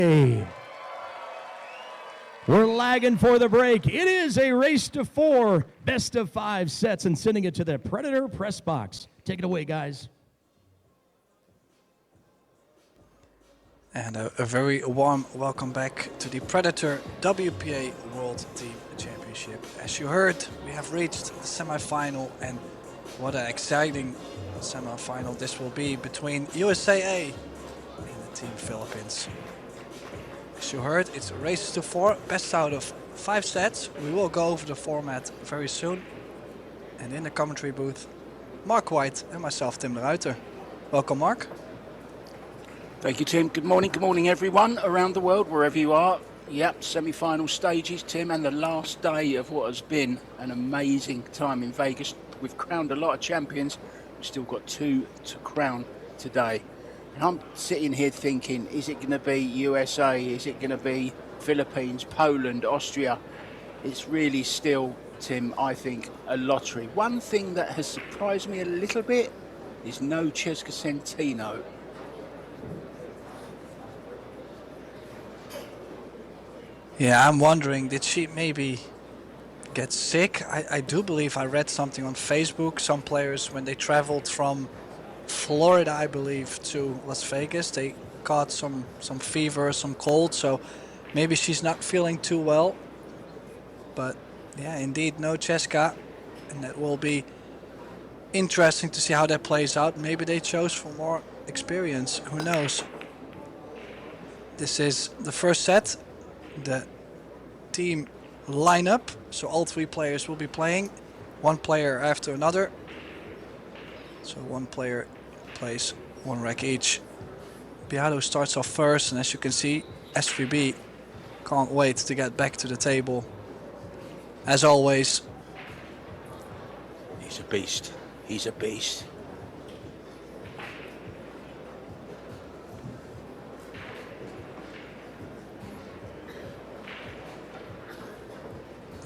We're lagging for the break. It is a race to 4, best of 5 sets, and sending it to the Predator press box. Take it away, guys. And a very warm welcome back to the Predator WPA World Team Championship. As you heard, we have reached the semi-final, and what an exciting semi-final this will be between USA and the Team Philippines. As you heard, it's a race to 4, best out of 5 sets. We will go over the format very soon. And in the commentary booth, Mark White and myself, Tim de Ruiter. Welcome, Mark. Thank you, Tim. Good morning everyone around the world, wherever you are. Yep, semi-final stages, Tim, and the last day of what has been an amazing time in Vegas. We've crowned a lot of champions. We've still got 2 to crown today. And I'm sitting here thinking, is it going to be USA? Is it going to be Philippines, Poland, Austria? It's really still, Tim, I think, a lottery. One thing that has surprised me a little bit is no Cesca Centino. Yeah, I'm wondering, did she maybe get sick? I do believe I read something on Facebook. Some players, when they traveled from Florida, I believe, to Las Vegas, they caught some fever, some cold, so maybe she's not feeling too well. But yeah, indeed, no Cesca, and that will be interesting to see how that plays out. Maybe they chose for more experience, who knows. This is the first set, the team lineup, so all 3 players will be playing, 1 player after another. So 1 player plays 1 rack each. Beato starts off first, and as you can see, SVB can't wait to get back to the table. As always. He's a beast. He's a beast.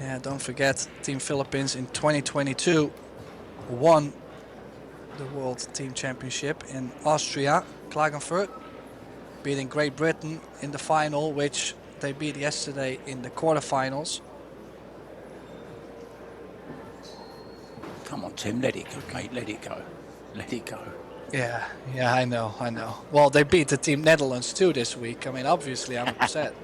Yeah, don't forget, Team Philippines in 2022 won the World Team Championship in Austria, Klagenfurt, beating Great Britain in the final, which they beat yesterday in the quarterfinals. Come on, Tim, let it go, mate, let it go. Let it go. Yeah, I know. Well, they beat the Team Netherlands too this week. I mean, obviously I'm upset.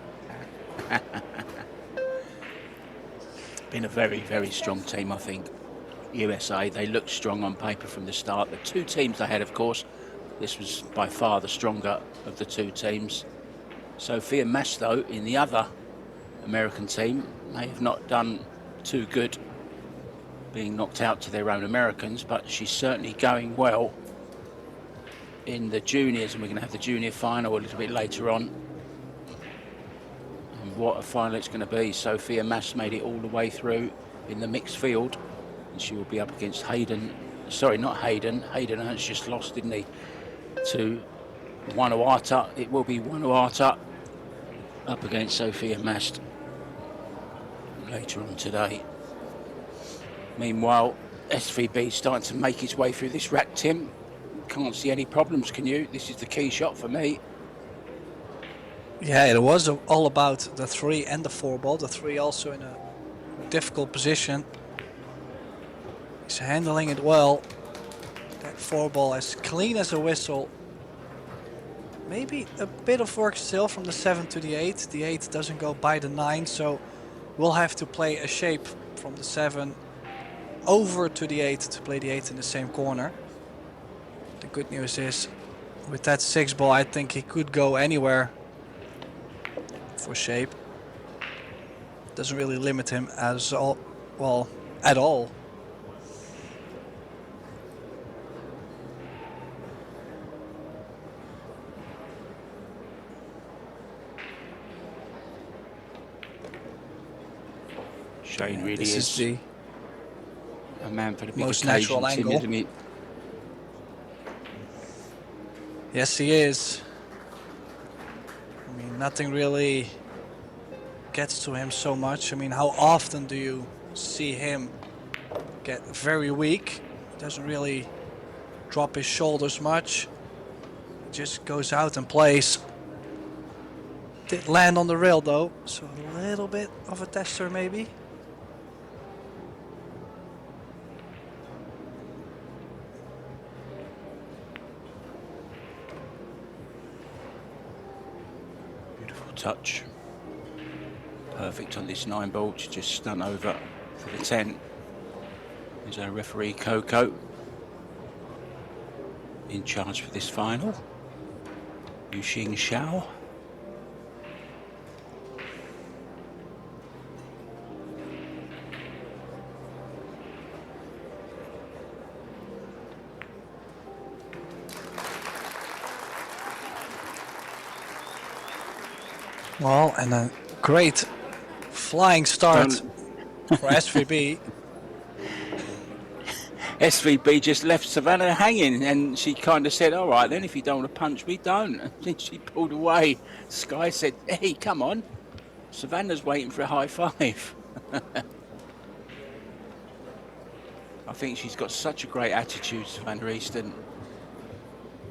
Been a very, very strong team, I think. USA, they looked strong on paper from the start. The 2 teams they had, of course, this was by far the stronger of the 2 teams. Sophia Mash, though, in the other American team, may have not done too good being knocked out to their own Americans, but she's certainly going well in the juniors, and we're going to have the junior final a little bit later on. And what a final it's going to be. Sophia Mash made it all the way through in the mixed field, and she will be up against Hayden. Sorry, not Hayden. Hayden Ernst just lost, didn't he, to Wanuata. It will be Wanuata up against Sophia Mast later on today. Meanwhile, SVB starting to make its way through this rack, Tim. Can't see any problems, can you? This is the key shot for me. Yeah, it was all about the 3 and the 4 ball. The 3 also in a difficult position. He's handling it well. That 4 ball as clean as a whistle. Maybe a bit of work still from the 7 to the 8. The 8 doesn't go by the 9, so we'll have to play a shape from the 7 over to the 8 to play the 8 in the same corner. The good news is, with that 6 ball, I think he could go anywhere for shape. Doesn't really limit him at all. Shane really this is the a man for the big most occasions, natural angle. isn't he? Yes, he is. I mean, nothing really gets to him so much. I mean, how often do you see him get very weak? He doesn't really drop his shoulders much. He just goes out and plays. Did land on the rail though, so a little bit of a tester maybe. Beautiful touch. Perfect on this 9 ball to just stun over for the 10. There's our referee Coco in charge for this final. Yuxing Xiao. Well, and a great flying start for SVB. SVB just left Savannah hanging, and she kind of said, all right then, if you don't want to punch me, don't. And then she pulled away. Sky said, hey, come on. Savannah's waiting for a high five. I think she's got such a great attitude, Savannah Easton.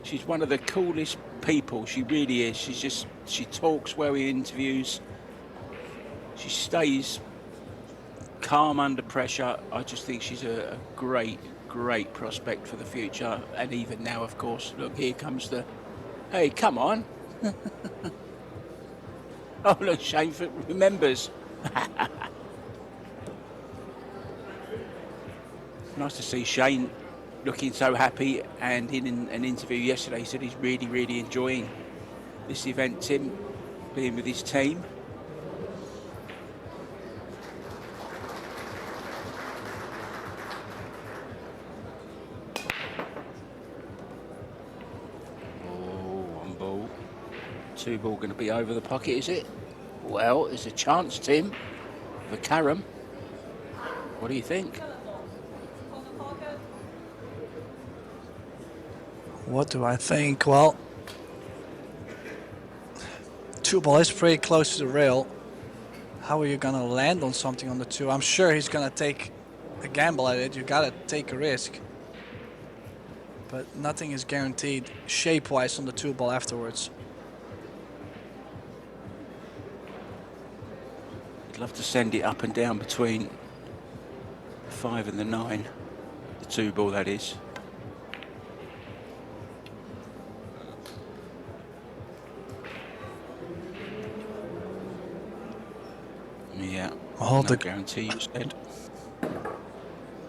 She's one of the coolest people, she really is. She talks well in interviews. She stays calm under pressure. I just think she's a great prospect for the future. And even now, of course, look, here comes the, hey, come on. Oh, look, Shane remembers. Nice to see Shane looking so happy, and in an interview yesterday he said he's really enjoying this event, Tim, being with his team. Oh, 1 ball. 2 ball going to be over the pocket, is it? Well, there's a chance, Tim, for Karam. What do you think? What do I think? Well, 2 ball is pretty close to the rail. How are you gonna land on something on the 2? I'm sure he's gonna take a gamble at it. You gotta take a risk. But nothing is guaranteed shape-wise on the 2 ball afterwards. I'd love to send it up and down between the 5 and the 9. The 2 ball, that is. Yeah, Well, no guarantee, you said.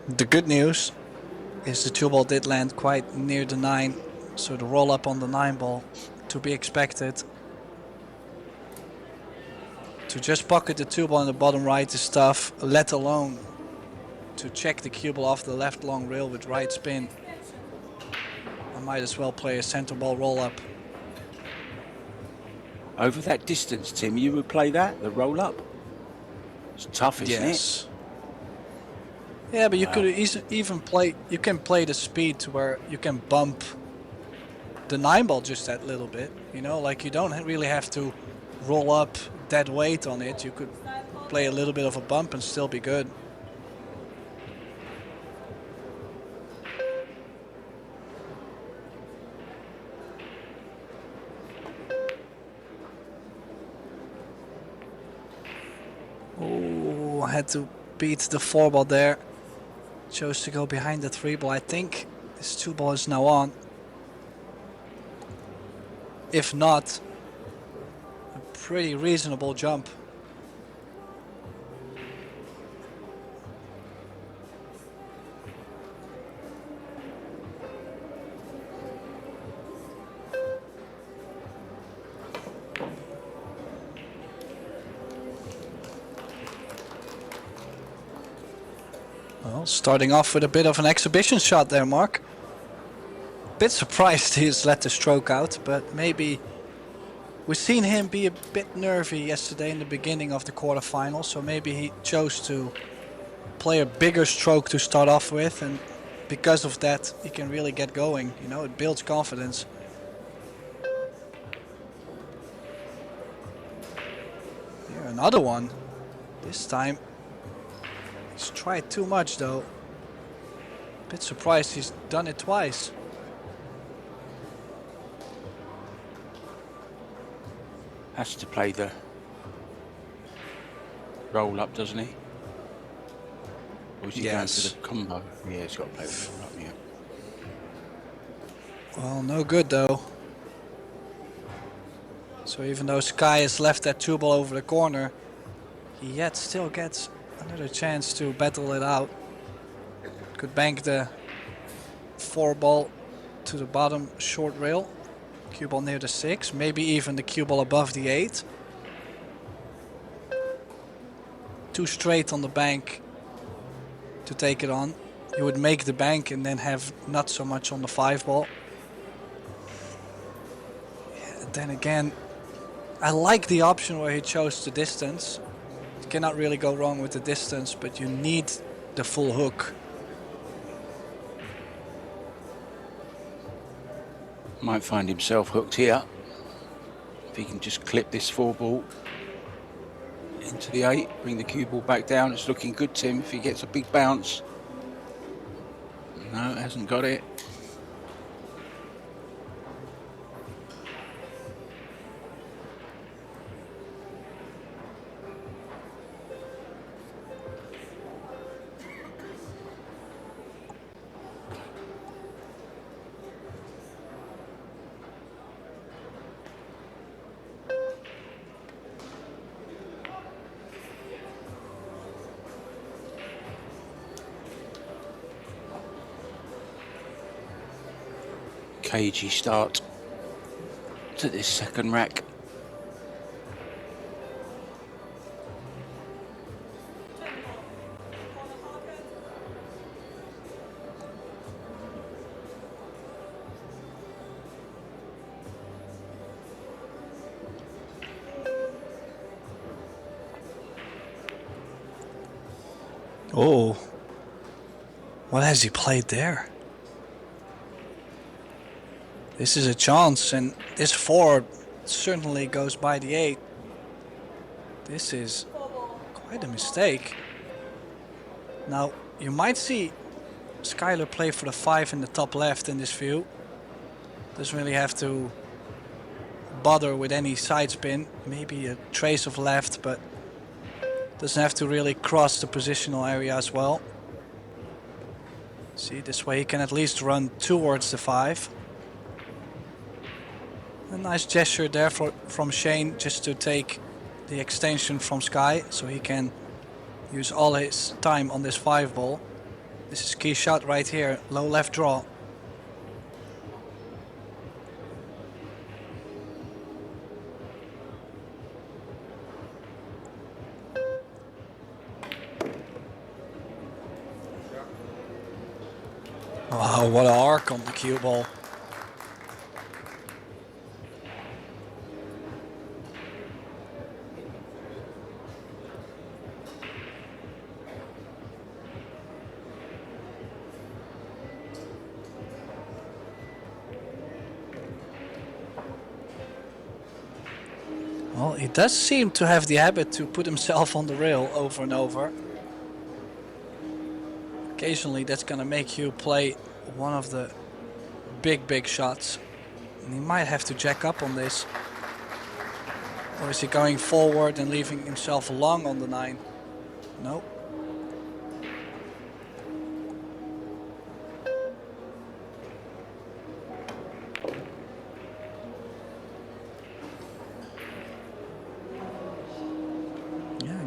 The good news is the 2 ball did land quite near the 9, so the roll up on the 9 ball to be expected. To just pocket the 2 ball in the bottom right is tough, let alone to check the cue ball off the left long rail with right spin. I might as well play a center ball roll up. Over that distance, Tim, you would play that, the roll up? It's tough, isn't it? Yeah, but you could even play. You can play the speed to where you can bump the 9 ball just that little bit. You know, like you don't really have to roll up dead weight on it. You could play a little bit of a bump and still be good. Oh, I had to beat the 4 ball there. Chose to go behind the 3 ball. I think this 2 ball is now on. If not, a pretty reasonable jump. Well, starting off with a bit of an exhibition shot there, Mark. Bit surprised he's let the stroke out, but maybe we've seen him be a bit nervy yesterday in the beginning of the quarterfinals, so maybe he chose to play a bigger stroke to start off with, and because of that he can really get going. You know, it builds confidence. Here, another one. This time he's tried too much though. Bit surprised he's done it twice. Has to play the roll up, doesn't he? Or is he going for the combo? Yeah, he's got to play the roll up, yeah. Well, no good though. So even though Sky has left that 2-ball over the corner, he yet still gets another chance to battle it out. Could bank the 4-ball to the bottom short rail. Cue ball near the 6, maybe even the cue ball above the 8. Too straight on the bank to take it on. You would make the bank and then have not so much on the 5-ball. Yeah, then again, I like the option where he chose the distance. You cannot really go wrong with the distance, but you need the full hook. Might find himself hooked here. If he can just clip this 4-ball into the 8, bring the cue ball back down. It's looking good, Tim, if he gets a big bounce. No, hasn't got it. Cagey start to this second rack. Oh, what has he played there? This is a chance, and this 4 certainly goes by the 8. This is quite a mistake. Now, you might see Skyler play for the 5 in the top left in this view. Doesn't really have to bother with any side spin. Maybe a trace of left, but doesn't have to really cross the positional area as well. See, this way he can at least run towards the 5. A nice gesture there from Shane, just to take the extension from Sky, so he can use all his time on this 5-ball. This is key shot right here, low left draw. Wow, what an arc on the cue ball. Well, he does seem to have the habit to put himself on the rail over and over. Occasionally that's gonna make you play one of the big shots. And he might have to jack up on this. Or is he going forward and leaving himself long on the 9? Nope.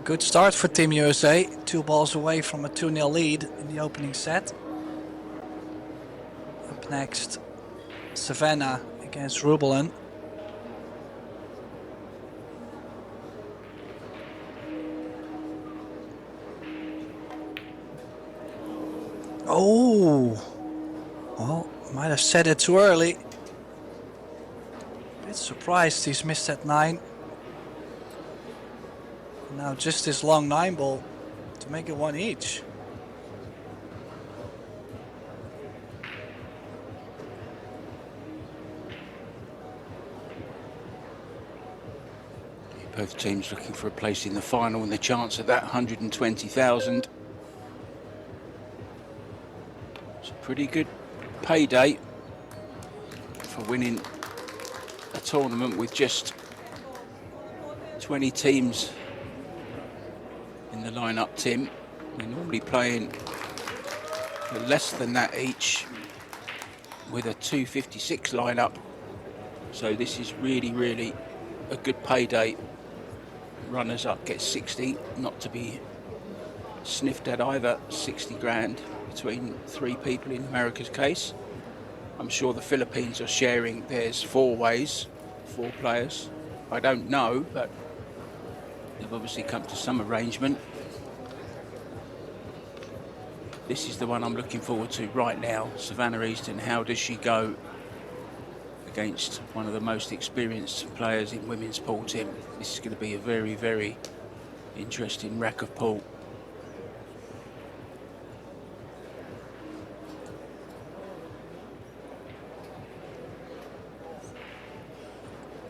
Good start for Team USA. 2 balls away from a 2-0 lead in the opening set. Up next, Savannah against Rubelin. Oh, well, might have said it too early. Bit surprised he's missed that 9. Now just this long 9-ball to make it 1 each. Both teams looking for a place in the final and the chance at that 120,000. It's a pretty good payday for winning a tournament with just 20 teams in the lineup, Tim. We're normally playing for less than that each with a 256 lineup. So this is really, really a good payday. Runners up get 60, not to be sniffed at either. 60 grand between 3 people in America's case. I'm sure the Philippines are sharing theirs 4 ways, 4 players. I don't know, but they've obviously come to some arrangement. This is the one I'm looking forward to right now. Savannah Easton, how does she go against one of the most experienced players in women's pool, Tim? This is going to be a very, very interesting rack of pool.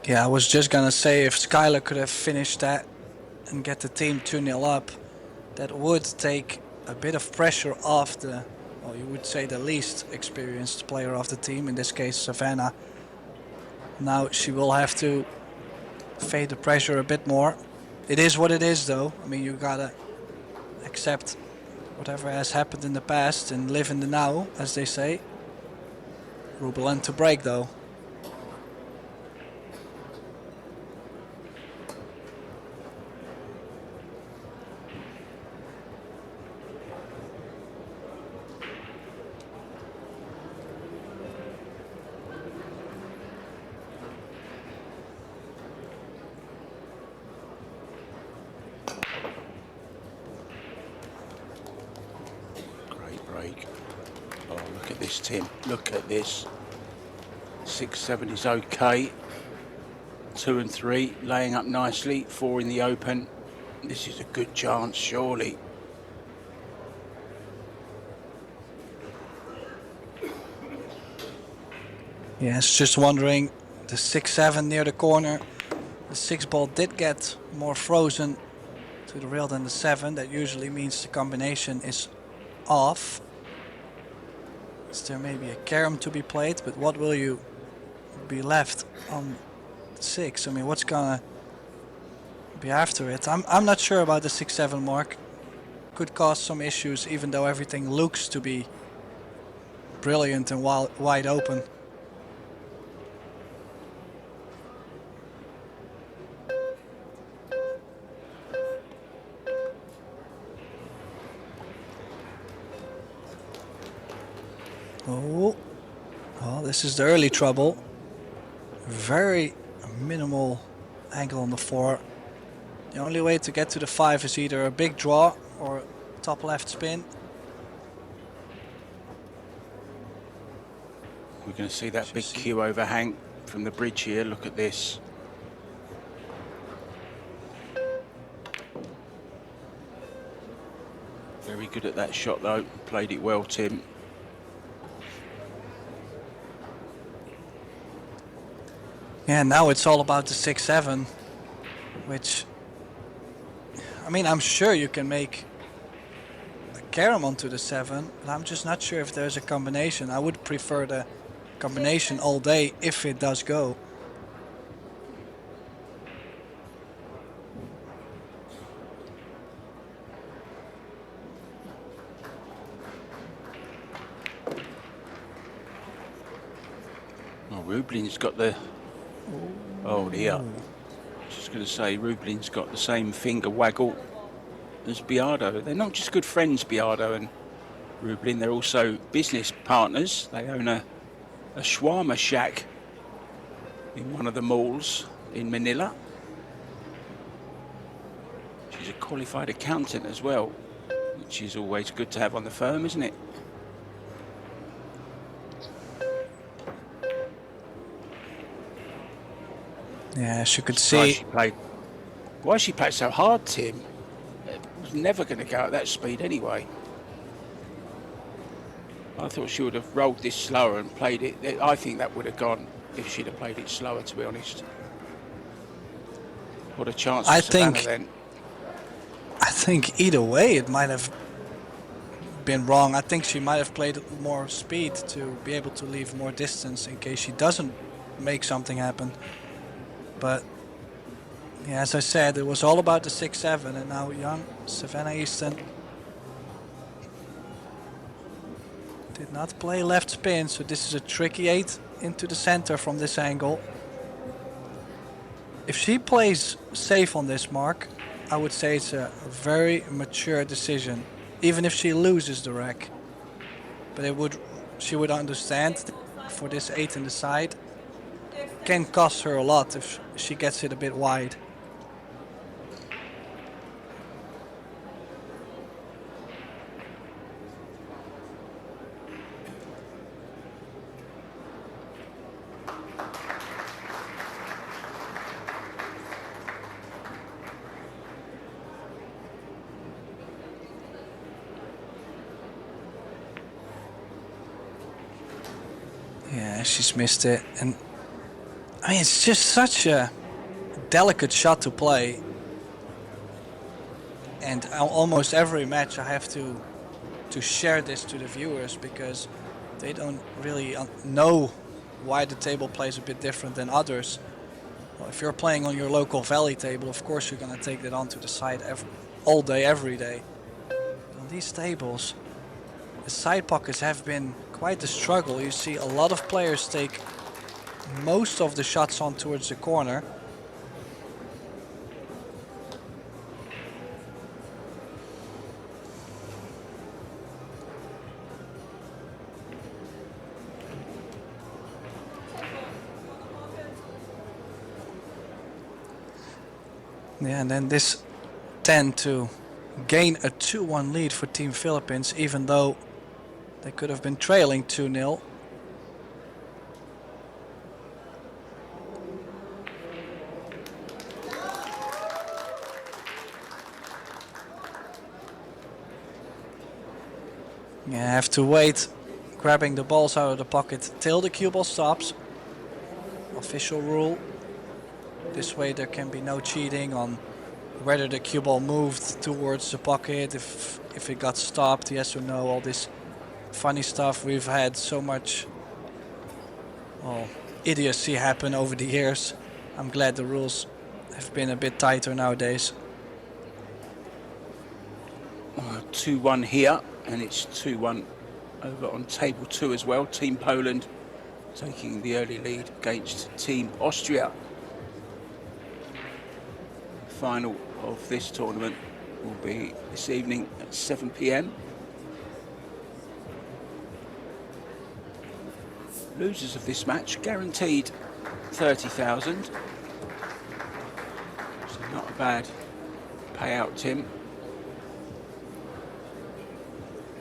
Yeah, I was just gonna say, if Skylar could have finished that and get the team 2-0 up, that would take a bit of pressure off the, well, you would say the least experienced player of the team, in this case Savannah. Now she will have to fade the pressure a bit more. It is what it is though. I mean, you gotta accept whatever has happened in the past and live in the now, as they say. Rubelin to break though. Tim, look at this. 6-7 is okay. 2 and 3 laying up nicely. 4 in the open. This is a good chance, surely. Yes, just wondering, the 6-7 near the corner. The 6 ball did get more frozen to the rail than the 7. That usually means the combination is off. There may be a carom to be played, but what will you be left on 6? I mean, what's gonna be after it? I'm not sure about the 6-7 mark. Could cause some issues, even though everything looks to be brilliant and wide open. Oh, well, this is the early trouble. Very minimal angle on the 4. The only way to get to the 5 is either a big draw or top left spin. We're going to see that big Q overhang from the bridge here. Look at this. Very good at that shot though. Played it well, Tim. Yeah, now it's all about the 6-7, which, I mean, I'm sure you can make a carom onto the 7, but I'm just not sure if there's a combination. I would prefer the combination all day if it does go. Oh, Rublin's got the... Oh dear. Just going to say, Rublin's got the same finger waggle as Biardo. They're not just good friends, Biardo and Rublin. They're also business partners. They own a shawarma shack in one of the malls in Manila. She's a qualified accountant as well, which is always good to have on the firm, isn't it? Yeah, as you could see. Why she played so hard, Tim? It was never going to go at that speed anyway. I thought she would have rolled this slower and played it. I think that would have gone if she'd have played it slower, to be honest. What a chance for Savannah then. I think either way it might have been wrong. I think she might have played more speed to be able to leave more distance in case she doesn't make something happen. But Yeah, as I said, it was all about the 6-7, and now young Savannah Easton did not play left spin, so this is a tricky 8 into the center from this angle. If she plays safe on this mark, I would say it's a very mature decision, even if she loses the rack. But she would understand for this 8 in the side can cost her a lot if she gets it a bit wide. Yeah, she's missed it, and I mean it's just such a delicate shot to play, and almost every match I have to share this to the viewers because they don't really know why the table plays a bit different than others. Well, if you're playing on your local valley table, of course you're gonna take that onto the side all day, every day. But on these tables, the side pockets have been quite a struggle. You see a lot of players take most of the shots on towards the corner. Yeah, and then this tend to gain a 2-1 lead for Team Philippines, even though they could have been trailing 2-0. Yeah, have to wait, grabbing the balls out of the pocket till the cue ball stops. Official rule. This way there can be no cheating on whether the cue ball moved towards the pocket, if it got stopped, yes or no, all this funny stuff. We've had so much idiocy happen over the years. I'm glad the rules have been a bit tighter nowadays. 2-1 here, and it's 2-1 over on table 2 as well. Team Poland taking the early lead against Team Austria. Final of this tournament will be this evening at 7 p.m. Losers of this match guaranteed 30,000. So not a bad payout, Tim.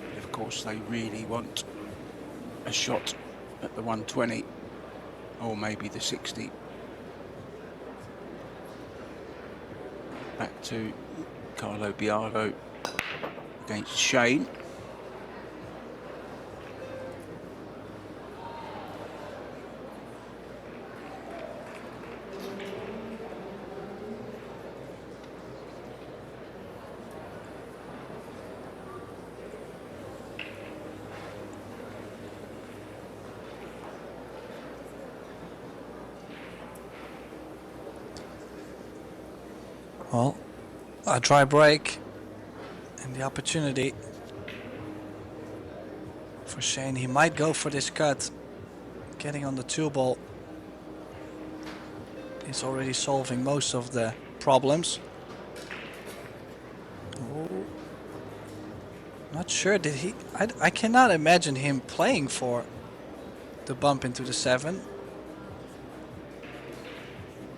But of course, they really want a shot at the 120 or maybe the 60. Back to Carlo Biardo against Shane. Well, a dry break and the opportunity for Shane. He might go for this cut. Getting on the 2-ball is already solving most of the problems. Oh. Not sure, did he? I cannot imagine him playing for the bump into the 7.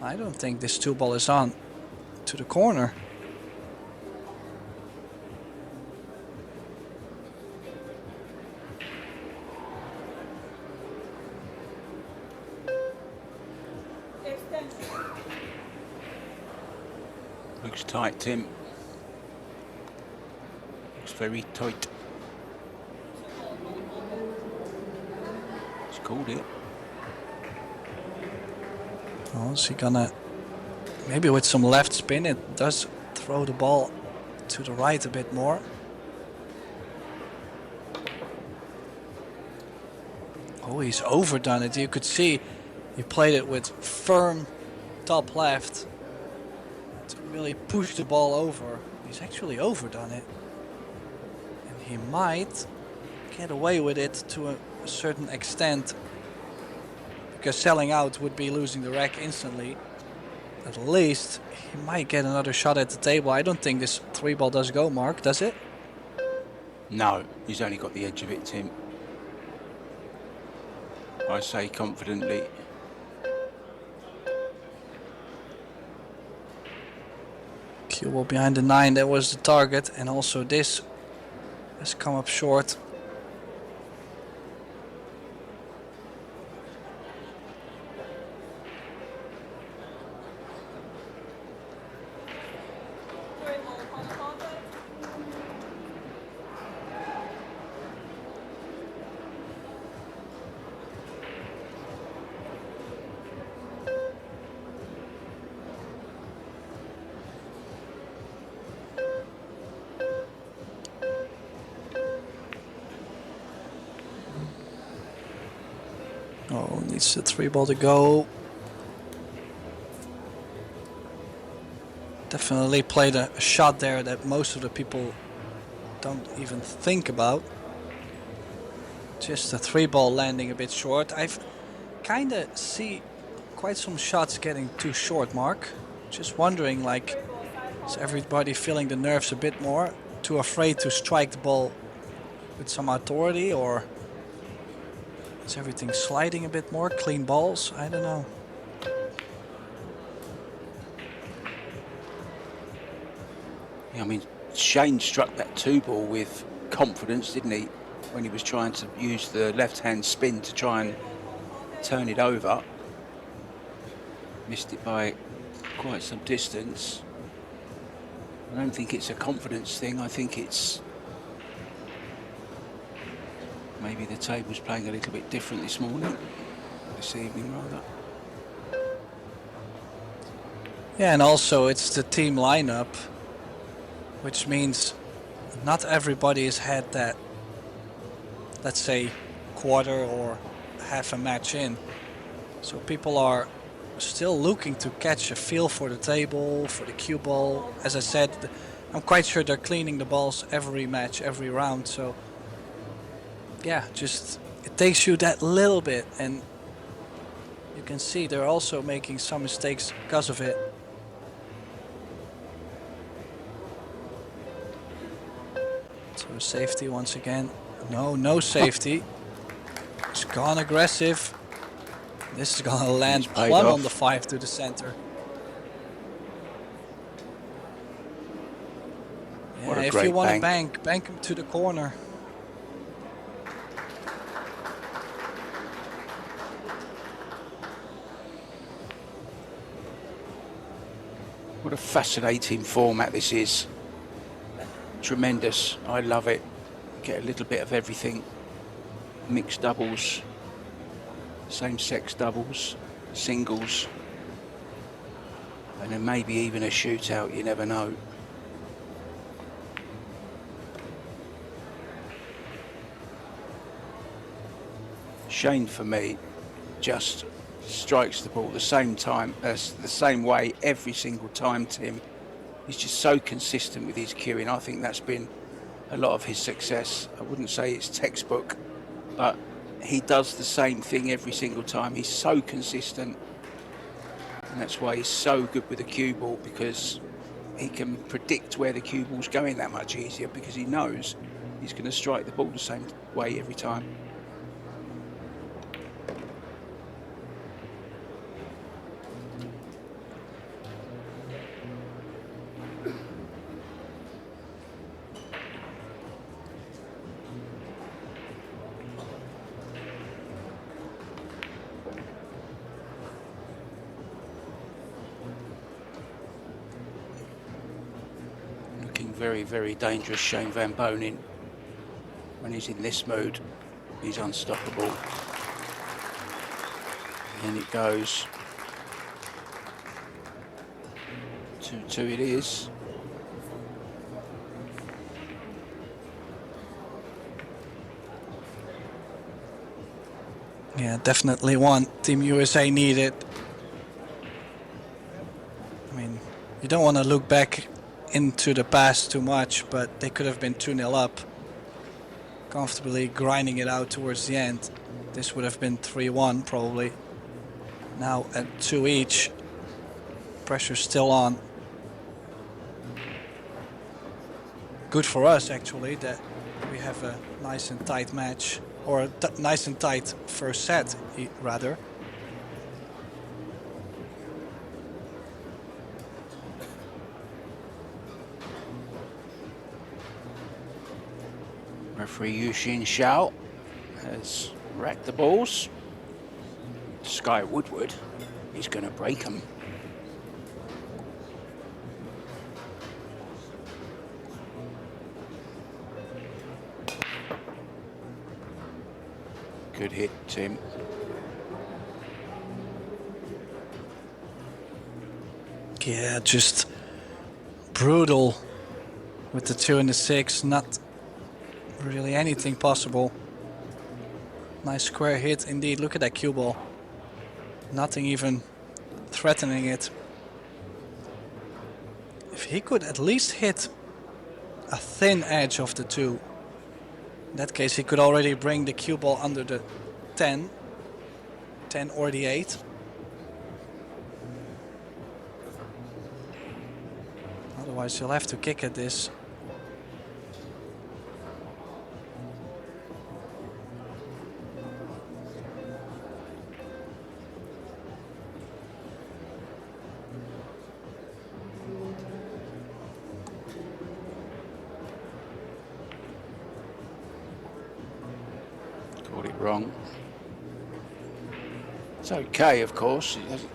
I don't think this 2-ball is on to the corner. Looks tight, Tim. Looks very tight. He's called it. Oh, is he gonna... Maybe with some left spin, it does throw the ball to the right a bit more. Oh, he's overdone it. You could see he played it with firm top left. really push the ball over. He's actually overdone it. And he might get away with it to a certain extent. Because selling out would be losing the rack instantly. At least he might get another shot at the table. I don't think this 3-ball does go, Mark, does it? No, he's only got the edge of it, Tim. I say confidently. Cue ball behind the 9, that was the target. And also this has come up short. Oh, needs the 3-ball to go. Definitely played a shot there that most of the people don't even think about. Just the 3-ball landing a bit short. I've kind of see quite some shots getting too short, Mark. Just wondering, like, is everybody feeling the nerves a bit more? Too afraid to strike the ball with some authority, or is everything sliding a bit more? Clean balls? I don't know. Yeah, I mean, Shane struck that 2-ball with confidence, didn't he? When he was trying to use the left-hand spin to try and turn it over. Missed it by quite some distance. I don't think it's a confidence thing. I think it's maybe the table's playing a little bit different this evening rather. Yeah, and also it's the team lineup, which means not everybody has had that, let's say, quarter or half a match in. So people are still looking to catch a feel for the table, for the cue ball. As I said, I'm quite sure they're cleaning the balls every match, every round. So yeah, just it takes you that little bit, and you can see they're also making some mistakes because of it. So safety once again. No safety. It's gone aggressive. This is gonna land plumb on the 5 to the center. Yeah, if you want to bank him to the corner. What a fascinating format this is. Tremendous. I love it. Get a little bit of everything. Mixed doubles, same-sex doubles, singles, and then maybe even a shootout, you never know. Shane, for me, just strikes the ball the same way every single time, Tim. He's just so consistent with his cueing. I think that's been a lot of his success. I wouldn't say it's textbook, but he does the same thing every single time. He's so consistent, and that's why he's so good with the cue ball, because he can predict where the cue ball's going that much easier, because he knows he's going to strike the ball the same way every time. Very, very dangerous, Shane Van Bonen. When he's in this mood, he's unstoppable. And it goes 2-2 it is. Yeah, definitely one. Team USA needed. I mean, You don't want to look back into the past too much, but they could have been 2-0 up, comfortably grinding it out towards the end. This would have been 3-1 probably. Now at 2 each, pressure's still on. Good for us actually that we have a nice and tight match, or a nice and tight first set rather. Referee Yushin Xiao has racked the balls. Sky Woodward is going to break them. Good hit, Tim. Yeah, just brutal with the 2 and the 6. Not really anything possible. Nice square hit indeed. Look at that cue ball. Nothing even threatening it. If he could at least hit a thin edge of the 2, in that case he could already bring the cue ball under the 10 or the 8. Otherwise he'll have to kick at this. Got it wrong. It's okay, of course. It hasn't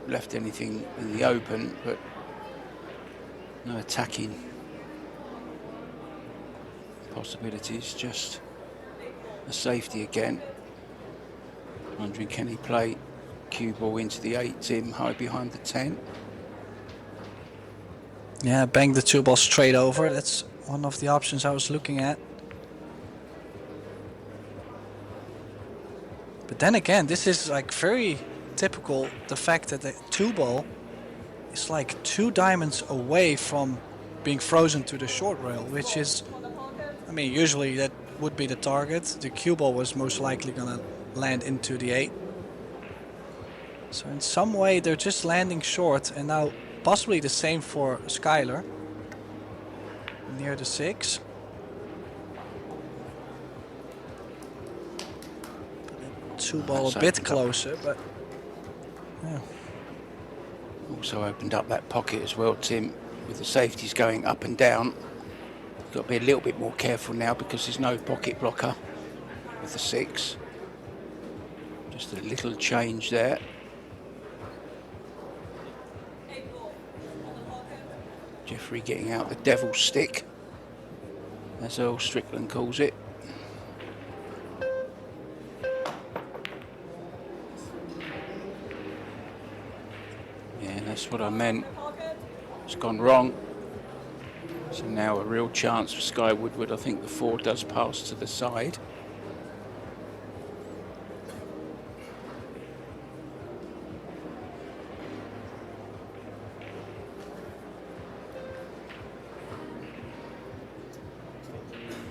left anything in the open, but no attacking possibilities, just a safety again. Wondering, can he play cue ball into the 8, Tim, high behind the 10? Yeah, bang the 2 ball straight over. That's one of the options I was looking at. But then again, this is like very typical, the fact that the 2 ball is like 2 diamonds away from being frozen to the short rail, which is, I mean, usually that would be the target. The cue ball was most likely gonna land into the 8. So in some way they're just landing short, and now possibly the same for Skylar near the 6. 2 ball a bit closer, but yeah. Also opened up that pocket as well, Tim, with the safeties going up and down. Got to be a little bit more careful now because there's no pocket blocker with the 6. Just a little change there. Jeffrey getting out the devil's stick, as Earl Strickland calls it. Yeah, that's what I meant. It's gone wrong. So now a real chance for Sky Woodward. I think the 4 does pass to the side.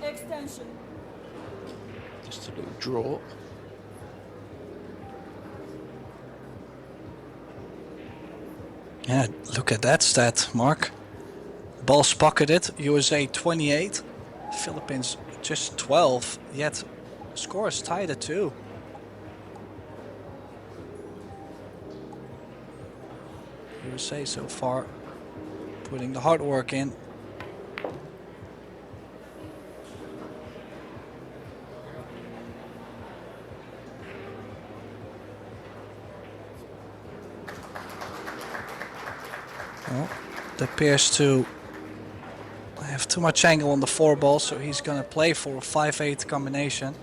Extension. Just a little draw. Yeah, look at that stat, Mark. Balls pocketed, USA 28, Philippines just 12, yet scores tied at 2. USA so far putting the hard work in. Well, it appears to have too much angle on the 4 ball, so he's gonna play for a 5-8 combination.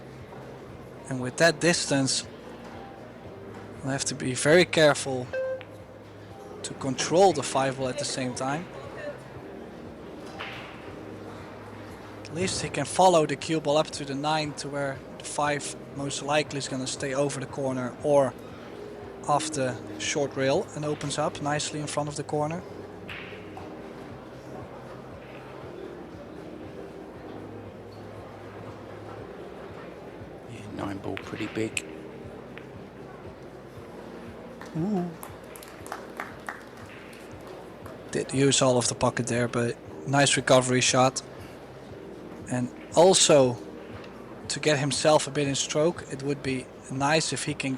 And with that distance, we'll have to be very careful to control the 5 ball at the same time. At least he can follow the cue ball up to the 9 to where the 5 most likely is gonna stay over the corner or off the short rail and opens up nicely in front of the corner. 9 ball pretty big. Did use all of the pocket there, but nice recovery shot. And also, to get himself a bit in stroke, it would be nice if he can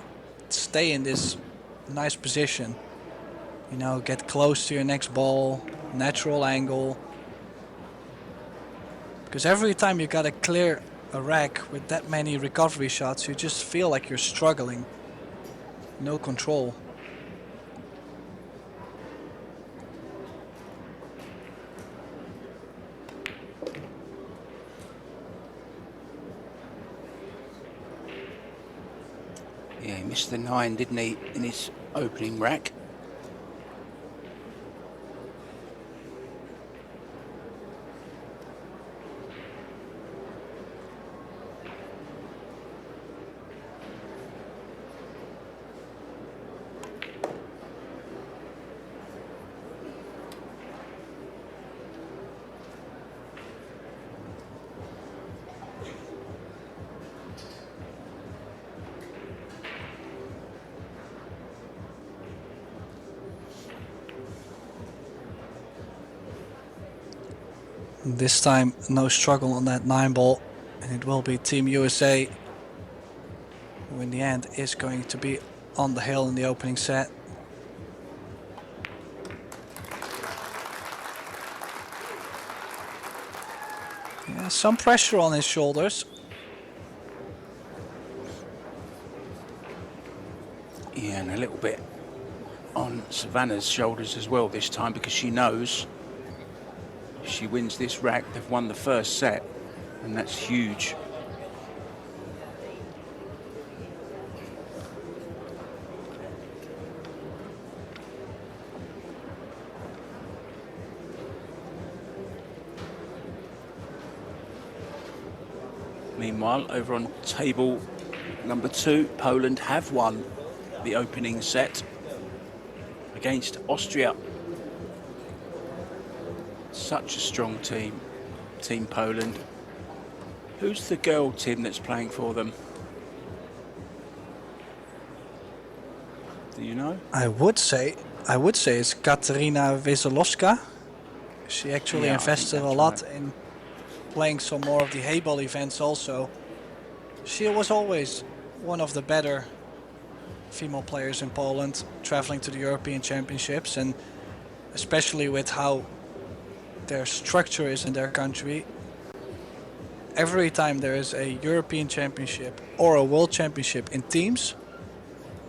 stay in this nice position. You know, get close to your next ball, natural angle. Because every time you gotta clear a rack with that many recovery shots, you just feel like you're struggling. No control. Yeah, he missed the 9, didn't he, in his opening rack? This time no struggle on that 9 ball, and it will be Team USA who in the end is going to be on the hill in the opening set. Yeah, some pressure on his shoulders. Yeah, and a little bit on Savannah's shoulders as well this time, because she knows if she wins this rack, they've won the first set, and that's huge. Meanwhile, over on table number 2, Poland have won the opening set against Austria. Such a strong team, Team Poland. Who's the girl, Tim, that's playing for them? Do you know? I would say it's Katarina Wesolowska. She actually Yeah, I think invested a that's lot right. in playing some more of the hayball events also. She was always one of the better female players in Poland, traveling to the European Championships, and especially with how their structure is in their country. Every time there is a European Championship or a World Championship in teams,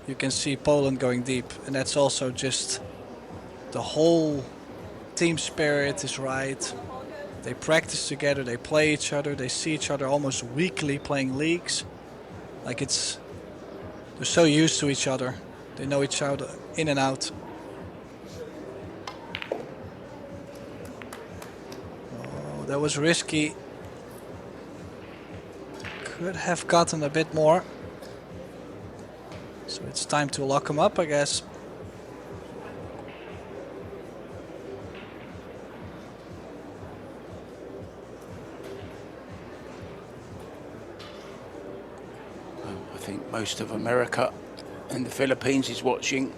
you can see Poland going deep, and that's also just the whole team spirit is right. They practice together, they play each other, they see each other almost weekly playing leagues. Like they're so used to each other. They know each other in and out. Oh, that was risky. Could have gotten a bit more. So it's time to lock him up, I guess. I think most of America and the Philippines is watching.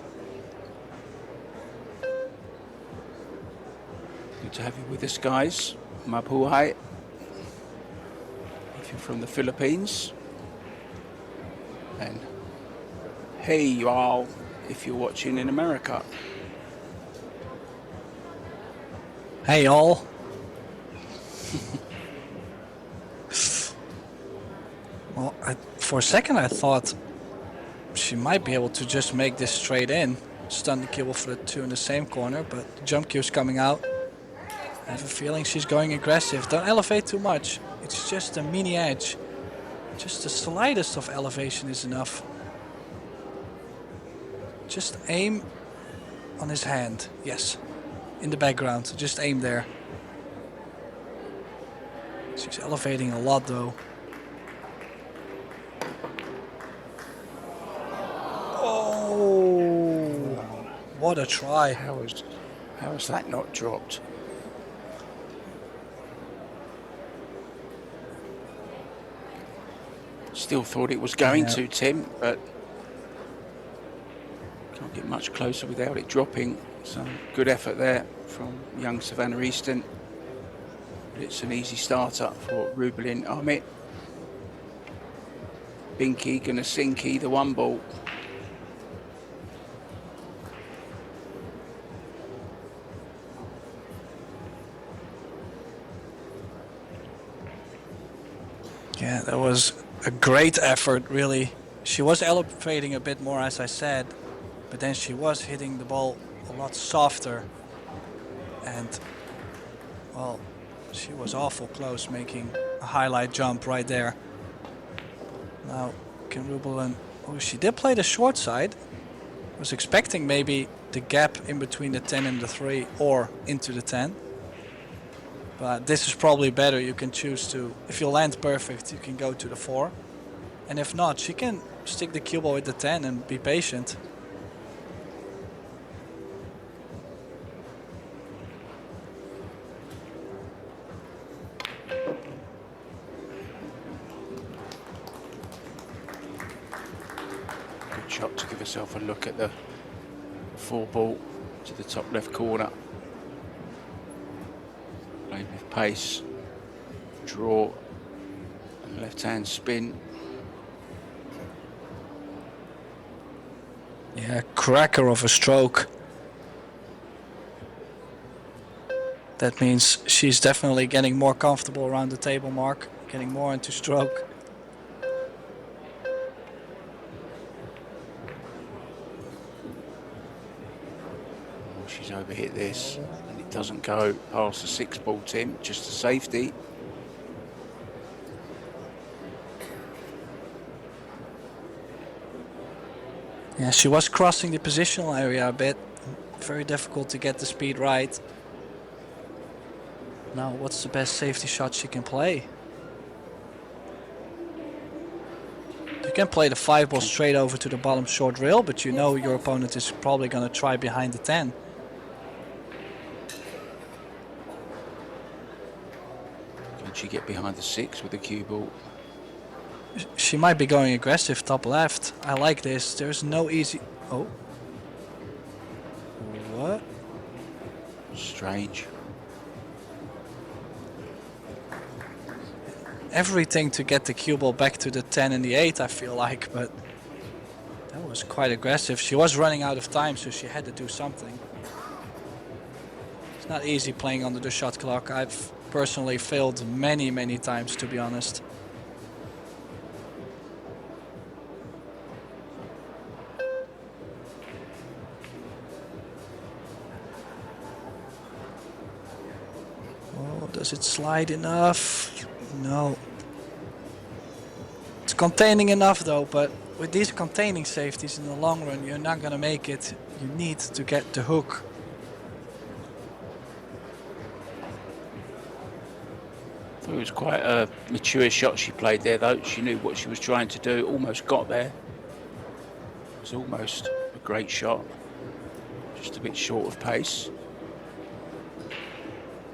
Good to have you with us, guys. Mabuhay. If you're from the Philippines. And hey, you all, if you're watching in America. Hey all. Well, for a second I thought she might be able to just make this straight in. Stun the cable for the 2 in the same corner, but the jump cue's coming out. I have a feeling she's going aggressive. Don't elevate too much. It's just a mini edge. Just the slightest of elevation is enough. Just aim on his hand. Yes. In the background. Just aim there. She's elevating a lot though. Oh, what a try. How is that not dropped? Still thought it was going Yeah. to, Tim, but can't get much closer without it dropping. Some good effort there from young Savannah Easton. But it's an easy start-up for Rubelin Armit. Binky gonna sinky the 1 ball. Yeah, that was a great effort, really. She was elevating a bit more, as I said, but then she was hitting the ball a lot softer. And, well, she was awful close making a highlight jump right there. Now, can Rubelin... Oh, she did play the short side. Was expecting maybe the gap in between the 10 and the 3 or into the 10. But this is probably better. You can choose to, if you land perfect, you can go to the 4. And if not, she can stick the cue ball with the 10 and be patient. Good shot to give herself a look at the 4 ball to the top left corner. Played with pace, draw, and left-hand spin. Yeah, cracker of a stroke. That means she's definitely getting more comfortable around the table mark, getting more into stroke. Oh, she's overhit this, and it doesn't go past the 6 ball, Tim, just a safety. Yeah, she was crossing the positional area a bit. Very difficult to get the speed right. Now, what's the best safety shot she can play? You can play the 5 ball straight over to the bottom short rail, but you know your opponent is probably going to try behind the 10. Can she get behind the 6 with the cue ball? She might be going aggressive top left. I like this. There's no easy... Oh. What? Strange. Everything to get the cue ball back to the 10 and the 8, I feel like, but that was quite aggressive. She was running out of time, so she had to do something. It's not easy playing under the shot clock. I've personally failed many times, to be honest. Oh, does it slide enough? No. It's containing enough though, but with these containing safeties in the long run, you're not gonna make it. You need to get the hook. It was quite a mature shot she played there though. She knew what she was trying to do, almost got there. It was almost a great shot. Just a bit short of pace.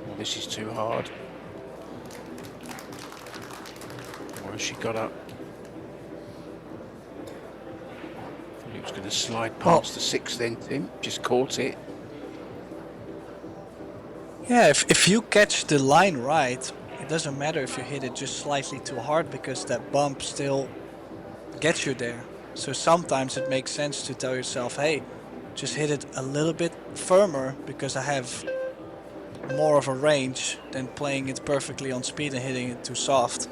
Well, this is too hard. Or has she got up? Thought it was going to slide past the 6 then, Tim. Just caught it. Yeah, if you catch the line right, it doesn't matter if you hit it just slightly too hard, because that bump still gets you there. So sometimes it makes sense to tell yourself, hey, just hit it a little bit firmer because I have more of a range than playing it perfectly on speed and hitting it too soft.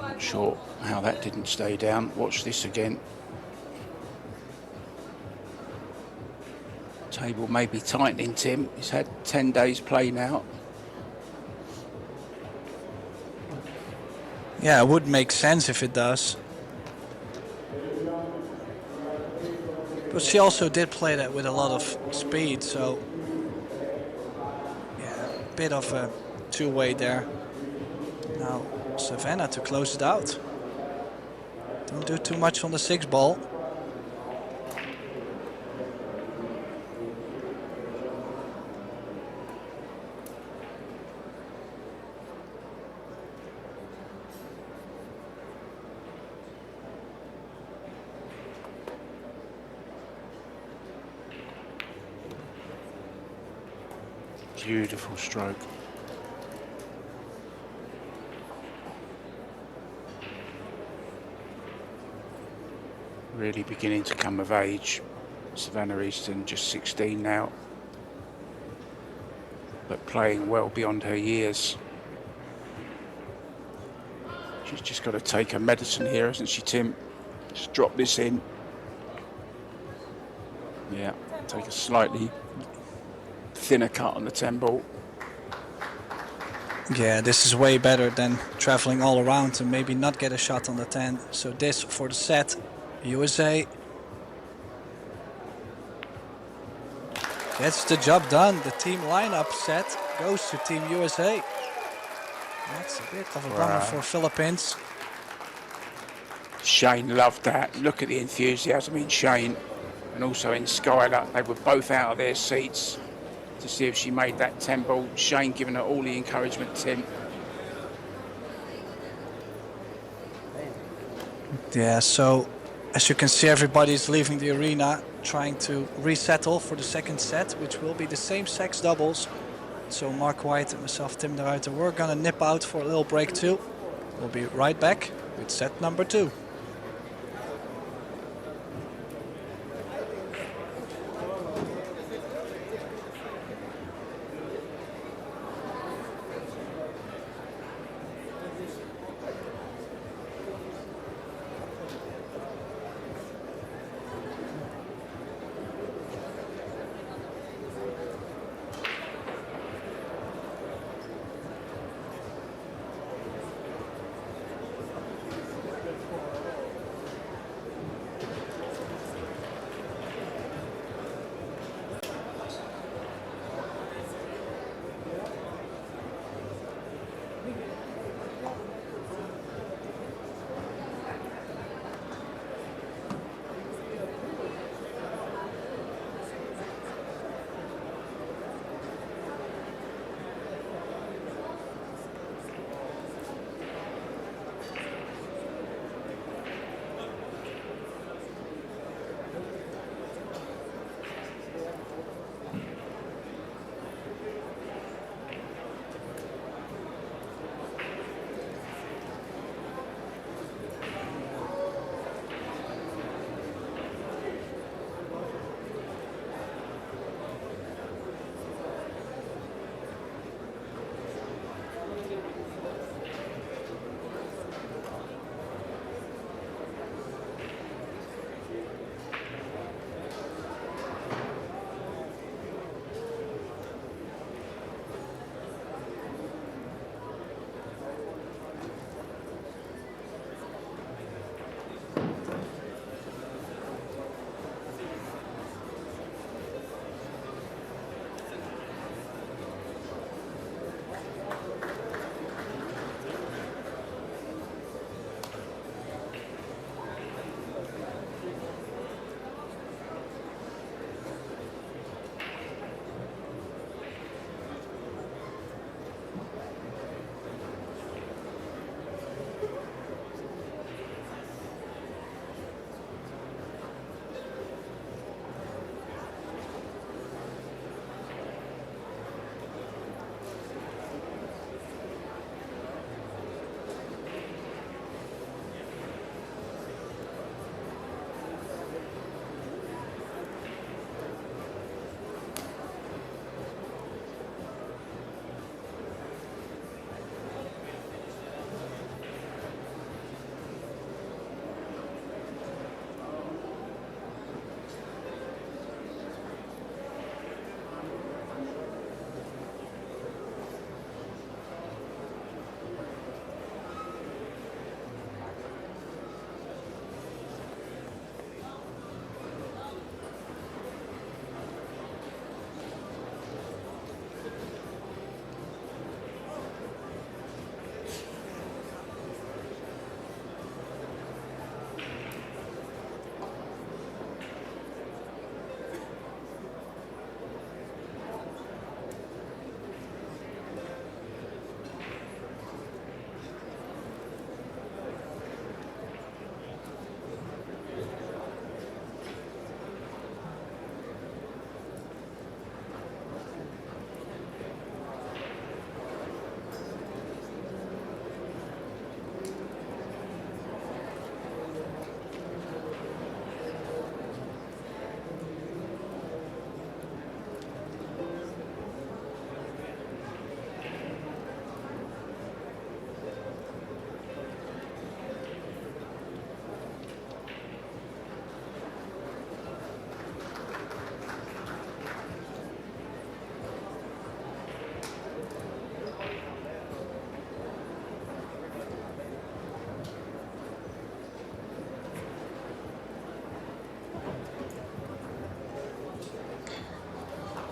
Not sure how that didn't stay down. Watch this again. Table may be tightening, Tim. He's had 10 days play now. Yeah, it would make sense if it does. But she also did play that with a lot of speed, so yeah, a bit of a two-way there. Now Savannah to close it out. Don't do too much on the 6 ball. Beautiful stroke. Really beginning to come of age. Savannah Easton just 16 now, but playing well beyond her years. She's just got to take her medicine here, hasn't she, Tim? Just drop this in. Yeah, take a slightly thinner cut on the 10 ball. Yeah, this is way better than traveling all around and maybe not get a shot on the 10. So this for the set. USA gets the job done. The team lineup set goes to Team USA. That's a bit of a bummer for Philippines. Shane loved that. Look at the enthusiasm in Shane and also in Skylar. They were both out of their seats to see if she made that 10 ball. Shane giving her all the encouragement, Tim. Yeah, so as you can see, everybody's leaving the arena trying to resettle for the second set, which will be the same sex doubles. So Mark White and myself, Tim de Ruiter, we're gonna nip out for a little break too. We'll be right back with set number 2.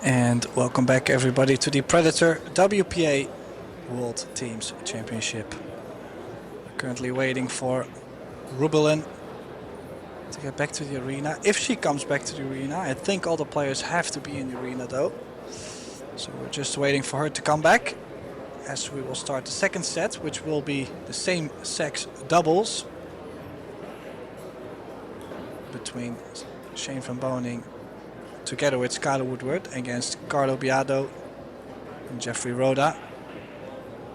And welcome back everybody to the Predator WPA World Teams Championship. We're currently waiting for Rubelin to get back to the arena. If she comes back to the arena, I think all the players have to be in the arena though. So we're just waiting for her to come back as we will start the second set, which will be the same sex doubles between Shane van Boning together with Skylar Woodward against Carlo Biado and Jeffrey Roda.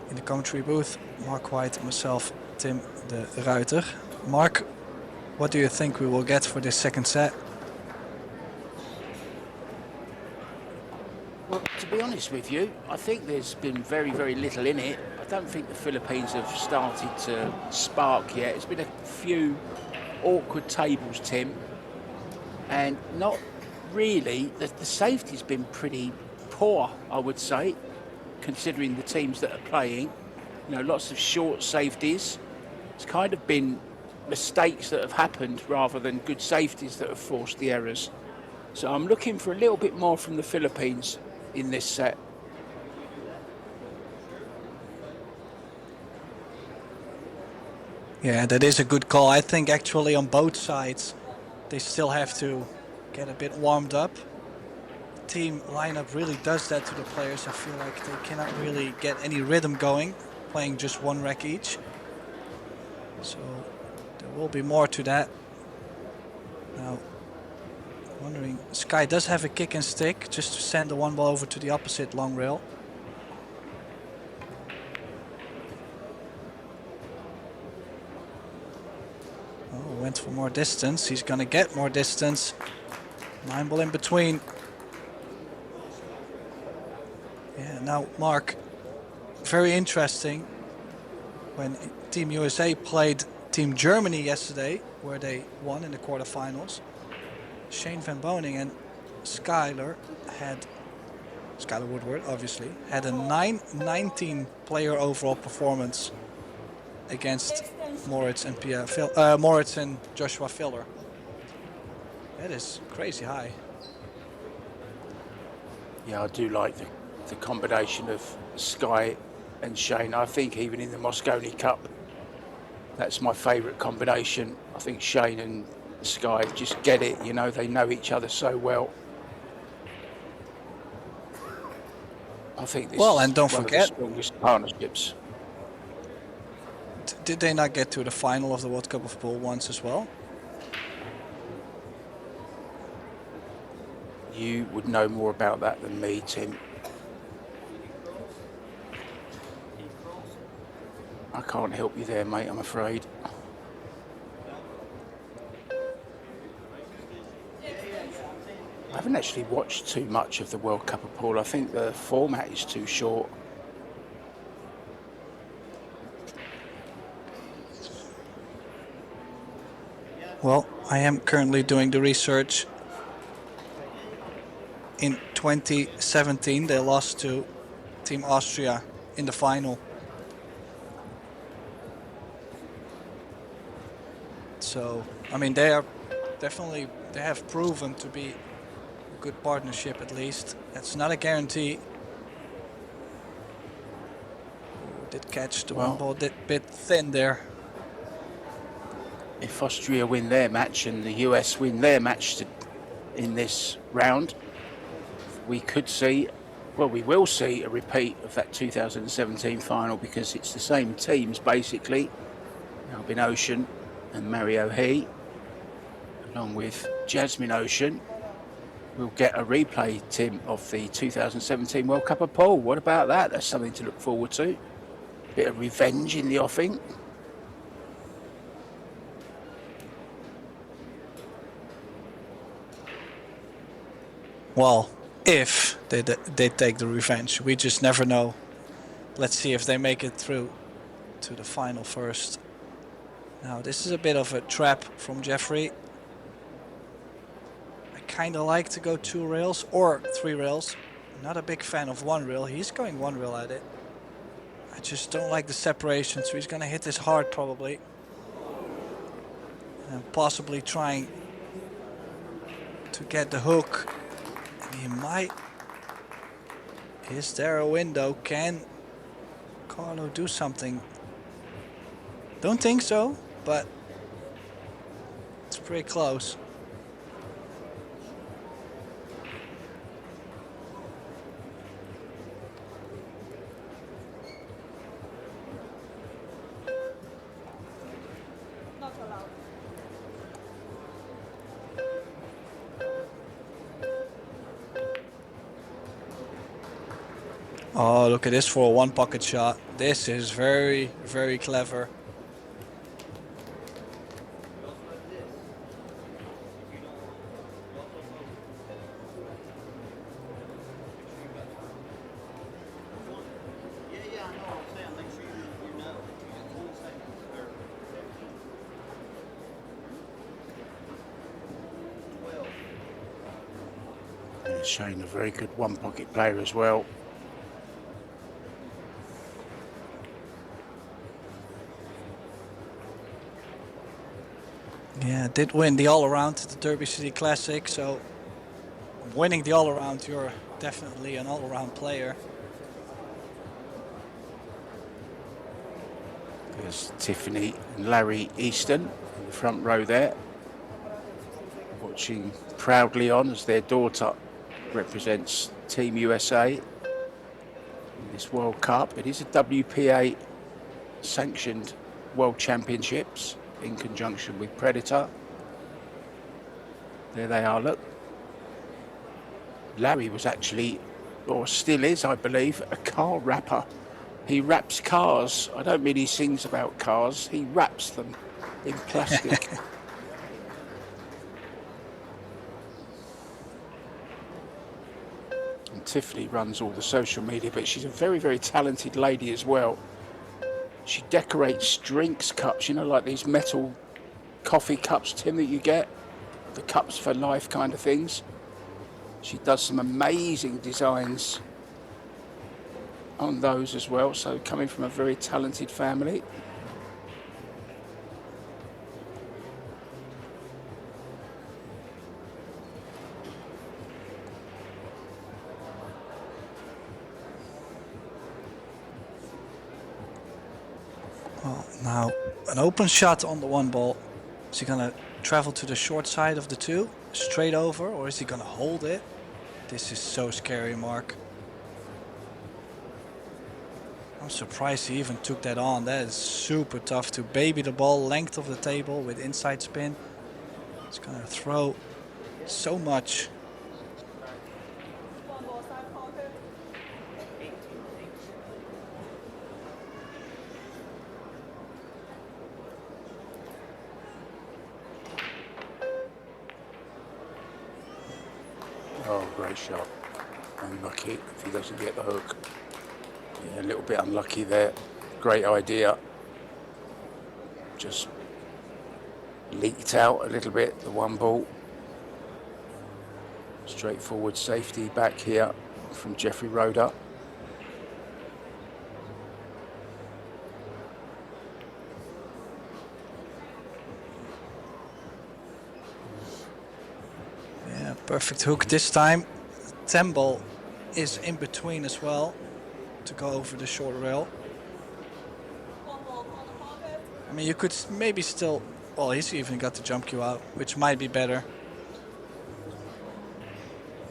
In the commentary booth, Mark White and myself, Tim de Ruiter. Mark, what do you think we will get for this second set? Well, to be honest with you, I think there's been very, very little in it. I don't think the Philippines have started to spark yet. It's been a few awkward tables, Tim, and not really, the safety's been pretty poor, I would say, considering the teams that are playing. You know, lots of short safeties. It's kind of been mistakes that have happened rather than good safeties that have forced the errors. So I'm looking for a little bit more from the Philippines in this set. Yeah, that is a good call. I think actually on both sides they still have to get a bit warmed up. Team lineup really does that to the players. I feel like they cannot really get any rhythm going playing just one rack each. So there will be more to that. Now, wondering, Sky does have a kick and stick just to send the one ball over to the opposite long rail. Oh, went for more distance. He's gonna get more distance. 9 ball in between. Yeah, now Mark, very interesting. When Team USA played Team Germany yesterday, where they won in the quarterfinals, Shane van Boning and Skylar Woodward obviously, had a 9-19 player overall performance against Moritz and Moritz and Joshua Filler. That is crazy high. Yeah, I do like the combination of Sky and Shane. I think even in the Mosconi Cup, that's my favourite combination. I think Shane and Sky just get it, you know, they know each other so well. I think this Well, and don't is one forget, of the strongest partnerships. Did they not get to the final of the World Cup of Pool once as well? You would know more about that than me, Tim. I can't help you there, mate, I'm afraid. I haven't actually watched too much of the World Cup of Pool. I think the format is too short. Well, I am currently doing the research. In 2017, they lost to Team Austria in the final. So, I mean, they have proven to be a good partnership at least. That's not a guarantee. Did catch the one ball a bit thin there. If Austria win their match and the US win their match in this round, we could see, well, we will see a repeat of that 2017 final because it's the same teams basically. Albin Ocean and Mario He, along with Jasmine Ocean. We'll get a replay, Tim, of the 2017 World Cup of Pool. What about that? That's something to look forward to. Bit of revenge in the offing. Well, if they take the revenge, we just never know. Let's see if they make it through to the final first. Now this is a bit of a trap from Jeffrey. I kind of like to go 2 rails or 3 rails. Not a big fan of 1 rail. He's going 1 rail at it. I just don't like the separation, so he's gonna hit this hard probably. And possibly trying to get the hook. And he might Is there a window? Can Carlo do something? Don't think so, but it's pretty close. Not allowed. Oh, look at this for a one pocket shot. This is very, very clever. Yeah, Shane, a very good one-pocket player as well. Yeah, did win the all-around at the Derby City Classic, so winning the all-around, you're definitely an all-around player. There's Tiffany and Larry Easton in the front row there, watching proudly on as their daughter represents Team USA in this World Cup. It is a WPA sanctioned World Championships in conjunction with Predator. There they are, look. Larry was actually, or still is, I believe, a car rapper. He wraps cars. I don't mean he sings about cars, he wraps them in plastic. And Tiffany runs all the social media, but she's a very, very talented lady as well. She decorates drinks cups, you know, like these metal coffee cups, Tim, that you get, the cups for life kind of things. She does some amazing designs on those as well, so coming from a very talented family. Well, now an open shot on the one ball. Is he gonna travel to the short side of the two, straight over, or is he gonna hold it? This is so scary, Mark. I'm surprised he even took that on. That is super tough to baby the ball length of the table with inside spin. It's gonna throw so much. One more side pocket. Oh, great shot. Unlucky if he doesn't get the hook. Yeah, a little bit unlucky there. Great idea. Just leaked out a little bit, the one ball. Straightforward safety back here from Jeffrey Roeder. Yeah, perfect hook this time. Temple is in between as well to go over the short rail. One ball corner pocket. I mean, you could maybe still, well, he's even got the jump cue out, which might be better.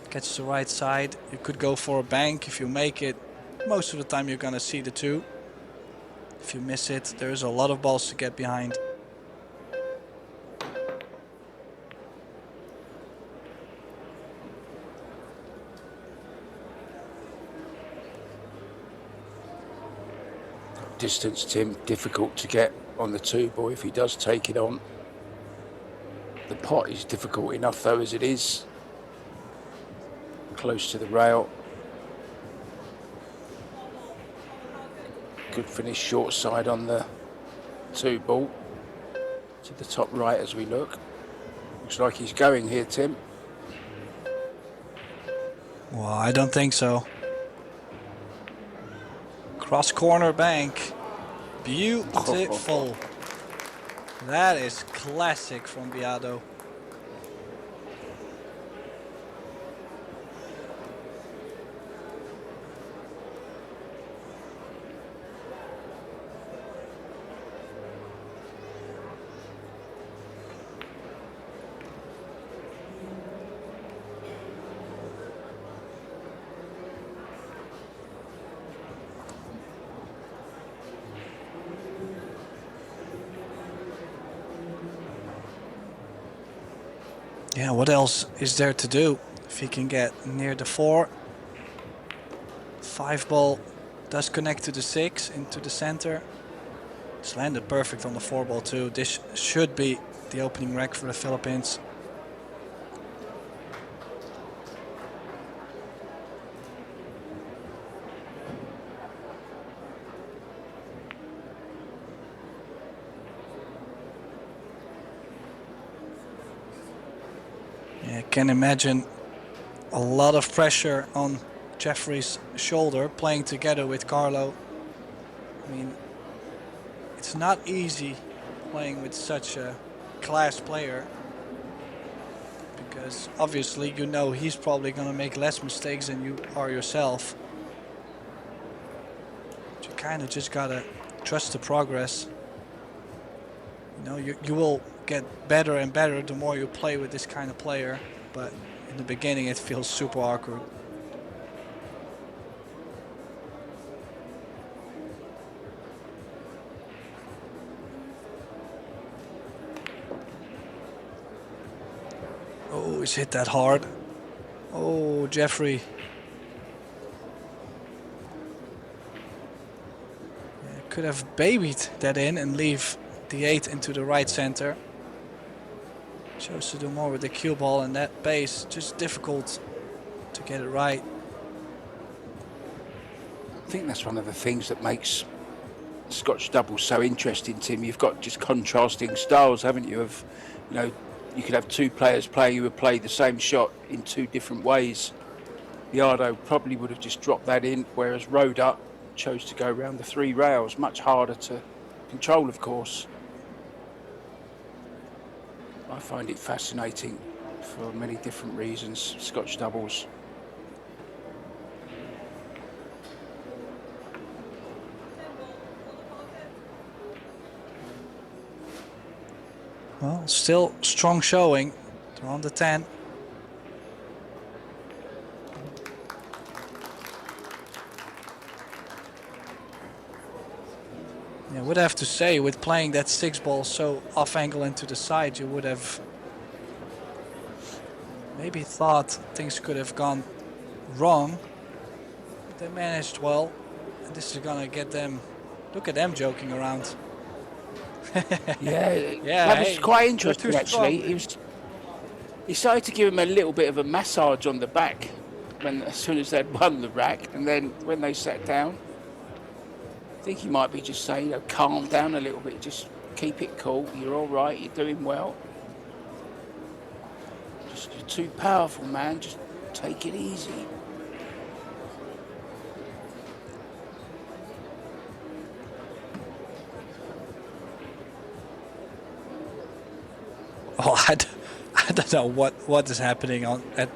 Catch the right side. You could go for a bank if you make it. Most of the time you're gonna see the two. If you miss it, there's a lot of balls to get behind. Distance, Tim, difficult to get on the two ball if he does take it on. The pot is difficult enough though as it is. Close to the rail. Good finish short side on the two ball. To the top right as we look. Looks like he's going here, Tim. Well, I don't think so. Cross corner bank. Beautiful. That is classic from Biado. Yeah, what else is there to do? If he can get near the 4. 5 ball does connect to the 6 into the center. It's landed perfect on the 4 ball too. This should be the opening rack for the Philippines. Yeah, I can imagine a lot of pressure on Jeffrey's shoulder playing together with Carlo. I mean, it's not easy playing with such a class player, because obviously you know he's probably going to make less mistakes than you are yourself. But you kind of just gotta trust the progress. You know, you will get better and better the more you play with this kind of player, but in the beginning it feels super awkward. Oh, he's hit that hard. Oh, Jeffrey. Yeah, could have babied that in and leave the 8 into the right center. Chose to do more with the cue ball, and that base just difficult to get it right. I think that's one of the things that makes Scotch doubles so interesting, Tim. You've got just contrasting styles, haven't you? Of, you know, you could have 2 players playing who would play the same shot in 2 different ways. Biardo probably would have just dropped that in, whereas Roda chose to go around the 3 rails. Much harder to control, of course. I find it fascinating for many different reasons, Scotch doubles. Well, still strong showing. They're on the 10. Yeah, I would have to say, with playing that 6 ball so off angle into the side, you would have maybe thought things could have gone wrong. But they managed well, and this is gonna get them. Look at them joking around. Yeah, Yeah, that was hey, quite you're too interesting actually. strong. He started to give him a little bit of a massage on the back as soon as they'd won the rack, and then when they sat down, I think he might be just saying, calm down a little bit, just keep it cool, you're all right, you're doing well. You're too powerful, man, just take it easy. Oh, I don't know what is happening at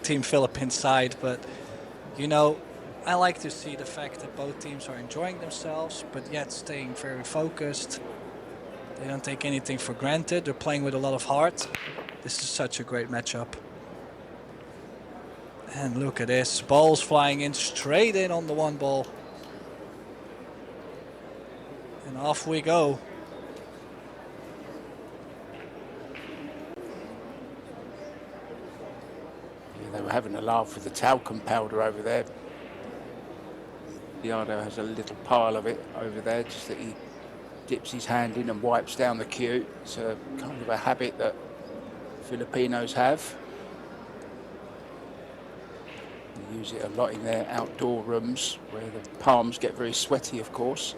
Team Philippines side, but you know, I like to see the fact that both teams are enjoying themselves, but yet staying very focused. They don't take anything for granted. They're playing with a lot of heart. This is such a great matchup. And look at this, balls flying in straight in on the 1 ball. And off we go. They were having a laugh with the talcum powder over there. Biardo has a little pile of it over there, just that he dips his hand in and wipes down the cue. It's a kind of a habit that Filipinos have. They use it a lot in their outdoor rooms, where the palms get very sweaty, of course.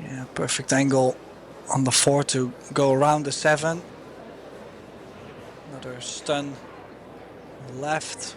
Yeah, perfect angle on the 4 to go around the 7. Another stun left.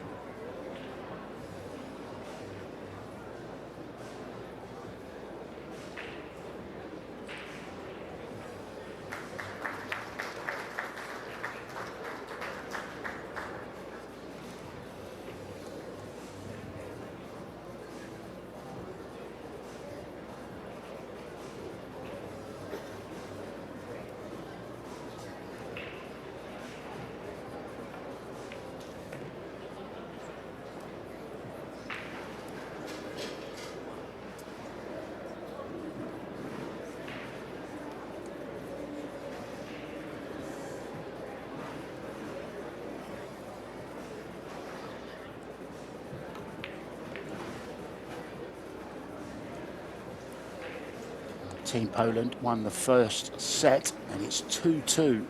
Team Poland won the first set, and it's 2-2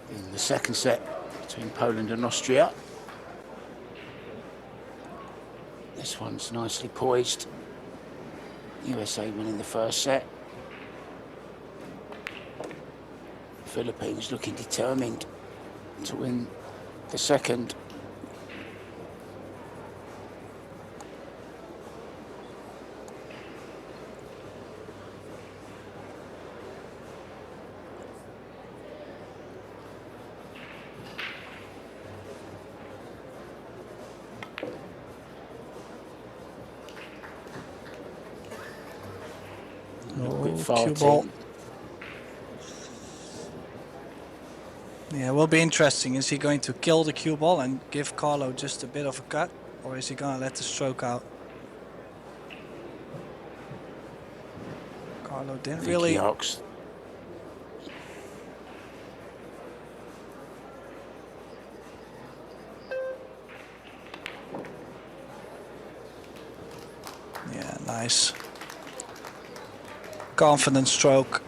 in the second set between Poland and Austria. This one's nicely poised. USA winning the first set. Philippines looking determined to win the second. Cue ball. Yeah, it will be interesting. Is he going to kill the cue ball and give Carlo just a bit of a cut, or is he going to let the stroke out? Carlo didn't really. Yeah, nice. Confident stroke.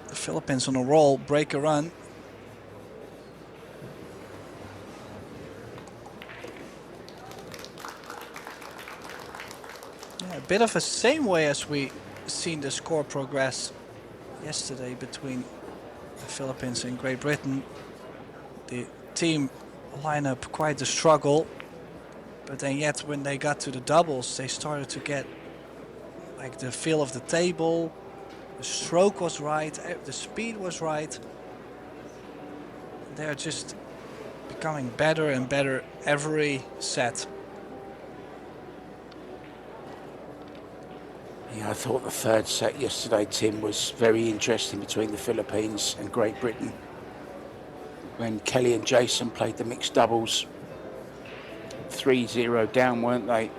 The Philippines on a roll, break a run. Yeah, a bit of the same way as we seen the score progress yesterday between the Philippines and Great Britain. The team lineup quite a struggle, but then yet when they got to the doubles, they started to get like the feel of the table, the stroke was right, the speed was right. They're just becoming better and better every set. Yeah, I thought the third set yesterday, Tim, was very interesting between the Philippines and Great Britain. When Kelly and Jason played the mixed doubles, 3-0 down, weren't they?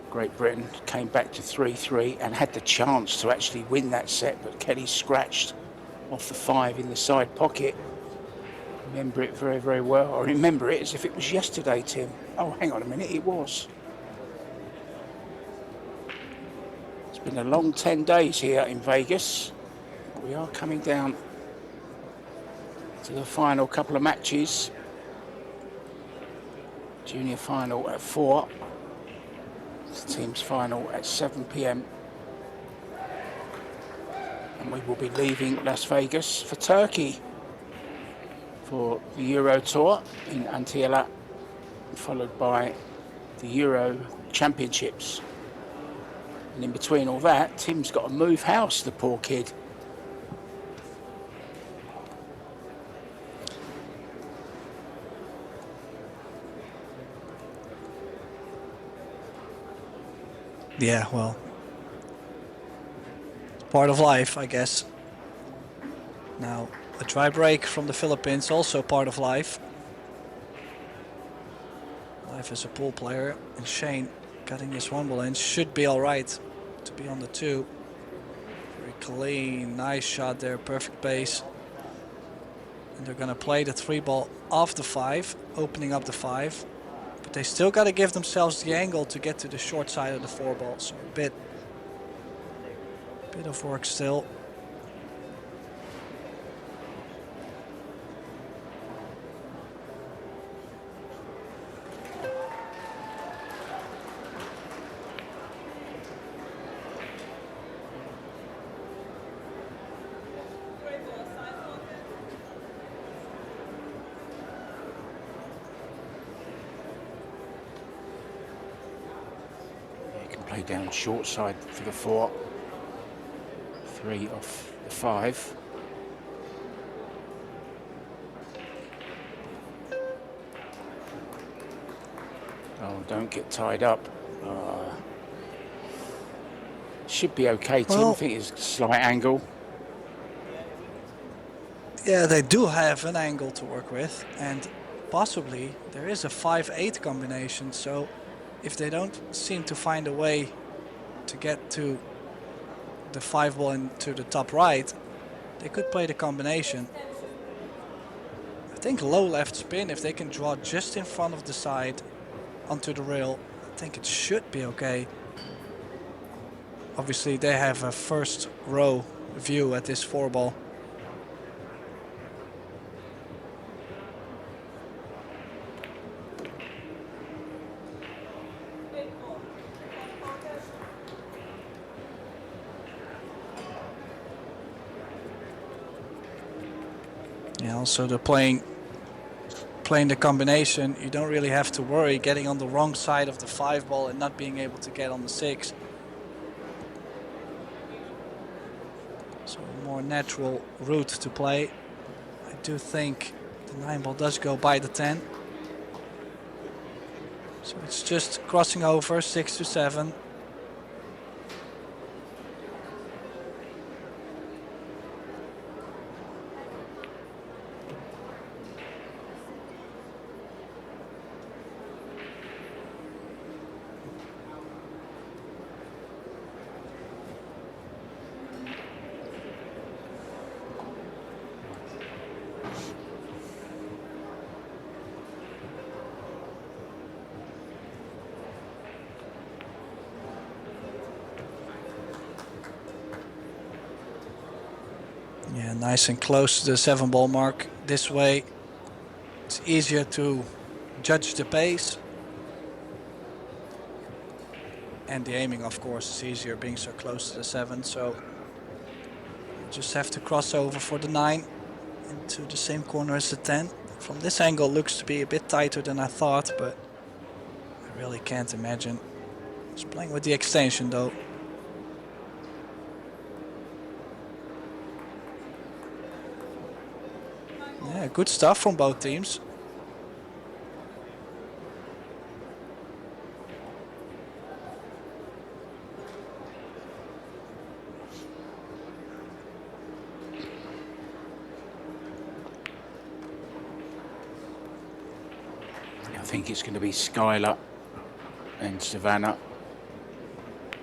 Great Britain came back to 3-3 and had the chance to actually win that set, but Kelly scratched off the 5 in the side pocket. Remember it very, very well. I remember it as if it was yesterday, Tim. Oh, hang on a minute, it was. It's been a long 10 days here in Vegas. We are coming down to the final couple of matches. Junior final at 4. The team's final at 7 p.m. And we will be leaving Las Vegas for Turkey for the Euro Tour in Antalya, followed by the Euro Championships. And in between all that, Tim's got to move house, the poor kid. Yeah, well, it's part of life, I guess. Now, a try break from the Philippines, also part of life. Life as a pool player, and Shane cutting this one ball in should be all right to be on the 2. Very clean, nice shot there, perfect base. And they're gonna play the 3 ball off the 5, opening up the 5. But they still got to give themselves the angle to get to the short side of the 4 ball. So a bit of work still. Play down short side for the 4. 3 off the 5. Oh, don't get tied up. Should be okay, Tim. Well, I think it's a slight angle. Yeah, they do have an angle to work with, and possibly there is a 5-8 combination. So if they don't seem to find a way to get to the 5 ball into the top right, they could play the combination. I think low left spin, if they can draw just in front of the side onto the rail, I think it should be okay. Obviously, they have a first row view at this 4-ball. Yeah, also the playing the combination, you don't really have to worry getting on the wrong side of the 5-ball and not being able to get on the 6. So a more natural route to play. I do think the 9-ball does go by the 10. So it's just crossing over 6 to 7. Yeah, nice and close to the 7-ball mark. This way it's easier to judge the pace. And the aiming, of course, is easier being so close to the 7. So you just have to cross over for the 9 into the same corner as the 10. From this angle looks to be a bit tighter than I thought, but I really can't imagine. Just playing with the extension though. Yeah, good stuff from both teams. I think it's going to be Skylar and Savannah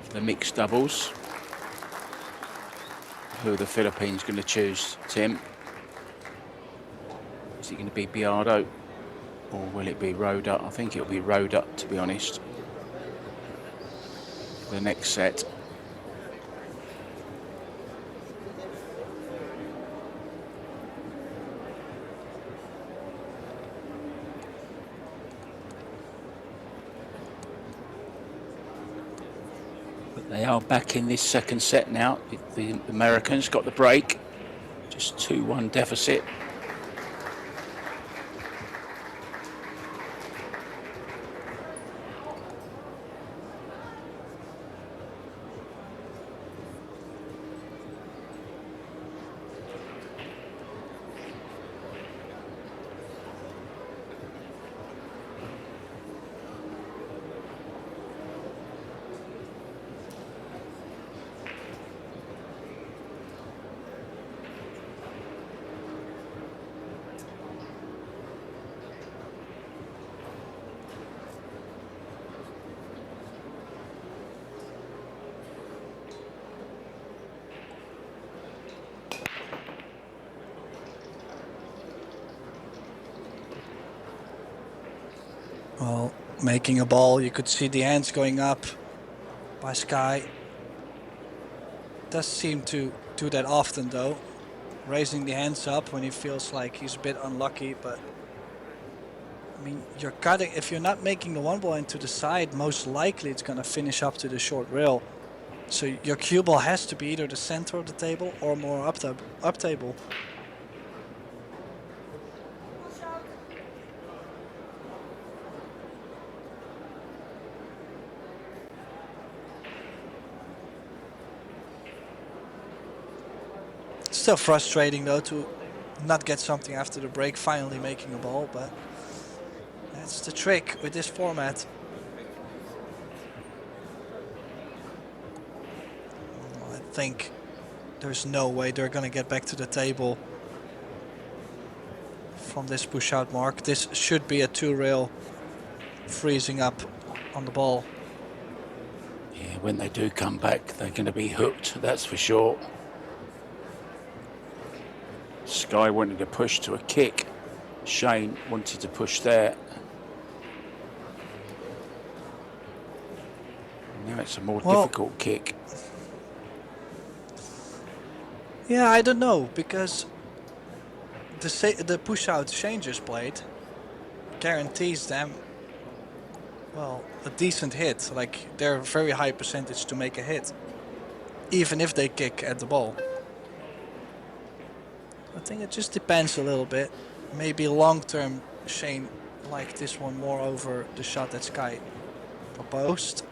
for the mixed doubles. Who are the Philippines going to choose, Tim? Is it going to be Biardo or will it be Rhoda? I think it'll be Rhoda, to be honest. The next set. But they are back in this second set now. The Americans got the break. Just 2-1 deficit. Well, making a ball, you could see the hands going up by Sky. Does seem to do that often though, raising the hands up when he feels like he's a bit unlucky. But I mean, you're cutting, if you're not making the 1-ball into the side, most likely it's going to finish up to the short rail. So your cue ball has to be either the center of the table or more up table. Still frustrating though to not get something after the break, finally making a ball, but that's the trick with this format. Well, I think there's no way they're gonna get back to the table from this push out mark. This should be a 2-rail freezing up on the ball. Yeah, when they do come back, they're going to be hooked, that's for sure. Sky wanted to push to a kick. Shane wanted to push there. Now it's a more difficult kick. Yeah, I don't know, because the push-out changes blade guarantees them, well, a decent hit. Like, they're a very high percentage to make a hit, even if they kick at the ball. I think it just depends a little bit. Maybe long-term Shane liked this one more over the shot that Sky proposed.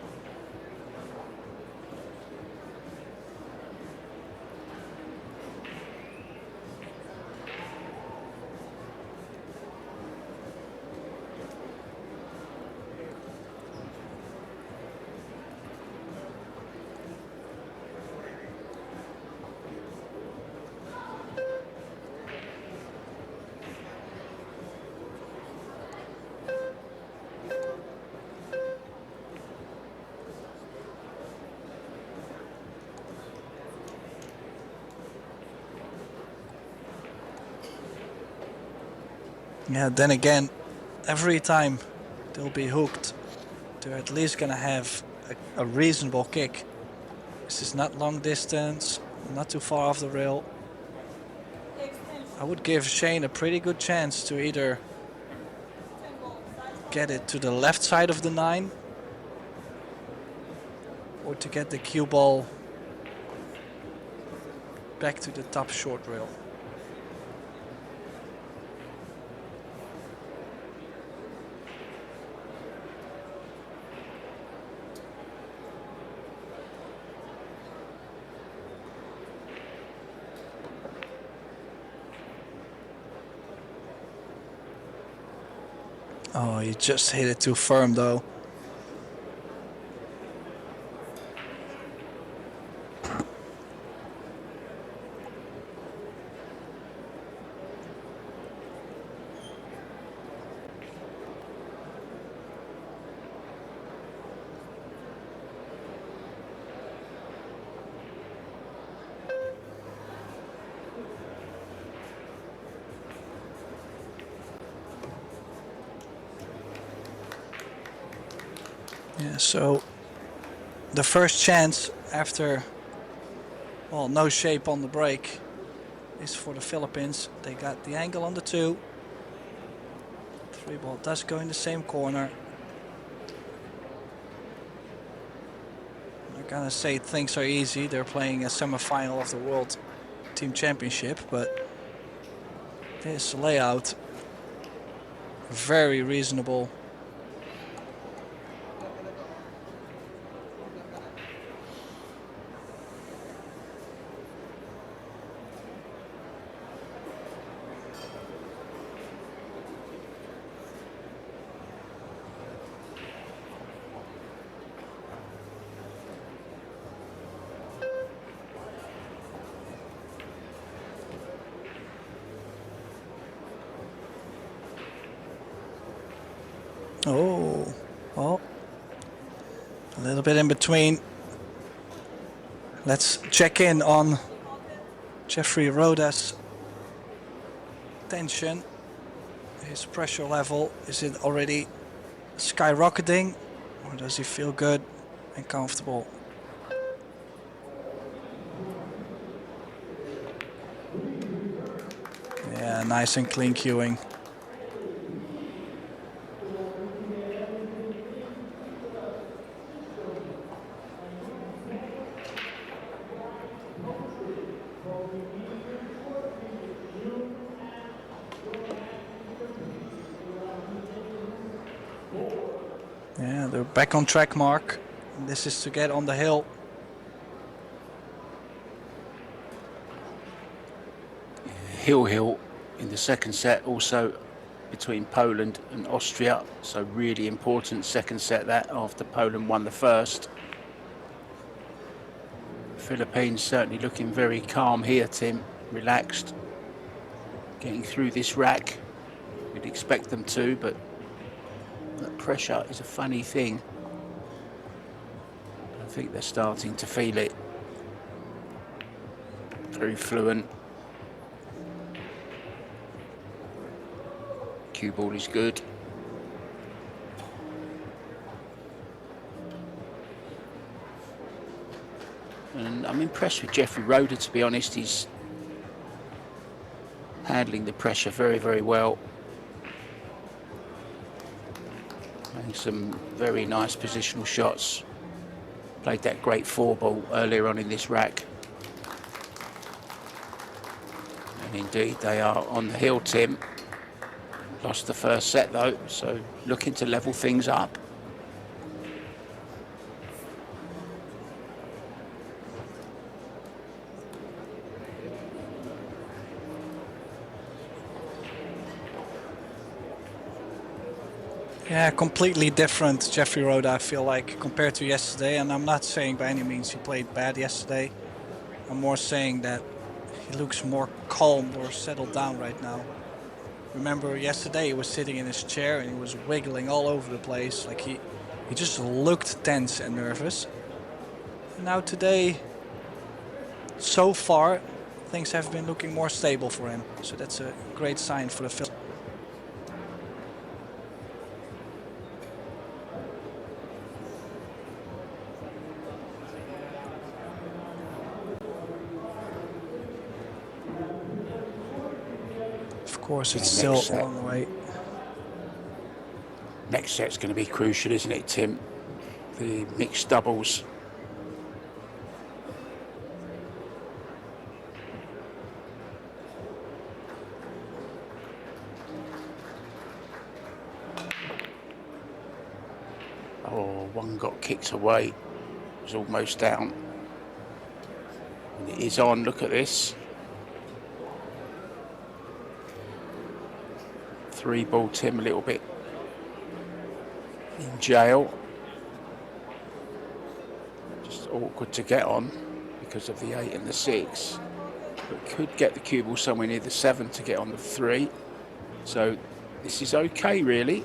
Yeah, then again, every time they'll be hooked, they're at least gonna have a reasonable kick. This is not long distance, not too far off the rail. I would give Shane a pretty good chance to either get it to the left side of the 9 or to get the cue ball back to the top short rail. Oh, he just hit it too firm though. Yeah, so the first chance after, well, no shape on the break is for the Philippines. They got the angle on the 2. 3 ball does go in the same corner. I'm not gonna say things are easy. They're playing a semifinal of the World Team Championship, but this layout, very reasonable. Oh, well, a little bit in between. Let's check in on Jeffrey Roda's tension. His pressure level, is it already skyrocketing, or does he feel good and comfortable? Yeah, nice and clean cueing. Yeah, they're back on track, Mark. This is to get on the hill. Hill in the second set, also between Poland and Austria. So really important second set that, after Poland won the first. Philippines certainly looking very calm here, Tim. Relaxed. Getting through this rack. We'd expect them to, but that pressure is a funny thing. I think they're starting to feel it. Very fluent. Cue ball is good. And I'm impressed with Jeffrey Roda, to be honest. He's handling the pressure very, very well. Playing some very nice positional shots. Played that great 4-ball earlier on in this rack. And indeed, they are on the hill, Tim. Lost the first set, though, so looking to level things up. Yeah, completely different Jeffrey Roda, I feel like, compared to yesterday. And I'm not saying by any means he played bad yesterday. I'm more saying that he looks more calm or settled down right now. Remember yesterday he was sitting in his chair and he was wiggling all over the place. Like he just looked tense and nervous. And now today, so far, things have been looking more stable for him. So that's a great sign for the film. Of course, it's still a long way. Next set's going to be crucial, isn't it, Tim? The mixed doubles. Oh, one got kicked away. It was almost down. And it is on, look at this. 3-ball Tim a little bit in jail. Just awkward to get on because of the 8 and the 6. But could get the cue ball somewhere near the 7 to get on the 3. So this is okay, really.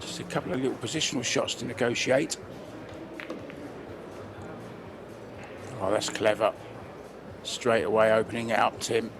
Just a couple of little positional shots to negotiate. Oh, that's clever. Straight away opening it up, Tim.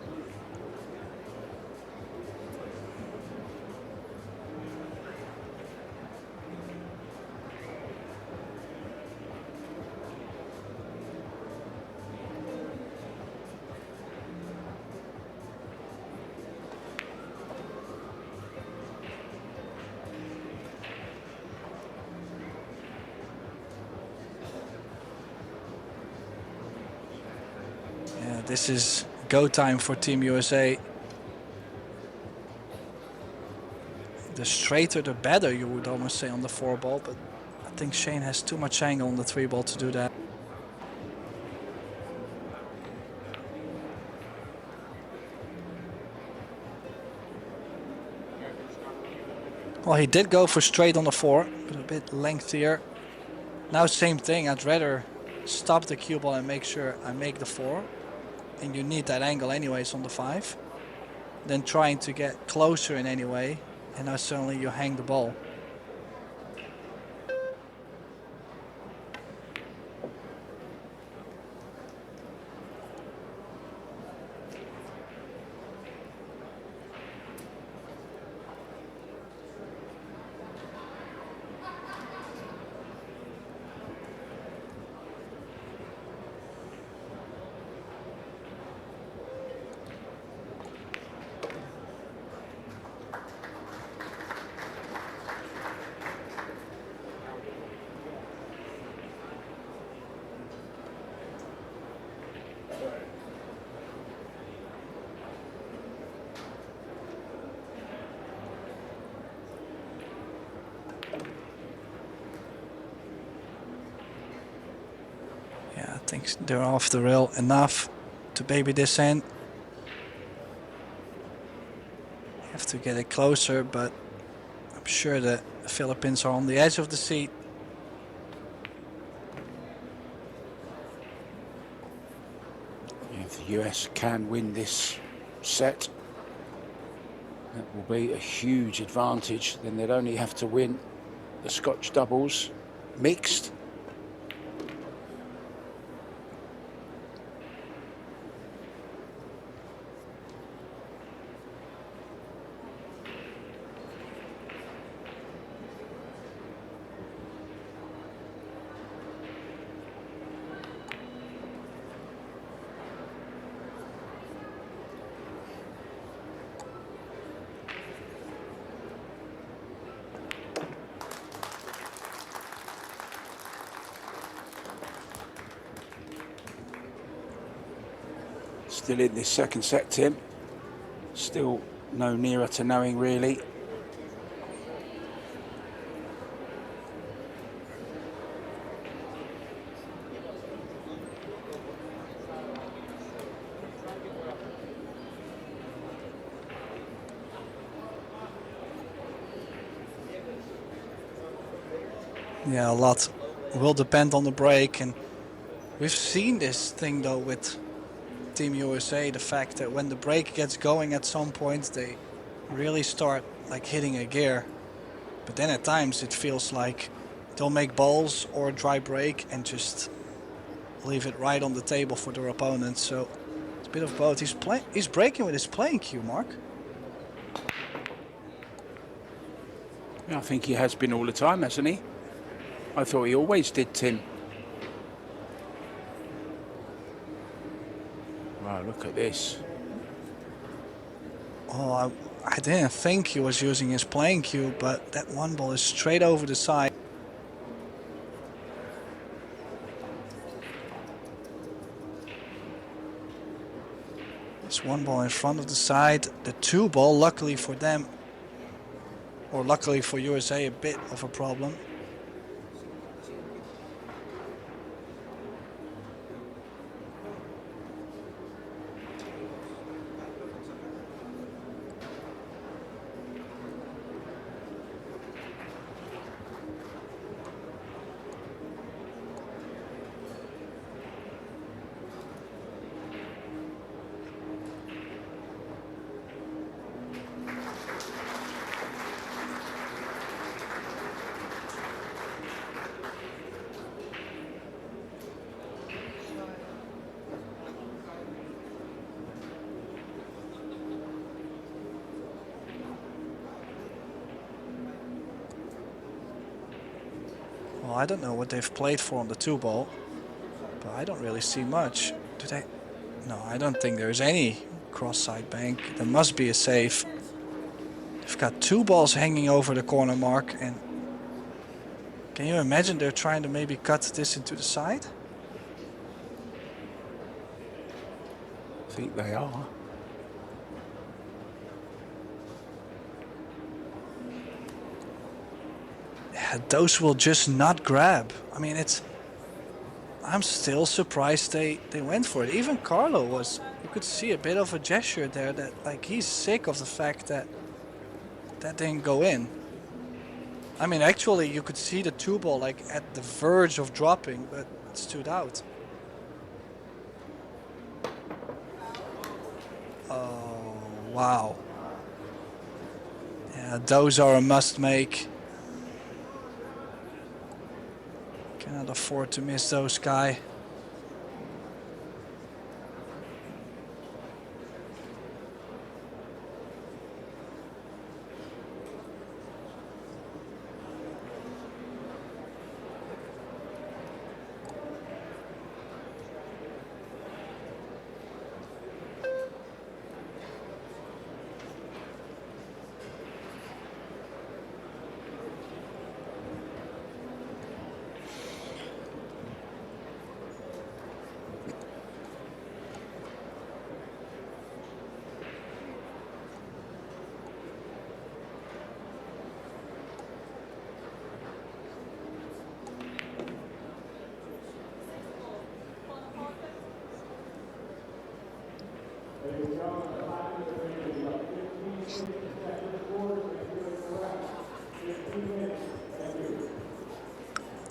This is go time for Team USA. The straighter the better, you would almost say, on the 4-ball, but I think Shane has too much angle on the 3-ball to do that. Well, he did go for straight on the 4, but a bit lengthier. Now same thing, I'd rather stop the cue ball and make sure I make the 4. And you need that angle anyways on the 5. Then trying to get closer in any way, and now suddenly you hang the ball. I think they're off the rail enough to baby this in. Have to get it closer, but I'm sure the Philippines are on the edge of the seat. If the US can win this set, that will be a huge advantage. Then they'd only have to win the Scotch doubles mixed. Still in this second set, Tim. Still no nearer to knowing, really. Yeah, a lot will depend on the break, and we've seen this thing though with Team USA, the fact that when the break gets going at some point they really start like hitting a gear, but then at times it feels like they'll make balls or dry break and just leave it right on the table for their opponent. So it's a bit of both. He's breaking with his playing cue, Mark. I think he has been all the time, hasn't he? I thought he always did, Tim. Wow, look at this. Oh, I didn't think he was using his playing cue, but that one ball is straight over the side. There's one ball in front of the side. The two ball, luckily for them, or luckily for USA, a bit of a problem. Well, I don't know what they've played for on the two ball, but I don't really see much. Do they? No, I don't think there's any cross-side bank. There must be a save. They've got two balls hanging over the corner mark, and can you imagine they're trying to maybe cut this into the side? I think they are. Yeah, those will just not grab. I mean, I'm still surprised they went for it. Even Carlo was, you could see a bit of a gesture there that like he's sick of the fact that that didn't go in. I mean, actually you could see the two ball like at the verge of dropping, but it stood out. Oh, wow. Yeah, those are a must make. Cannot afford to miss those, guy.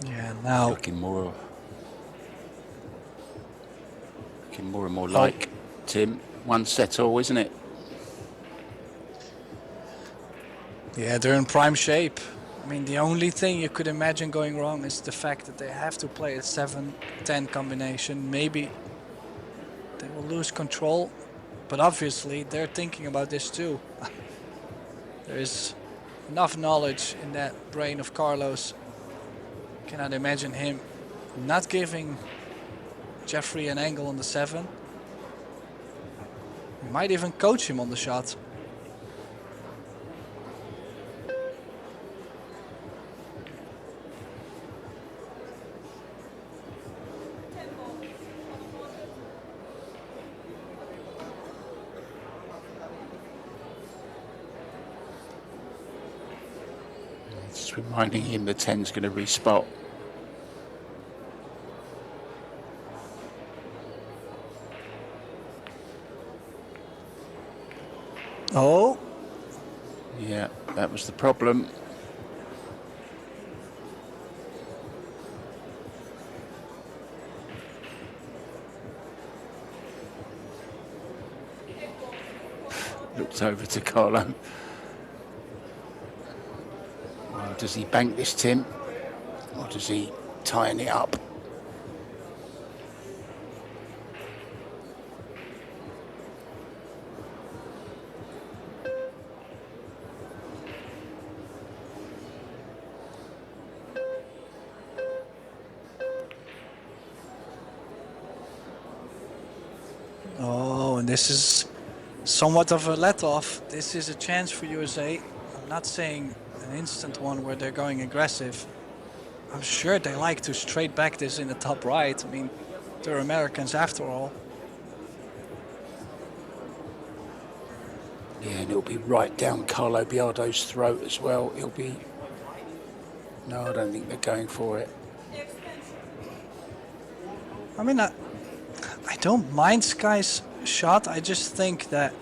Yeah, now Looking more and more like Tim. One set all, isn't it? yeah, they're in prime shape. I mean, the only thing you could imagine going wrong is the fact that they have to play a 7-10 combination. Maybe they will lose control, but obviously they're thinking about this too. There is enough knowledge in that brain of Carlos. Cannot imagine him not giving Jeffrey an angle on the 7. He might even coach him on the shot. Just reminding him the 10's going to respot. Oh, Yeah, that was the problem. Looked over to Carlo. Well, does he bank this, Tim? Or does he tighten it up? oh, and this is somewhat of a let-off. This is a chance for USA. I'm not saying an instant one where they're going aggressive. I'm sure they like to straight back this in the top right. I mean, they're Americans after all. Yeah, and it'll be right down Carlo Biardo's throat as well. He'll be... No, I don't think they're going for it. I mean, I don't mind Sky's shot. I just think that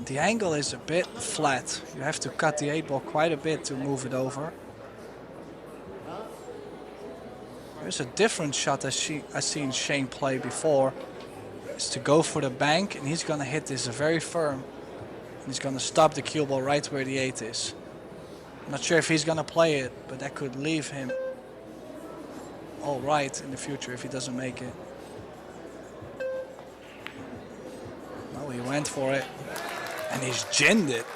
the angle is a bit flat. You have to cut the 8-ball quite a bit to move it over. There's a different shot I've seen Shane play before. It's to go for the bank, and he's going to hit this very firm. And he's going to stop the cue ball right where the 8 is. I'm not sure if he's going to play it, but that could leave him all right in the future if he doesn't make it. No, he went for it. And he's ginned it.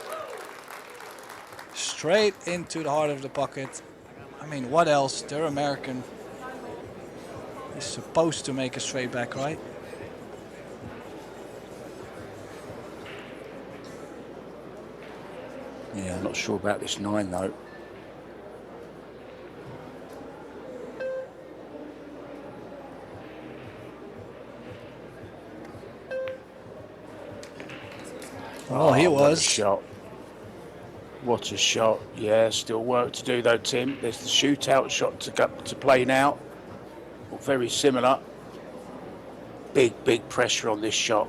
Straight into the heart of the pocket. I mean, what else? They're American. He's supposed to make a straight back, right? Yeah, I'm not sure about this 9 though. Oh, he What a was. shot. What a shot. Yeah, still work to do though, Tim. There's the shootout shot to play now. Well, very similar. Big pressure on this shot.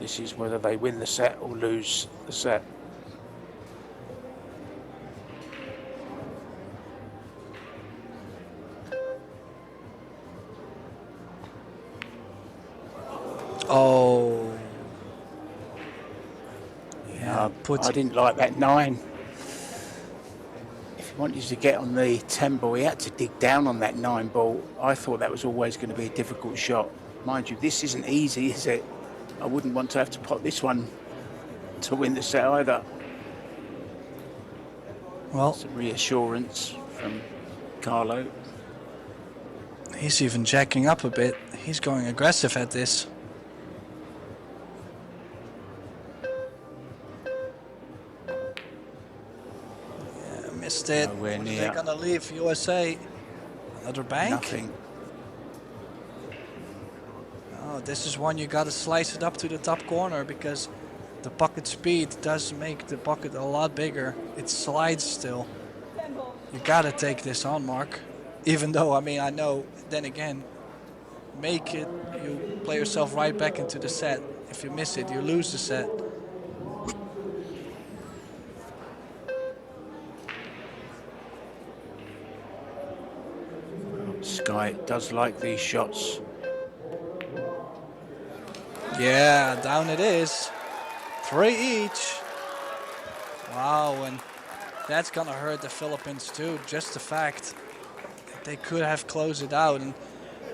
This is whether they win the set or lose the set. Oh. Yeah, I didn't like that 9. If he wanted to get on the 10 ball, he had to dig down on that 9 ball. I thought that was always going to be a difficult shot. Mind you, this isn't easy, is it? I wouldn't want to have to pot this one to win the set either. Well, some reassurance from Carlo. He's even jacking up a bit. He's going aggressive at this. Yeah, missed it. Nowhere What are near. they gonna leave USA? Another bank? Nothing. Oh, this is one you gotta slice it up to the top corner because the pocket speed does make the pocket a lot bigger. It slides still. You gotta take this on, Mark. Even though, I mean, I know, then again, make it, you play yourself right back into the set. If you miss it, you lose the set. Sky does like these shots. Yeah, down it is. 3 each. Wow, and that's gonna hurt the Philippines too. Just the fact that they could have closed it out. And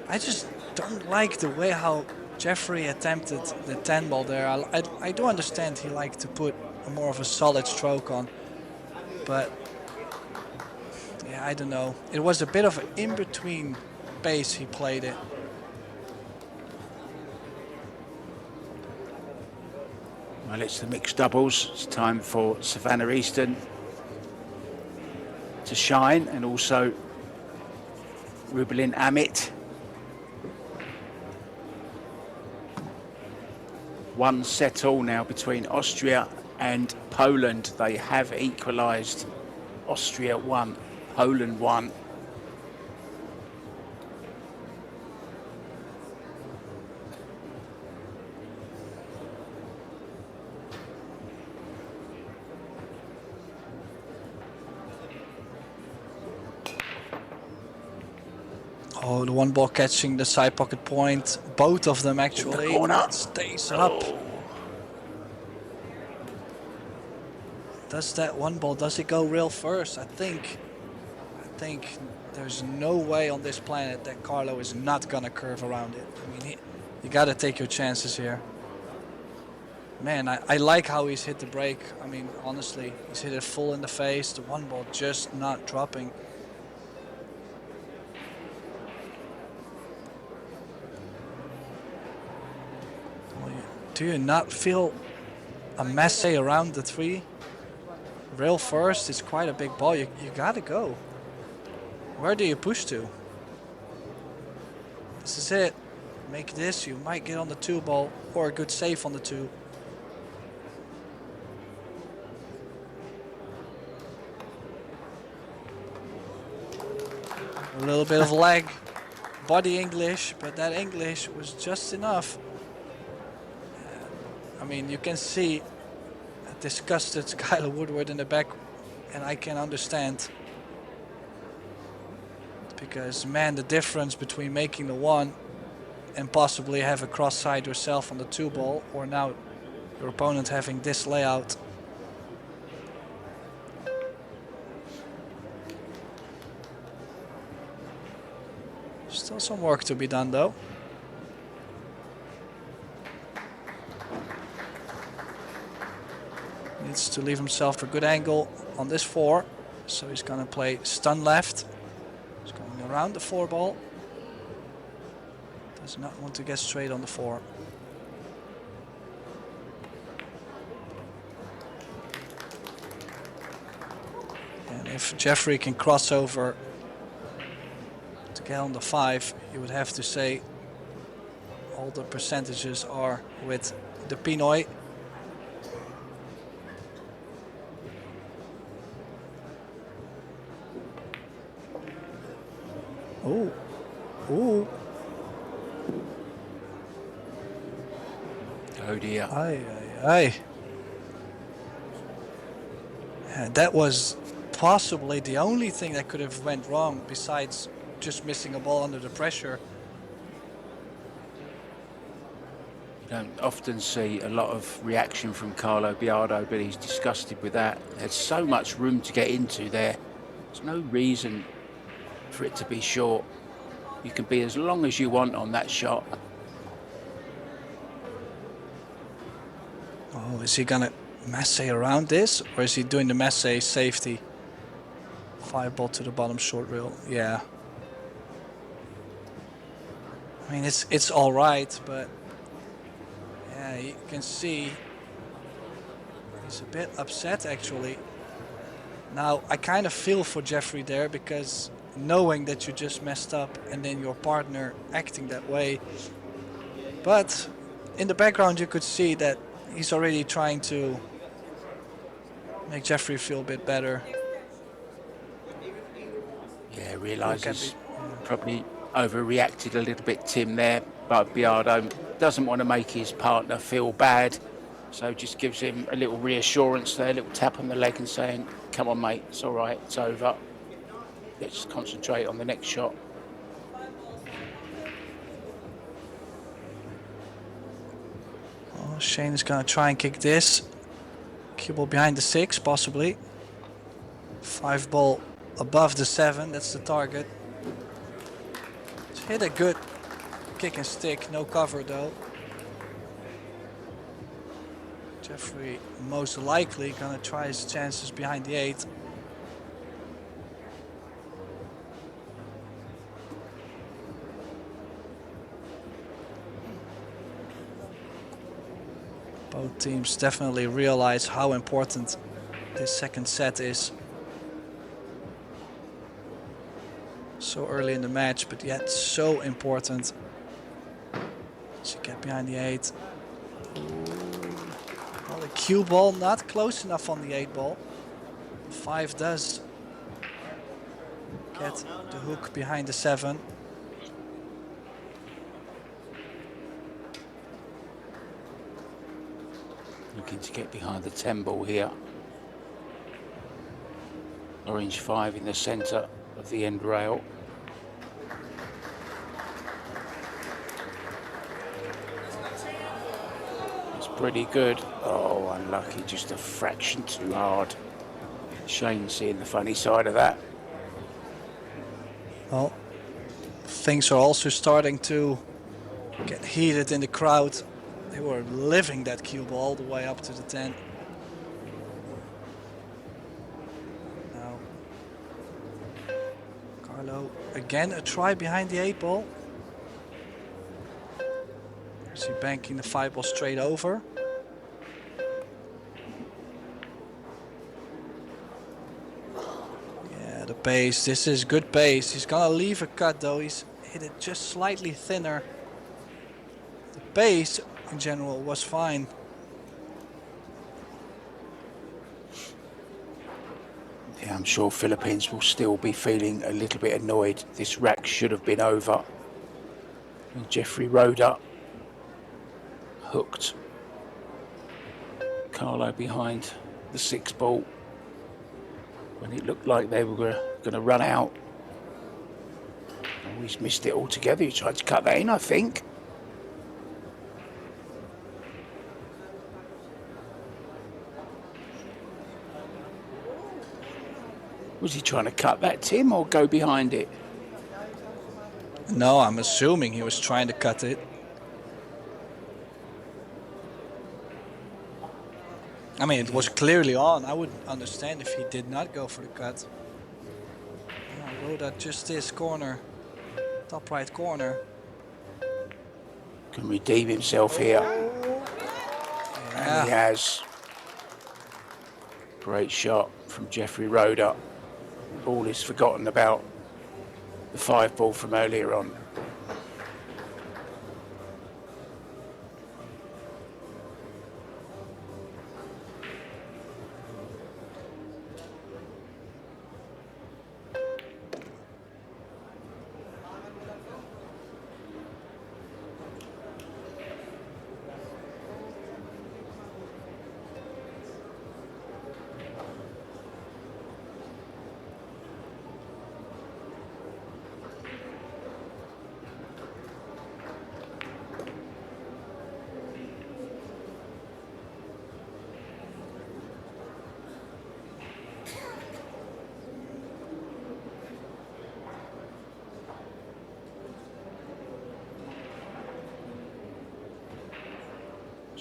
I just don't like the way how Jeffrey attempted the 10 ball there. I do understand he liked to put a more of a solid stroke on, but yeah, I don't know. It was a bit of an in-between pace he played it. Well, it's the mixed doubles. It's time for Savannah Easton to shine, and also Rubelin Amit. 1 set all now between Austria and Poland. They have equalised. Austria 1, Poland 1. Oh, the one ball catching the side pocket point. Both of them actually. corner. It stays up. Does that one ball, does it go real first? I think there's no way on this planet that Carlo is not gonna curve around it. I mean, you gotta take your chances here. Man, I like how he's hit the break. I mean, honestly, he's hit it full in the face. The one ball just not dropping. Do you not feel a mess around the 3? Rail first, it's quite a big ball. You gotta go. Where do you push to? This is it. Make this, you might get on the 2 ball or a good save on the 2. A little bit of leg, body English, but that English was just enough. I mean, you can see a disgusted Skylar Woodward in the back, and I can understand. Because, man, the difference between making the 1 and possibly have a cross-side yourself on the 2 ball, or now your opponent having this layout. Still some work to be done, though. Needs to leave himself a good angle on this 4, so he's gonna play stun left. He's going around the 4 ball. Does not want to get straight on the 4. And if Jeffrey can cross over to get on the 5, you would have to say all the percentages are with the Pinoy. Oh, oh. Oh dear. Aye, aye, aye. And that was possibly the only thing that could have went wrong besides just missing a ball under the pressure. You don't often see a lot of reaction from Carlo Biardo, but he's disgusted with that. There's so much room to get into there. There's no reason for it to be short. You can be as long as you want on that shot. Oh, is he gonna masse around this, or is he doing the masse safety? 5 ball to the bottom short rail. Yeah. I mean, it's all right, but yeah, you can see he's a bit upset actually. Now I kind of feel for Jeffrey there, because knowing that you just messed up and then your partner acting that way, but in the background you could see that he's already trying to make Jeffrey feel a bit better. Yeah, realises probably overreacted a little bit, Tim, there, but Biardo doesn't want to make his partner feel bad, so just gives him a little reassurance there, a little tap on the leg and saying, come on mate, it's all right, it's over. Let's concentrate on the next shot. Oh, Shane is gonna try and kick this. Cue ball behind the 6, possibly. 5 ball above the 7, that's the target. It's hit a good kick and stick, no cover though. Jeffrey most likely gonna try his chances behind the 8. Both teams definitely realize how important this second set is. So early in the match, but yet so important. So get behind the 8. Well, the cue ball not close enough on the 8 ball. 5 does get the hook behind the 7. Looking to get behind the 10 ball here. Orange 5 in the centre of the end rail. It's pretty good. Oh, unlucky, just a fraction too hard. Shame seeing the funny side of that. Well, things are also starting to get heated in the crowd. They were living that cue ball all the way up to the 10. Now, Carlo again a try behind the 8 ball. Is he banking the 5 ball straight over? Yeah, the pace. This is good pace. He's gonna leave a cut though. He's hit it just slightly thinner. The pace in general was fine. Yeah, I'm sure Philippines will still be feeling a little bit annoyed. This rack should have been over. And Jeffrey Roeder hooked Carlo behind the 6 ball when it looked like they were going to run out. Oh, he's missed it altogether. He tried to cut that in, I think. Was he trying to cut that, Tim, or go behind it? No, I'm assuming he was trying to cut it. I mean, it was clearly on. I would understand if he did not go for the cut. Yeah, Roda just this corner, top right corner. Can redeem himself here. And he has. Great shot from Jeffrey Roeder. Ball is forgotten about the 5 ball from earlier on.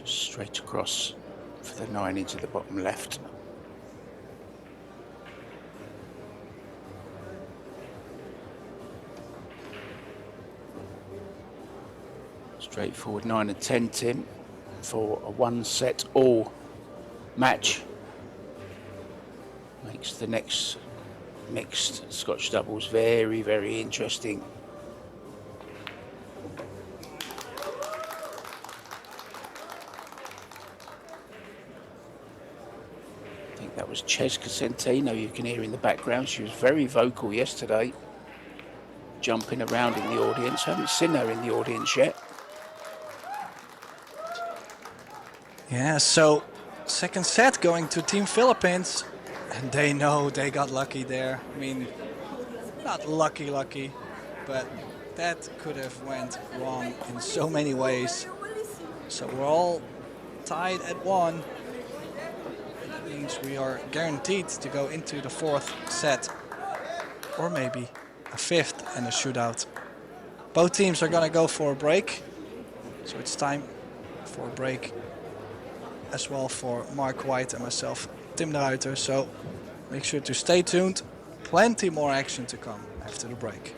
Straight across for the 9 into the bottom left. Straightforward 9 and 10, Tim, for a 1-set all match. Makes the next mixed Scotch doubles very, very interesting. That was Cesca Centeno, you can hear in the background. She was very vocal yesterday, jumping around in the audience. Haven't seen her in the audience yet. Yeah, so second set going to Team Philippines. And they know they got lucky there. I mean, not lucky, but that could have went wrong in so many ways. So we're all tied at 1. Means we are guaranteed to go into the 4th set, or maybe a 5th and a shootout. Both teams are gonna go for a break, so it's time for a break as well for Mark White and myself, Tim de Ruiter. So make sure to stay tuned. Plenty more action to come after the break.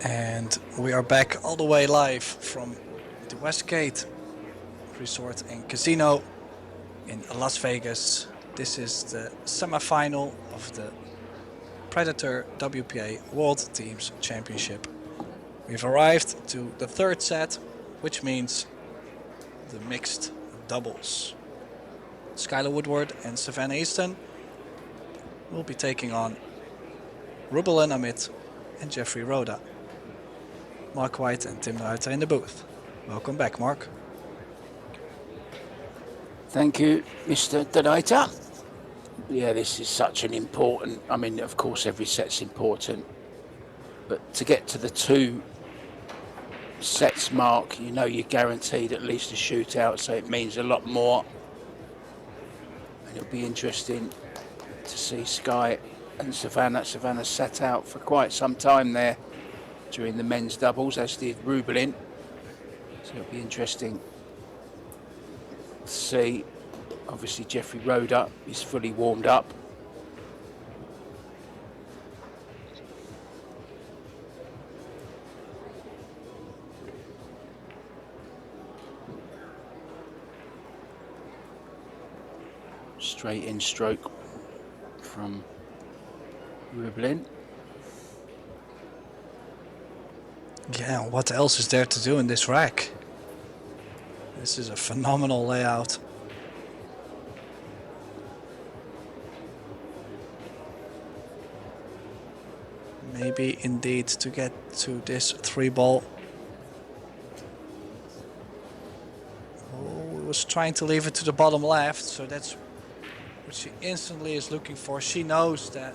And we are back all the way live from the Westgate Resort and Casino in Las Vegas. This is the semi-final of the Predator WPA World Teams Championship. We've arrived to the third set, which means the mixed doubles. Skylar Woodward and Savannah Easton will be taking on Rubel and Aramith and Jeffrey Roda. Mark White and Tim Ruiter in the booth. Welcome back, Mark. Thank you, Mr. Donator. Yeah, this is such an important, I mean, of course, every set's important, but to get to the 2 sets mark, you know you're guaranteed at least a shootout, so it means a lot more. And it'll be interesting to see Sky and Savannah. Savannah sat out for quite some time there during the men's doubles, as did Rubelin. So it'll be interesting to see. Obviously Jeffrey Roda is fully warmed up. Straight in stroke from Rubelin. Yeah, what else is there to do in this rack? This is a phenomenal layout. Maybe indeed to get to this 3-ball. Oh, was trying to leave it to the bottom left, so that's what she instantly is looking for. She knows that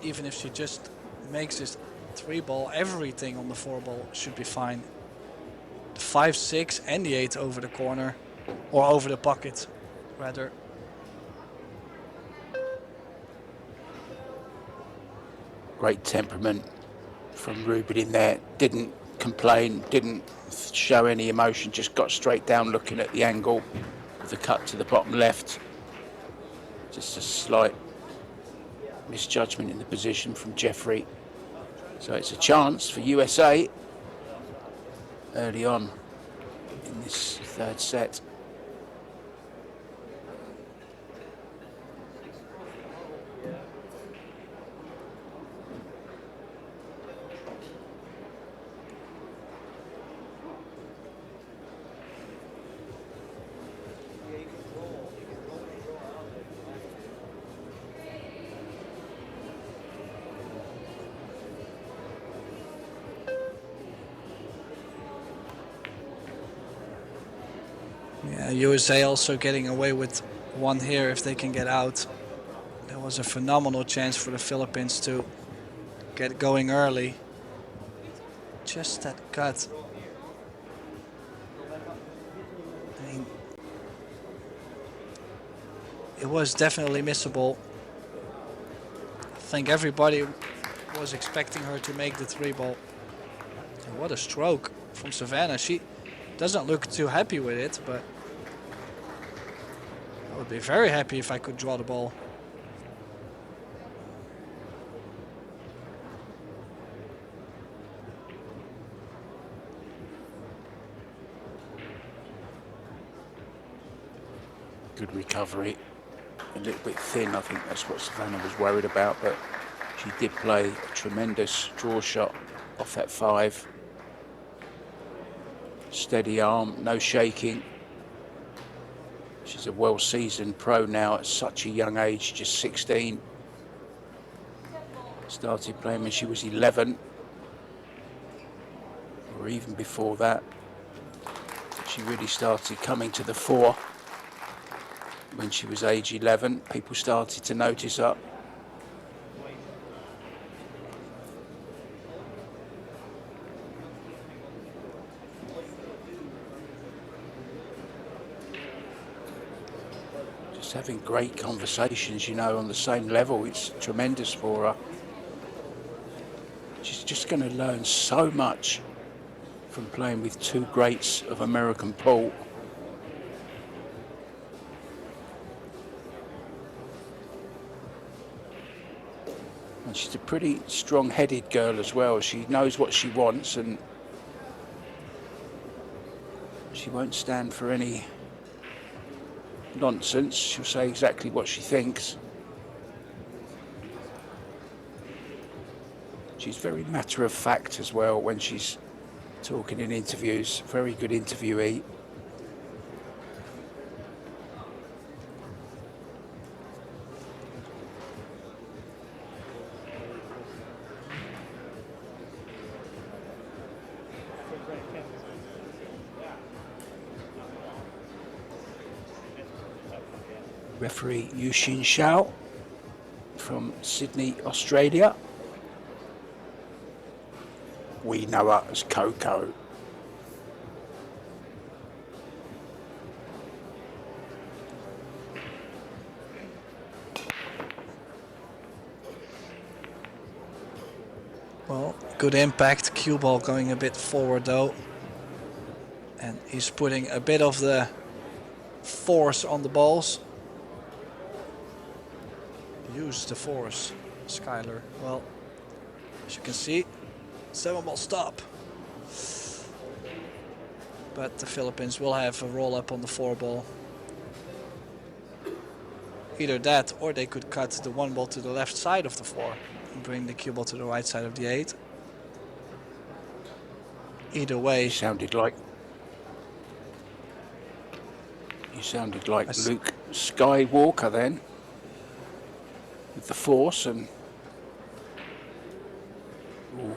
even if she just makes this 3-ball, everything on the 4-ball should be fine. The 5, 6 and the 8 over the corner, or over the pocket rather. Great temperament from Ruben in there. Didn't complain, didn't show any emotion, just got straight down looking at the angle of the cut to the bottom left. Just a slight misjudgment in the position from Jeffrey. So it's a chance for USA early on in this third set. Yeah, USA also getting away with one here if they can get out. There was a phenomenal chance for the Philippines to get going early. Just that cut. I mean, it was definitely missable. I think everybody was expecting her to make the 3-ball. And what a stroke from Savannah. She doesn't look too happy with it, but I would be very happy if I could draw the ball. Good recovery. A little bit thin, I think that's what Savannah was worried about, but she did play a tremendous draw shot off that 5. Steady arm, no shaking. She's a well-seasoned pro now at such a young age, just 16. Started playing when she was 11, or even before that. She really started coming to the fore when she was age 11. People started to notice her. Just having great conversations, you know, on the same level. It's tremendous for her. She's just going to learn so much from playing with 2 greats of American pool. And she's a pretty strong-headed girl as well. She knows what she wants and she won't stand for any nonsense. She'll say exactly what she thinks. She's very matter-of-fact as well when she's talking in interviews. Very good interviewee. Referee Yushin Shao from Sydney, Australia. We know her as Coco. Well, good impact. Cue ball going a bit forward though. And he's putting a bit of the force on the balls. Use the force, Skylar. Well, as you can see, 7-ball stop. But the Philippines will have a roll up on the 4-ball. Either that or they could cut the 1-ball to the left side of the 4 and bring the cue ball to the right side of the 8. Either way. You sounded like Luke Skywalker then. With the force and ooh.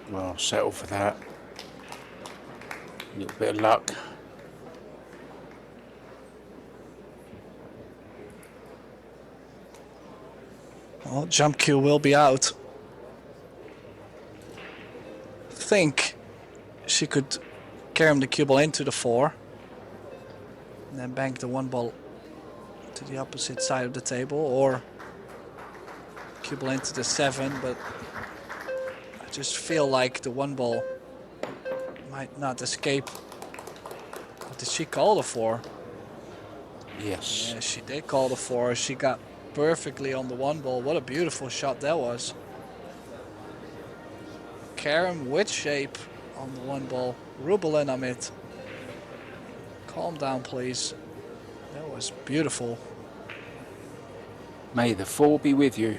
Well, settle for that. A little bit of luck. Well, jump cue will be out. I think she could carry the cue ball into the 4 and then bank the 1-ball to the opposite side of the table, or cue ball into the 7, but I just feel like the 1-ball might not escape. What did she call the 4? Yes. Yeah, she did call the 4. She got perfectly on the 1-ball. What a beautiful shot that was. Karen with shape on the 1-ball. Rubel and Amit. Calm down, please. That was beautiful. May the 4 be with you.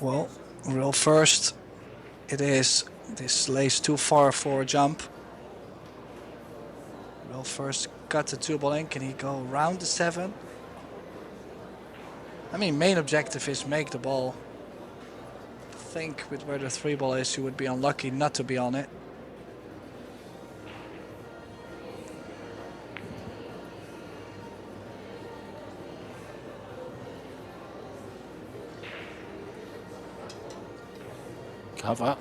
Well, real first, it is. This lays too far for a jump. Real first got the 2-ball in. Can he go around the 7? I mean, main objective is make the ball. I think with where the 3-ball is, you would be unlucky not to be on it. Cover.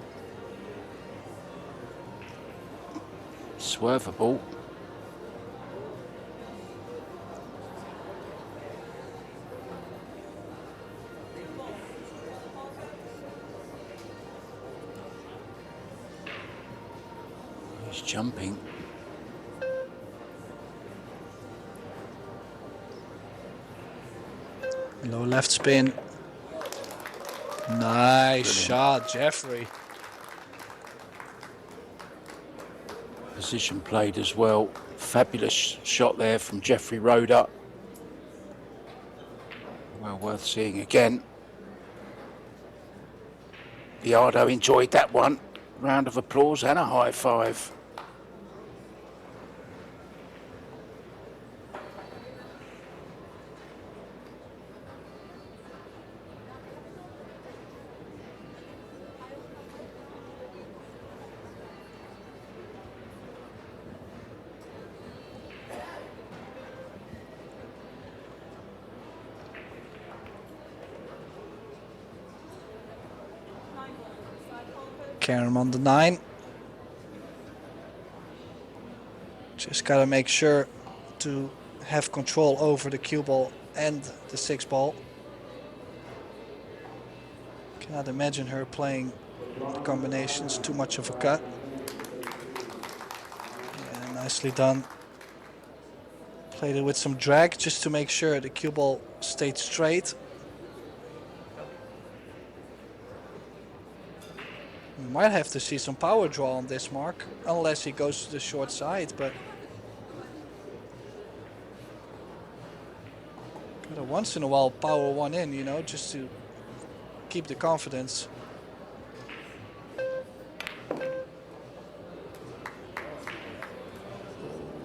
Swerveable. He's jumping. Low left spin. Nice shot, Jeffrey. Position played as well. Fabulous shot there from Jeffrey Roeder. Well worth seeing again. Biardo enjoyed that one. Round of applause and a high five. Karam on the 9. Just gotta make sure to have control over the cue ball and the 6 ball. Cannot imagine her playing the combinations, too much of a cut. Yeah, nicely done. Played it with some drag just to make sure the cue ball stayed straight. We might have to see some power draw on this mark, unless he goes to the short side, but gotta once in a while power one in, you know, just to keep the confidence.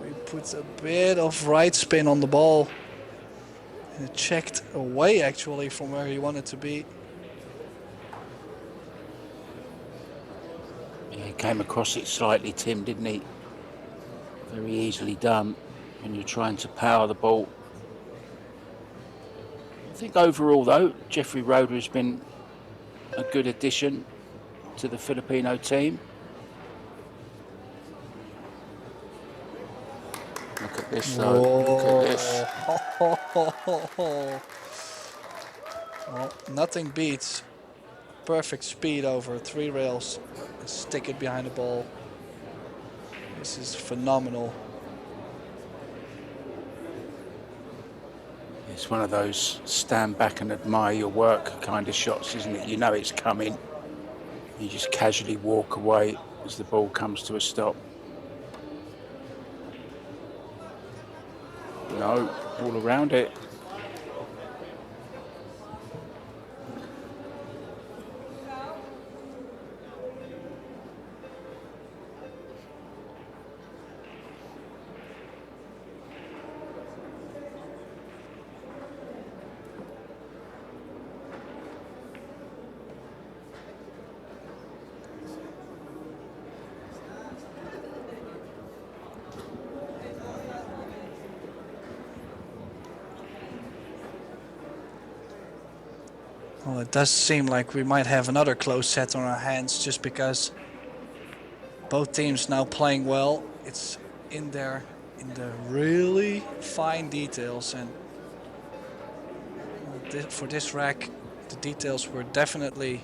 He puts a bit of right spin on the ball, and it checked away actually from where he wanted to be. He came across it slightly, Tim, didn't he? Very easily done when you're trying to power the ball. I think overall, though, Jeffrey Roeder has been a good addition to the Filipino team. Look at this, though. Look at this. Well, nothing beats perfect speed over 3 rails. Stick it behind the ball. This is phenomenal. It's one of those stand back and admire your work kind of shots, isn't it? You know it's coming. You just casually walk away as the ball comes to a stop. No, all around it. Well, it does seem like we might have another close set on our hands just because both teams now playing well. It's in there in the really fine details, and for this rack the details were definitely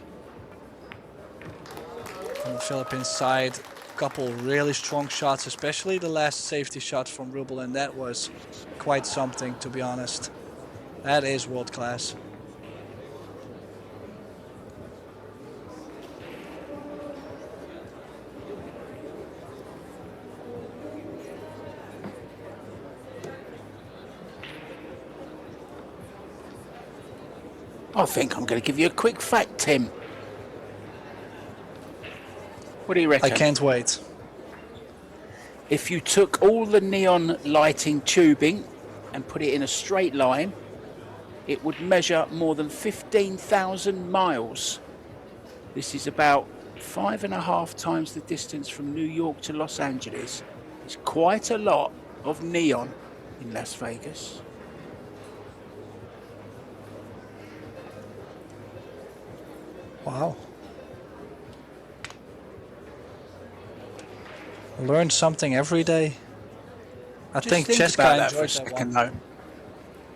on the Philippines side. A couple really strong shots, especially the last safety shot from Rubel, and that was quite something, to be honest. That is world class. I think I'm going to give you a quick fact, Tim. What do you reckon? I can't wait. If you took all the neon lighting tubing and put it in a straight line, it would measure more than 15,000 miles. This is about 5.5 times the distance from New York to Los Angeles. It's quite a lot of neon in Las Vegas. Wow. Learn something every day. I think Cheska enjoyed that one. Though.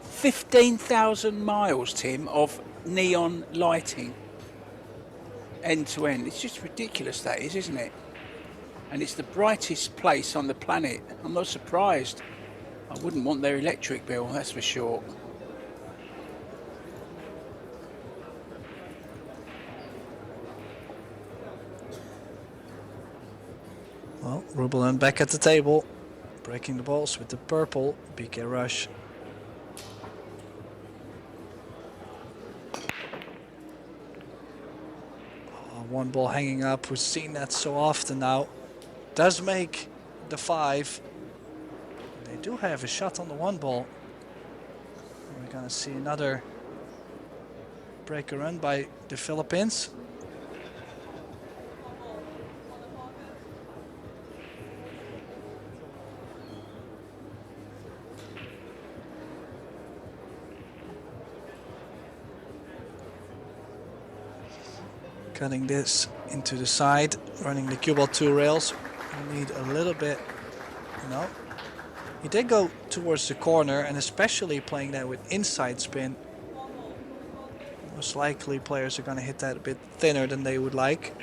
15,000 miles, Tim, of neon lighting end to end. It's just ridiculous, that is, isn't it? And it's the brightest place on the planet. I'm not surprised. I wouldn't want their electric bill, that's for sure. Well, Rubelin back at the table, breaking the balls with the purple BK rush. One ball hanging up, we've seen that so often now. Does make the 5. They do have a shot on the 1 ball. We're gonna see another breaker run by the Philippines. Cutting this into the side, running the cue ball 2 rails. We need a little bit, no. He did go towards the corner, and especially playing that with inside spin. Most likely players are going to hit that a bit thinner than they would like.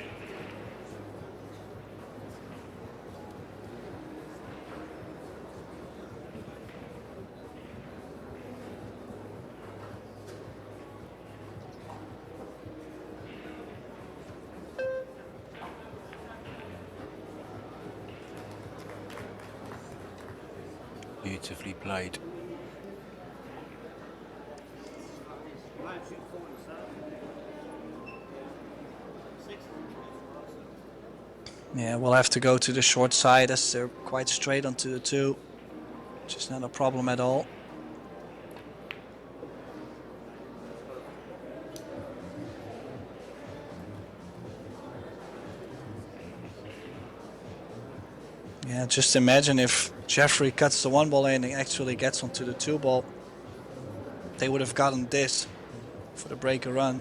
Beautifully played. Yeah, we'll have to go to the short side as they're quite straight onto the 2, which is not a problem at all. Yeah, just imagine if Jeffrey cuts the 1 ball in and actually gets onto the 2 ball. They would have gotten this for the breaker run.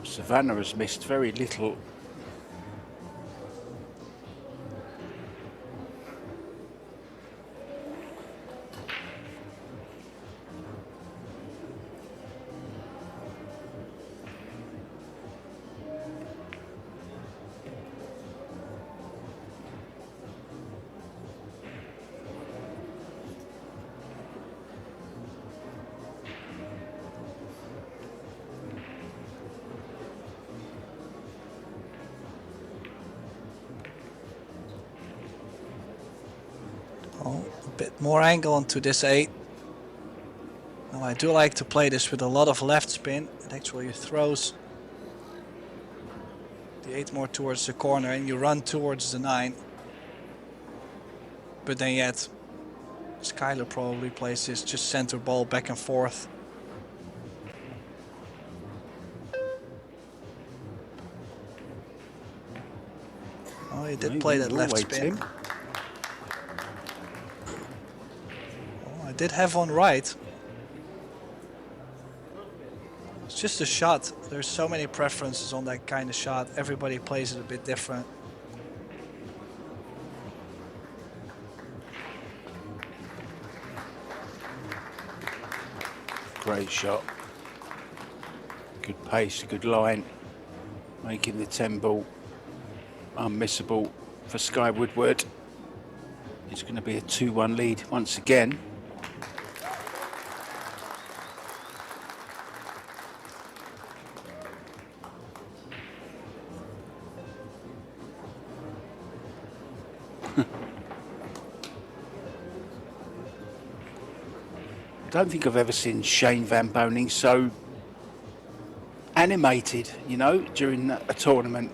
Savannah has missed very little. Oh, a bit more angle onto this 8. Now I do like to play this with a lot of left spin. It actually throws the 8 more towards the corner and you run towards the 9. But then yet, Skyler probably plays this just center ball back and forth. Oh, he did play that left spin. Oh, I did have one right. It's just a shot. There's so many preferences on that kind of shot. Everybody plays it a bit different. Great shot. Good pace, good line. Making the 10 ball unmissable for Sky Woodward. It's going to be a 2-1 lead once again. I don't think I've ever seen Shane Van Boning so animated, you know, during a tournament.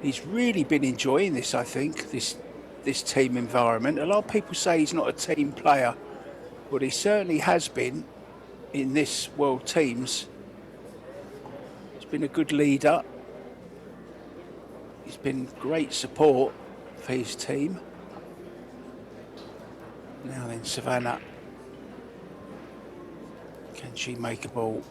He's really been enjoying this, I think, this team environment. A lot of people say he's not a team player, but he certainly has been in this World Teams. He's been a good leader. He's been great support for his team. Now then, Savannah Can she make a ball?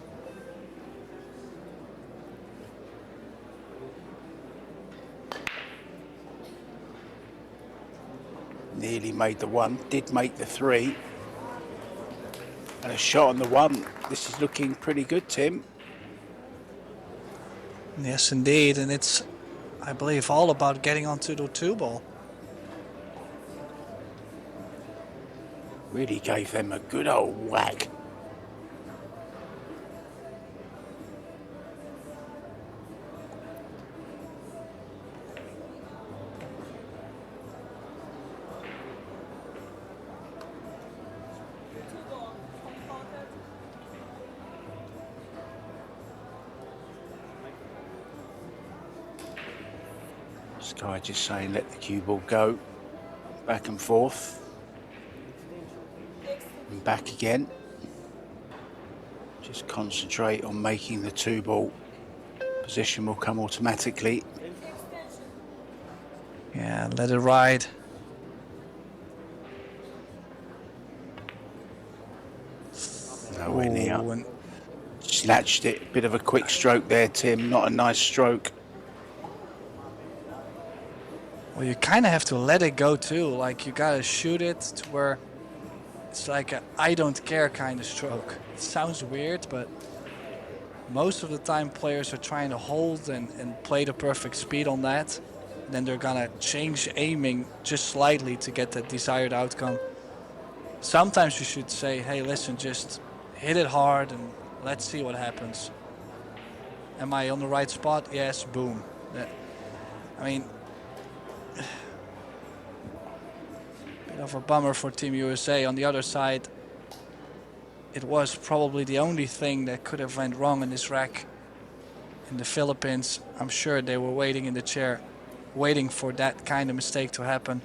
Nearly made the one, did make the three. And a shot on the one. This is looking pretty good, Tim. Yes, indeed, and it's, I believe, all about getting onto the 2-ball. Really gave them a good old whack. Sky just saying let the cue ball go. Back and forth. And back again. Just concentrate on making the 2-ball. Position will come automatically. Yeah, let it ride. Nowhere near. Ooh, and Snatched it. Bit of a quick stroke there, Tim. Not a nice stroke. well, you kind of have to let it go too. Like, you gotta shoot it to where it's like a I don't care kind of stroke. It sounds weird, but most of the time players are trying to hold and play the perfect speed on that. Then they're gonna change aiming just slightly to get that desired outcome. Sometimes you should say, hey, listen, just hit it hard and let's see what happens. Am I on the right spot? Yes, boom. I mean, bit of a bummer for Team USA. On the other side, it was probably the only thing that could have went wrong in this rack in the Philippines. I'm sure they were waiting in the chair, waiting for that kind of mistake to happen.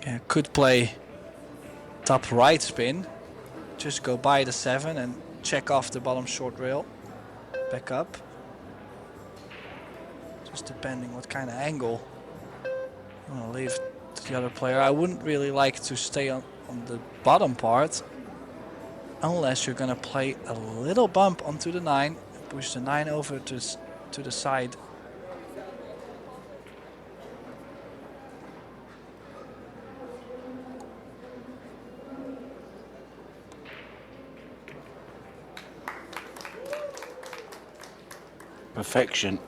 Yeah, could play top right spin. Just go by the 7 and check off the bottom short rail. Back up. Just depending what kind of angle you want to leave to the other player. I wouldn't really like to stay on the bottom part unless you're going to play a little bump onto the 9 and push the 9 over to the side. Perfection.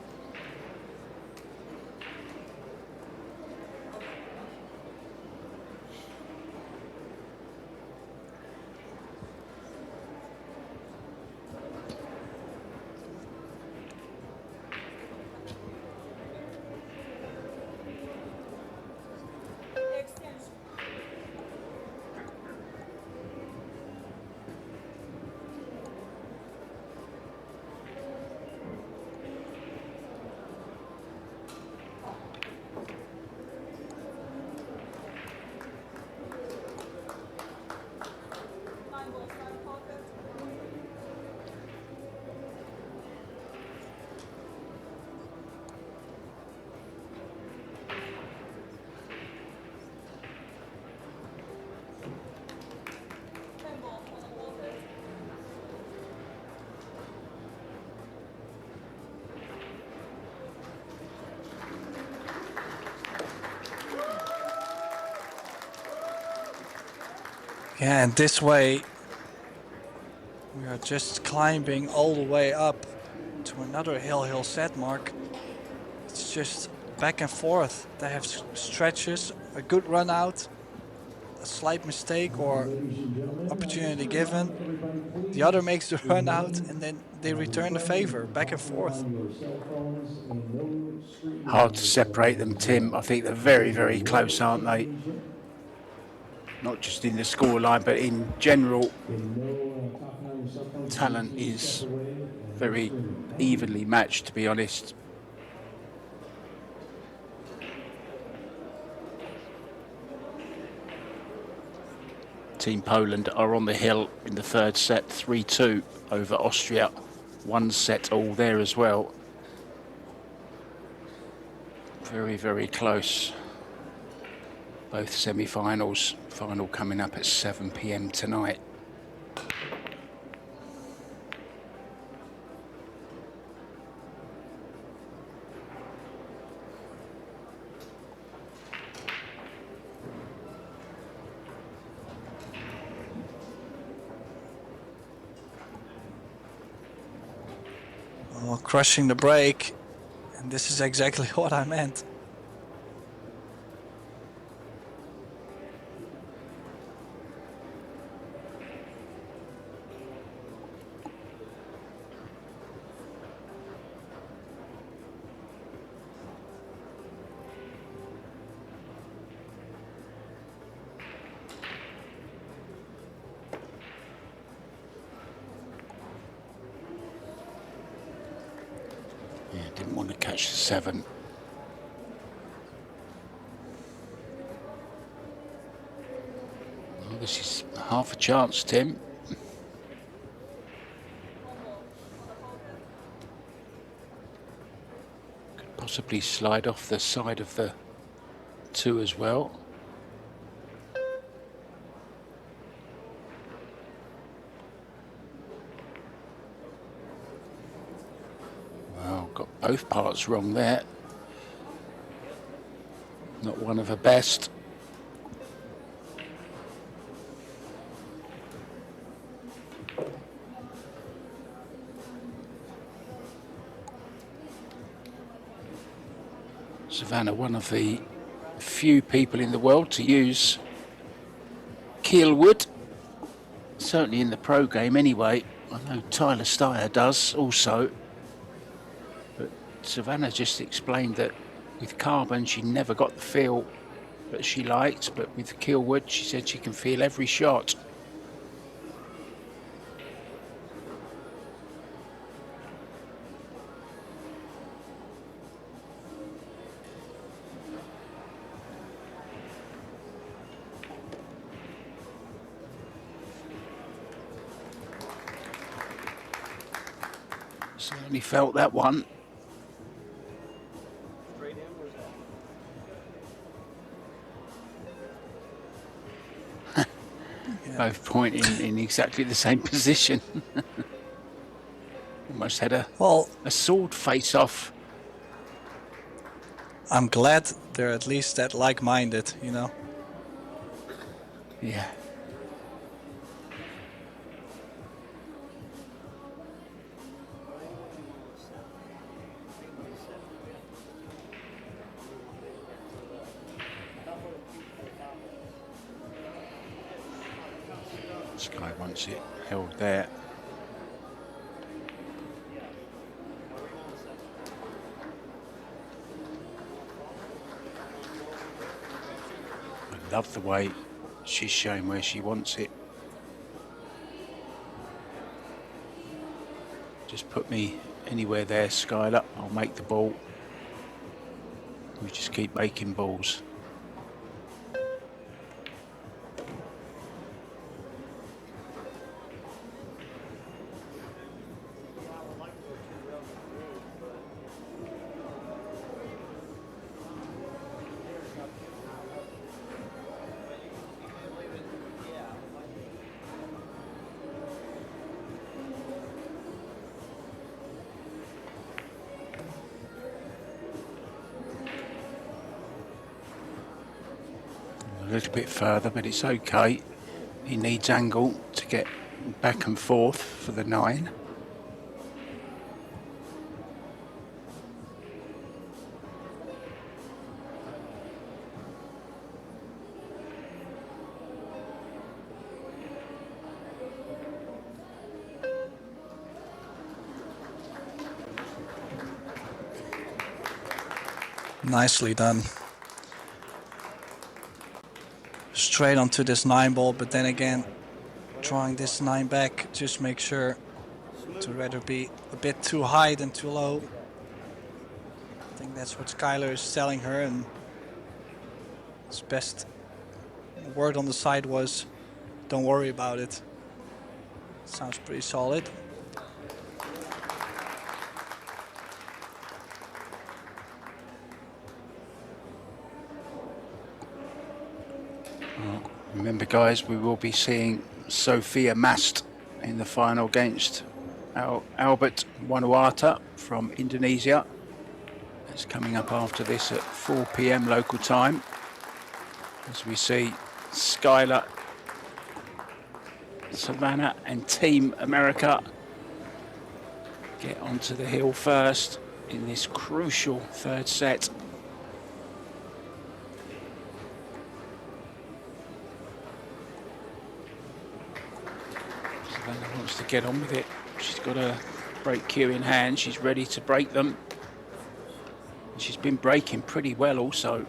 Yeah, and this way we are just climbing all the way up to another hill set mark. It's just back and forth. They have stretches, a good run out, a slight mistake or opportunity given. The other makes the run out and then they return the favor, back and forth. Hard to separate them, Tim. I think they're very, very close, aren't they? not just in the scoreline, but in general, talent is very evenly matched, to be honest. Team Poland are on the hill in the third set, 3-2 over Austria. One set all there as well. Very, very close. Both semi-finals. Final coming up at 7 p.m. tonight. Oh, crushing the break. And this is exactly what I meant. Yeah, didn't want to catch the 7. Well, this is half a chance, Tim. Could possibly slide off the side of the 2 as well. Well, got both parts wrong there. Not one of her best. Savannah, one of the few people in the world to use keel wood, certainly in the pro game anyway. I know Tyler Steyer does also, but Savannah just explained that with carbon she never got the feel that she liked, but with keel wood she said she can feel every shot. Certainly felt that one. Both pointing in exactly the same position. Almost had a sword face off. I'm glad they're at least that like-minded, you know. Yeah. Sky wants it held there. I love the way she's showing where she wants it. Just put me anywhere there, Skylar. I'll make the ball. We just keep making balls. A little bit further, but it's okay. He needs angle to get back and forth for the 9. Nicely done. straight onto this 9 ball, but then again, drawing this 9 back, just make sure to rather be a bit too high than too low. I think that's what Skylar is telling her, and his best word on the side was, don't worry about it. Sounds pretty solid. Remember, guys, we will be seeing Sophia Mast in the final against Albert Wanuata from Indonesia. It's coming up after this at 4 p.m. local time. As we see Skylar, Savannah and Team America get onto the hill first in this crucial third set. Savannah wants to get on with it. She's got a break cue in hand. She's ready to break them. She's been breaking pretty well also.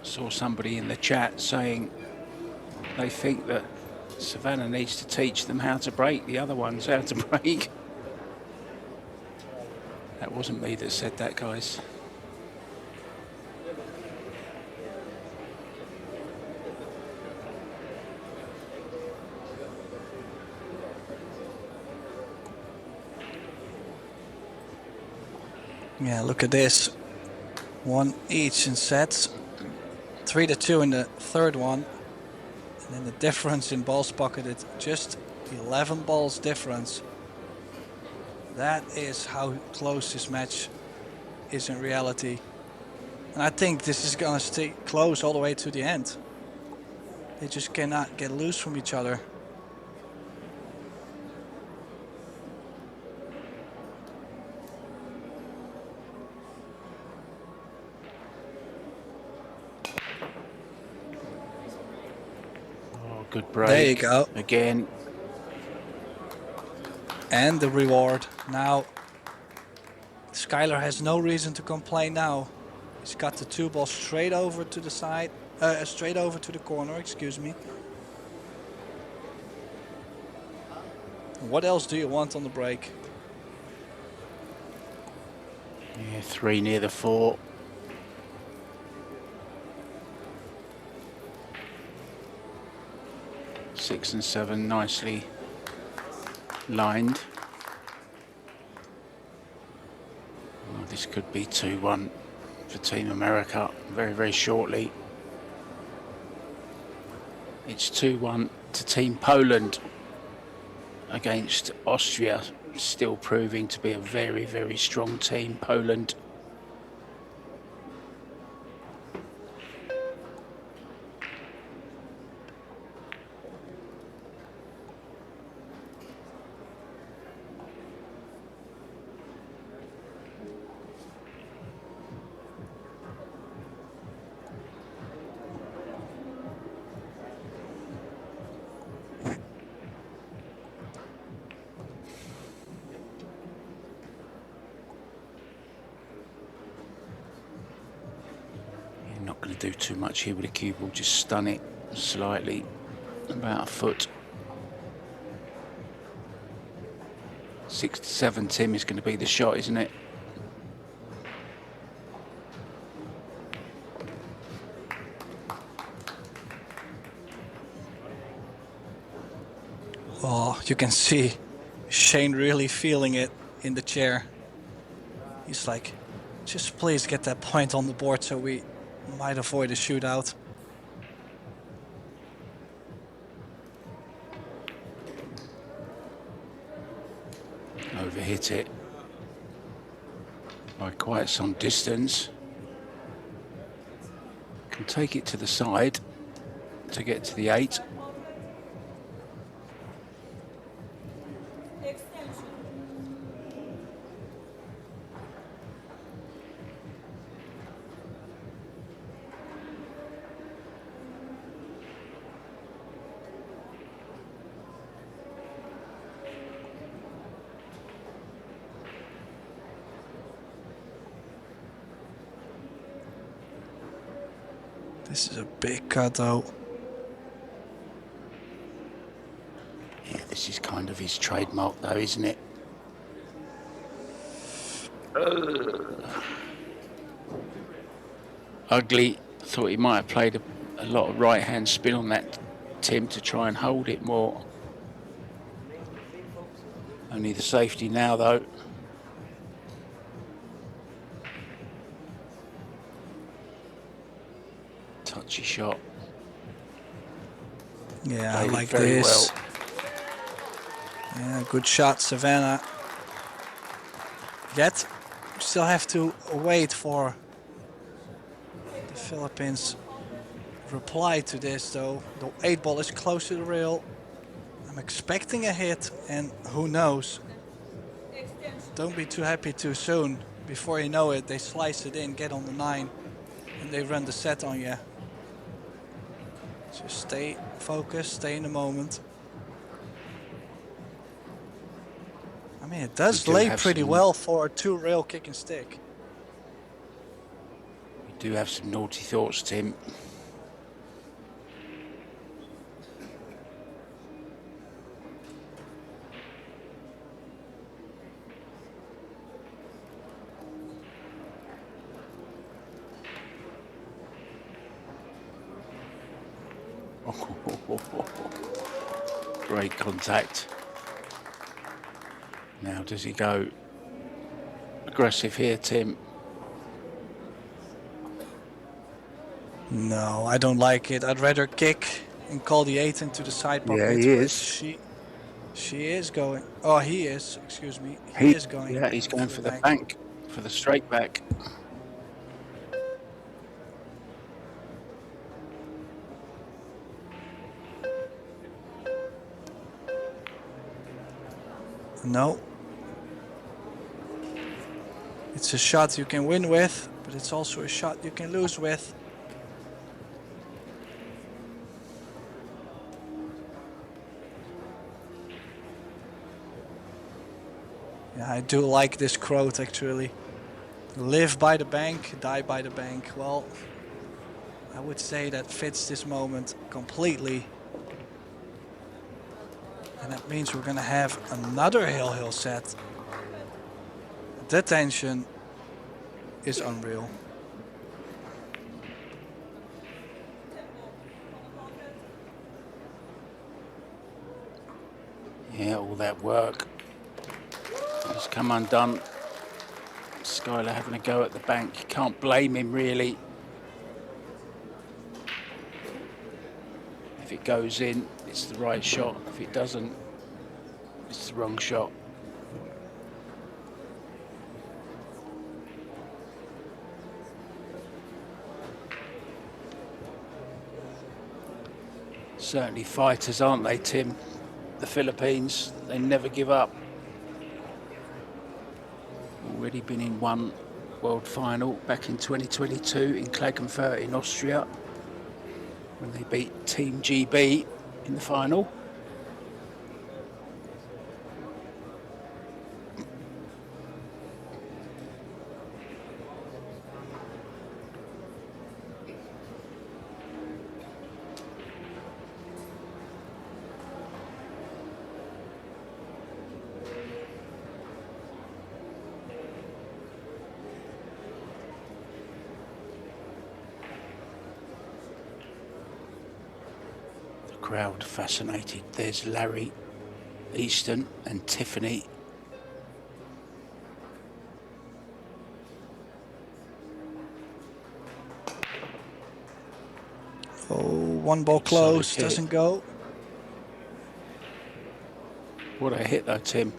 Saw somebody in the chat saying they think that Savannah needs to teach them how to break the other ones how to break. That wasn't me that said that, guys. Yeah, look at this. 1 each in sets. 3-2 in the third one. And then the difference in balls pocketed, just 11 balls difference. That is how close this match is in reality. And I think this is gonna stay close all the way to the end. They just cannot get loose from each other. Good break. There you go. Again. And the reward. Now, Skylar has no reason to complain now. He's got the 2 balls straight over to the side, straight over to the corner, excuse me. What else do you want on the break? Yeah, 3 near the 4. Six and 7 nicely lined. Oh, this could be 2-1 for Team America very, very shortly. It's 2-1 to Team Poland against Austria, still proving to be a very, very strong team, Poland. Do too much here with the cue ball, just stun it slightly, about a foot. 6-7, Tim, is going to be the shot, isn't it? Oh, you can see Shane really feeling it in the chair. He's like, just please get that point on the board so we might avoid a shootout. Overhit it by quite some distance. Can take it to the side to get to the 8. Extension. This is a big cut though. Yeah, this is kind of his trademark though, isn't it? Ugly. Thought he might have played a lot of right-hand spin on that, Tim, to try and hold it more. Only the safety now though. Touchy shot. Yeah, I Played it like very this. well. Yeah, good shot, Savannah. Yet, we still have to wait for the Philippines reply to this though. The 8 ball is close to the rail. I'm expecting a hit, and who knows? Don't be too happy too soon. Before you know it, they slice it in, get on the 9, and they run the set on you. Just stay focused, stay in the moment. I mean, it does We do lay have pretty some- well for a 2-rail kick and stick. We do have some naughty thoughts, Tim. Great contact. Now does he go aggressive here, Tim? No, I don't like it. I'd rather kick and call the 8 into the side pocket. Yeah, he but is. She is going. Oh, he is. Excuse me. He is going. Yeah, he's going for the bank, for the straight back. No. It's a shot you can win with, but it's also a shot you can lose with. Yeah, I do like this quote actually. Live by the bank, die by the bank. Well, I would say that fits this moment completely. And that means we're gonna have another hill set. The tension is unreal. Yeah, all that work has come undone. Skylar having a go at the bank. Can't blame him really. If it goes in, it's the right shot. If it doesn't, it's the wrong shot. Certainly fighters, aren't they, Tim? The Philippines, they never give up. Already been in one world final back in 2022 in Klagenfurt in Austria when they beat Team GB in the final. Crowd fascinated. There's Larry, Easton and Tiffany. Oh, one ball close, Solid hit. doesn't go. What a hit though, Tim.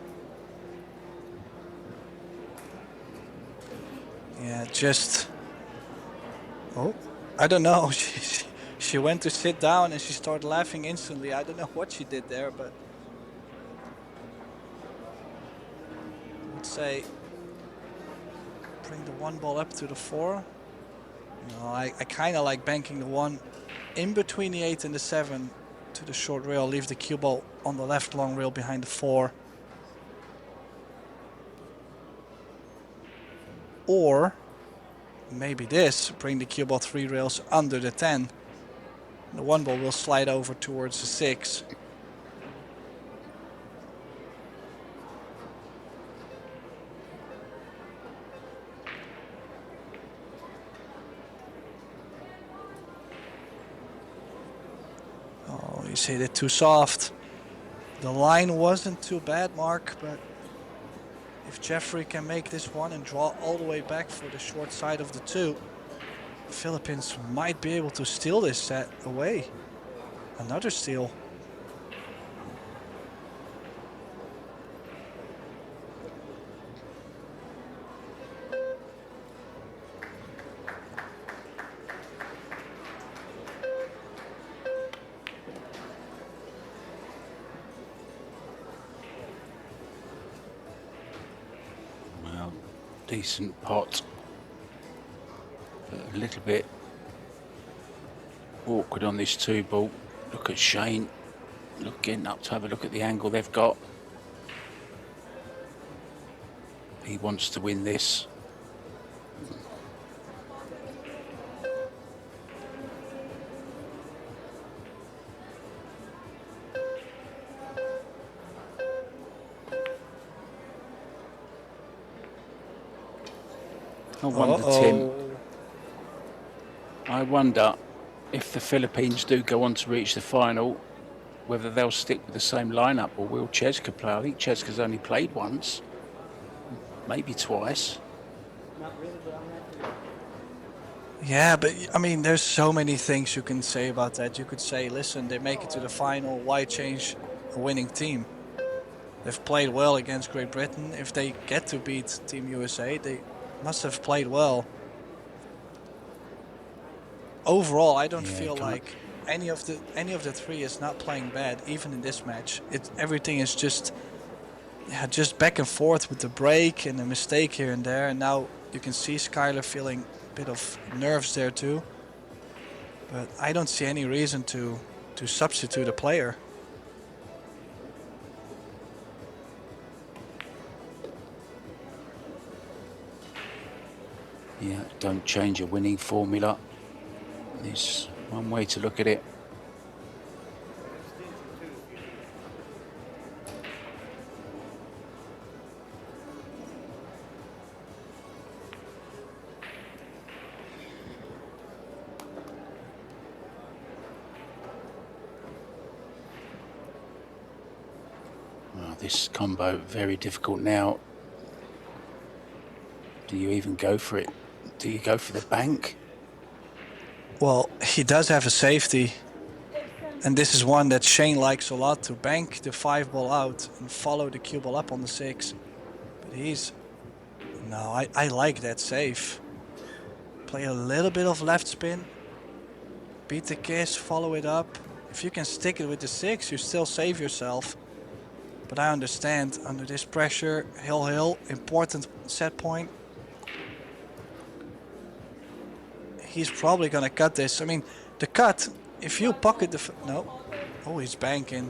Yeah, just. Oh, I don't know. She went to sit down and she started laughing instantly. I don't know what she did there, but I would say bring the one ball up to the 4. No, I kind of like banking the 1 in between the 8 and the 7 to the short rail. Leave the cue ball on the left long rail behind the 4. Or maybe this, bring the cue ball 3 rails under the 10. The 1 ball will slide over towards the 6. Oh, he's hit it too soft. The line wasn't too bad, Mark, but if Jeffrey can make this one and draw all the way back for the short side of the 2, the Philippines might be able to steal this set away. Another steal. Well, decent pot. But a little bit awkward on this 2 ball. Look at Shane getting up to have a look at the angle they've got. He wants to win this. I wonder, Tim, I wonder if the Philippines do go on to reach the final, whether they'll stick with the same lineup or will Cheska play. I think Cheska's only played once, maybe twice. Yeah, but I mean, there's so many things you can say about that. You could say, listen, they make it to the final, why change a winning team? They've played well against Great Britain. If they get to beat Team USA, they must have played well. Overall, I don't feel like any of the 3 is not playing bad, even in this match. Everything is just back and forth with the break and a mistake here and there. And now you can see Skylar feeling a bit of nerves there too. But I don't see any reason to substitute a player. Yeah, don't change a winning formula. There's one way to look at it. Well, this combo very difficult now. Do you even go for it? Do you go for the bank? Well, he does have a safety. And this is one that Shane likes a lot, to bank the 5 ball out and follow the cue ball up on the 6. But no, I like that save. Play a little bit of left spin. Beat the kiss, follow it up. If you can stick it with the 6, you still save yourself. But I understand, under this pressure, hill, important set point. He's probably gonna cut this. I mean, the cut, if you pocket the... No. Oh, he's banking.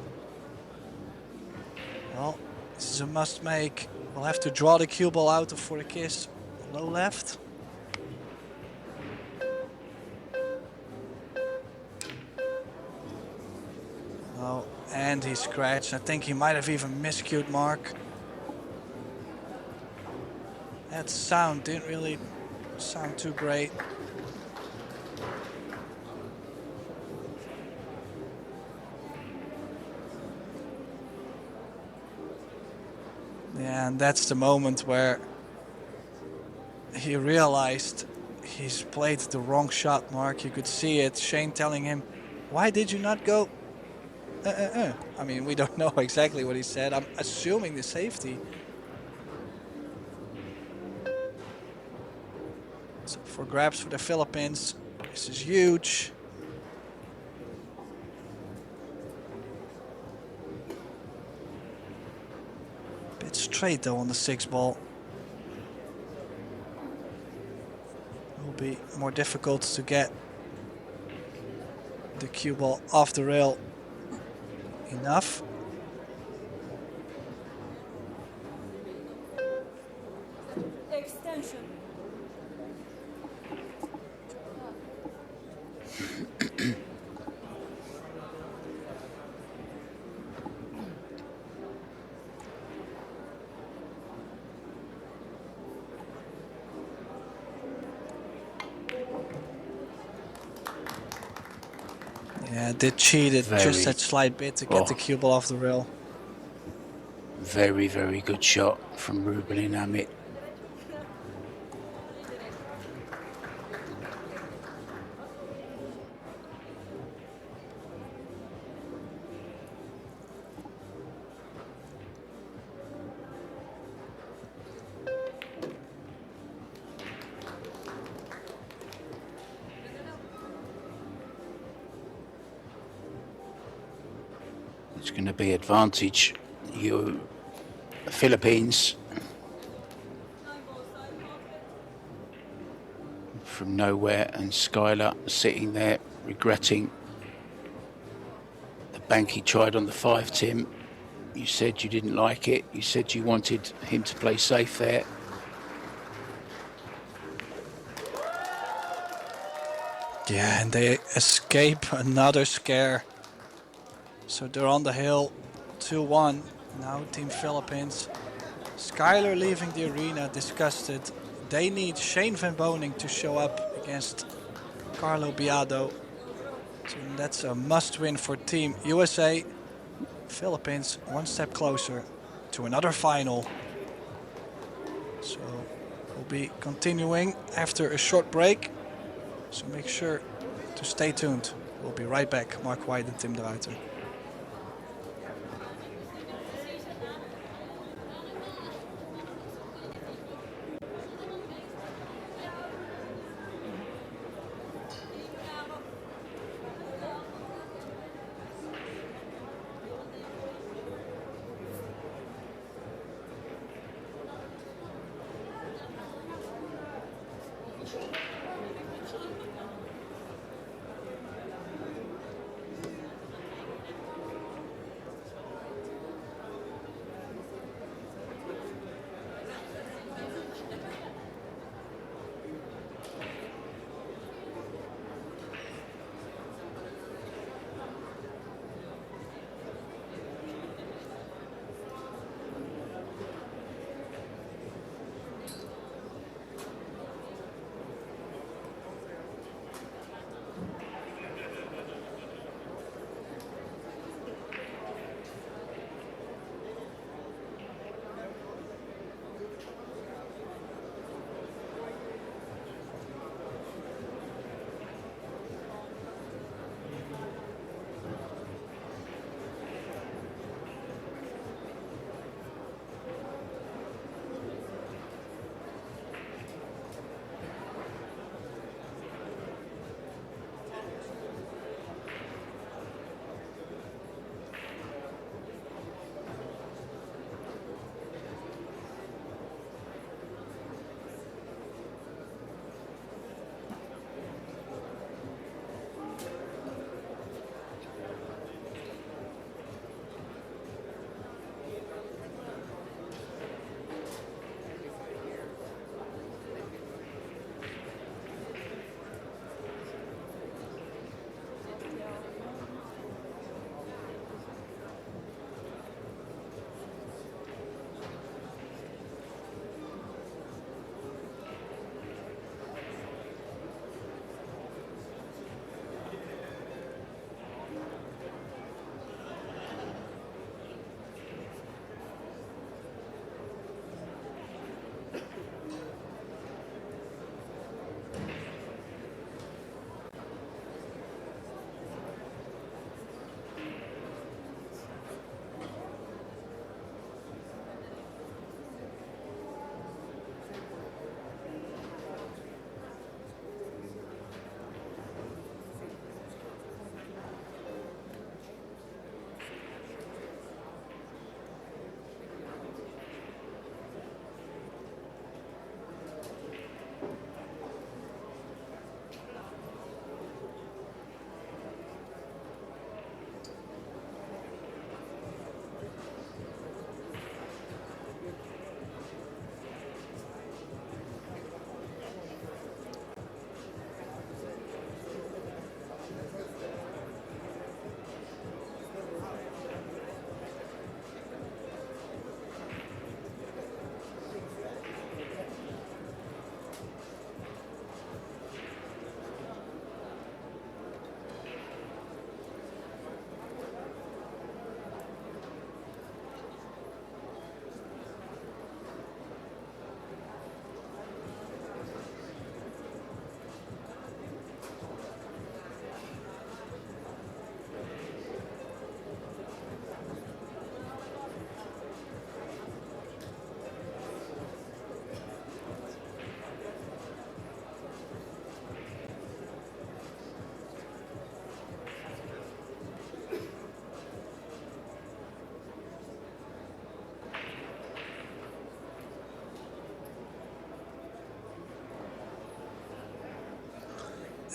Well, this is a must make. We'll have to draw the cue ball out for the kiss. Low left. Oh, and he scratched. I think he might have even miscued Mark. That sound didn't really sound too great. Yeah, and that's the moment where he realized he's played the wrong shot, Mark. You could see it. Shane telling him, why did you not go? I mean, we don't know exactly what he said. I'm assuming the safety. So for grabs for the Philippines. This is huge. Bit straight though on the 6 ball. It will be more difficult to get the cue ball off the rail enough. Extension. Yeah, did cheat it just that slight bit to get the cue ball off the rail. Very, very good shot from Ruben and Amit. It's going to be advantage you Philippines from nowhere, and Skylar sitting there regretting the bank he tried on the 5, Tim. You said you didn't like it. You said you wanted him to play safe there. Yeah, and they escape another scare. So they're on the hill, 2-1. Now Team Philippines. Skylar leaving the arena disgusted. They need Shane Van Boning to show up against Carlo Biado. So that's a must win for Team USA. Philippines one step closer to another final. So we'll be continuing after a short break. So make sure to stay tuned. We'll be right back. Mark White and Tim de Ruiter.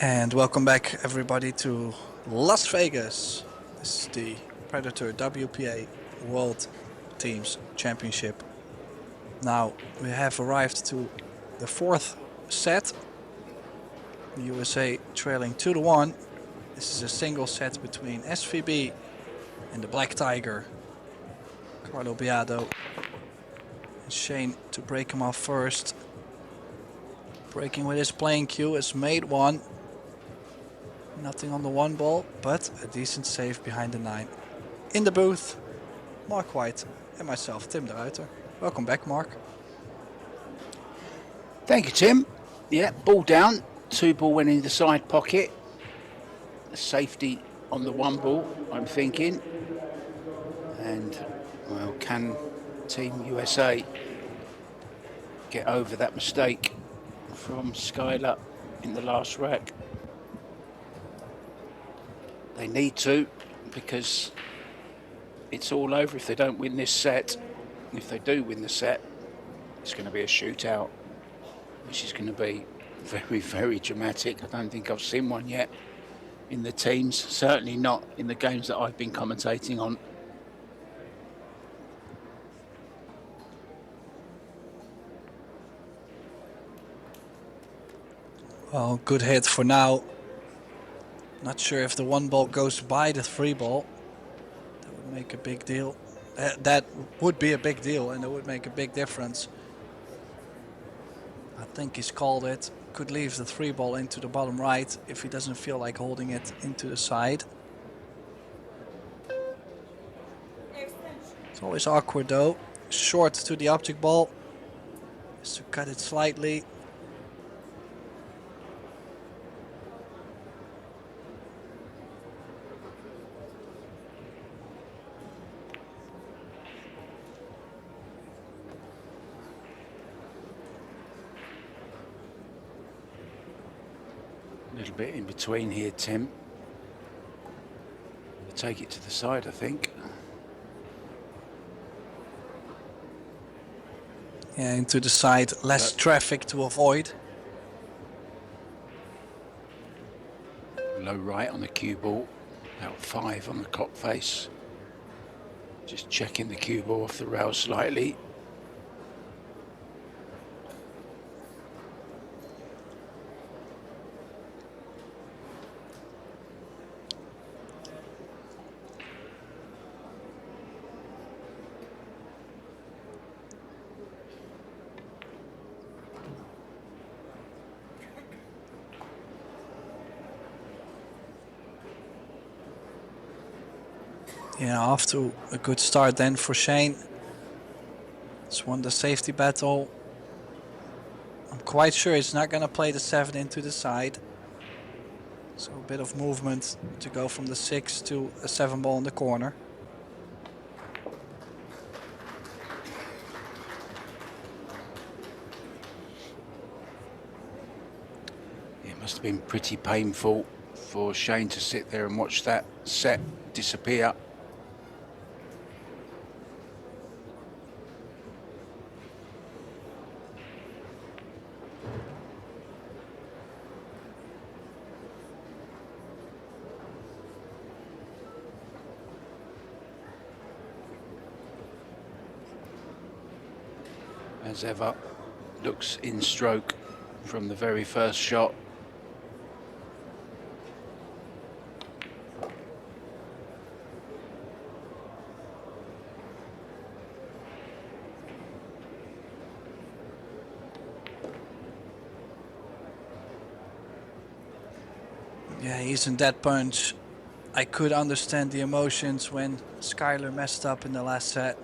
And welcome back everybody to Las Vegas. This is the Predator WPA World Teams Championship. Now we have arrived to the fourth set. The USA trailing 2-1. This is a single set between SVB and the Black Tiger. Carlo Biado and Shane to break him off first. Breaking with his playing cue has made one. Nothing on the one ball, but a decent save behind the 9. In the booth, Mark White and myself, Tim de Ruiter. Welcome back, Mark. Thank you, Tim. Yeah, ball down. 2 ball went in the side pocket. Safety on the 1 ball, I'm thinking. And, well, can Team USA get over that mistake from Skylar in the last rack? They need to, because it's all over if they don't win this set. If they do win the set, it's going to be a shootout, which is going to be very, very dramatic. I don't think I've seen one yet in the teams, certainly not in the games that I've been commentating on. Well, good hit for now. Not sure if the 1 ball goes by the 3 ball. That would make a big deal. That would be a big deal, and it would make a big difference. I think he's called it. Could leave the 3 ball into the bottom right if he doesn't feel like holding it into the side. It's always awkward though. Short to the object ball. Just to cut it slightly. A little bit in between here, Tim. Take it to the side, I think. Yeah, into the side, less traffic to avoid. Low right on the cue ball, about 5 on the clock face. Just checking the cue ball off the rail slightly. Yeah, off to a good start then for Shane. He's won the safety battle. I'm quite sure he's not going to play the 7 into the side. So a bit of movement to go from the 6 to a 7 ball in the corner. It must have been pretty painful for Shane to sit there and watch that set disappear. As ever, looks in stroke from the very first shot. Yeah, he's in that punch. I could understand the emotions when Skylar messed up in the last set.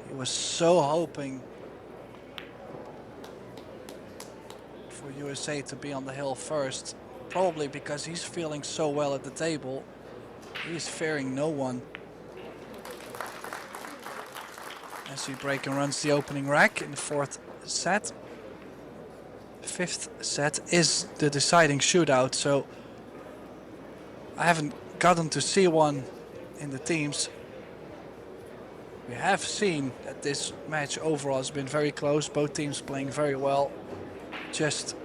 He was so hoping for USA to be on the hill first, probably because he's feeling so well at the table. He's fearing no one. As he break and runs the opening rack in the 4th set. 5th set is the deciding shootout, so I haven't gotten to see one in the teams. We have seen that this match overall has been very close, both teams playing very well. Just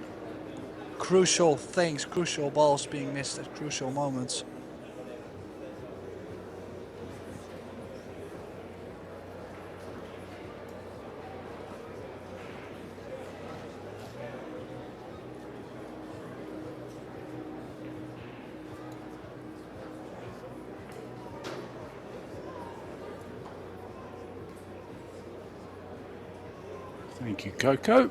crucial things, crucial balls being missed at crucial moments. Thank you, Coco.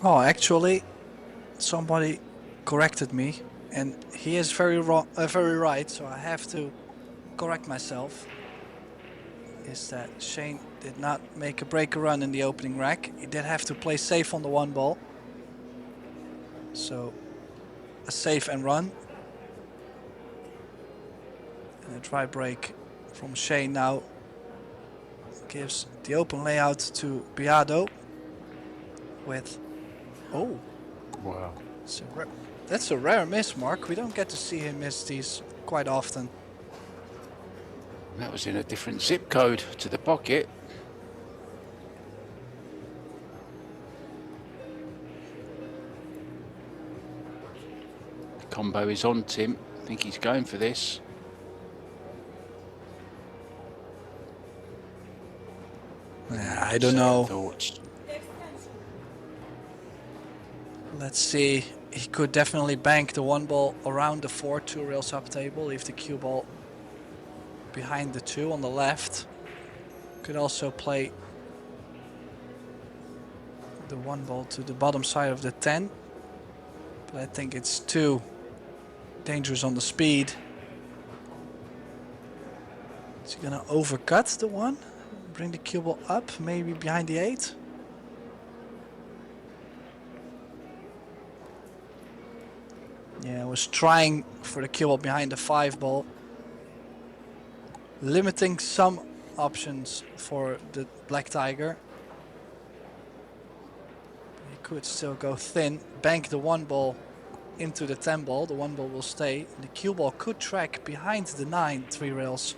Oh, actually, somebody corrected me, and he is very wrong, very right. So I have to correct myself. Is that Shane did not make a breaker run in the opening rack. He did have to play safe on the one ball. So a save and run. And a try break from Shane now gives the open layout to Biado with, oh, Wow. that's a rare miss, Mark. We don't get to see him miss these quite often. That was in a different zip code to the pocket. The combo is on, Tim. I think he's going for this. I don't know. Thoughts. Let's see. He could definitely bank the one ball around the 4, 2 rails up table, leave the cue ball behind the 2 on the left. Could also play the one ball to the bottom side of the 10. But I think it's too dangerous on the speed. Is he gonna overcut the 1? Bring the cue ball up, maybe behind the 8? Yeah, I was trying for the cue ball behind the 5 ball. Limiting some options for the Black Tiger. He could still go thin, bank the 1 ball into the 10 ball. The 1 ball will stay. The cue ball could track behind the 9 3 rails.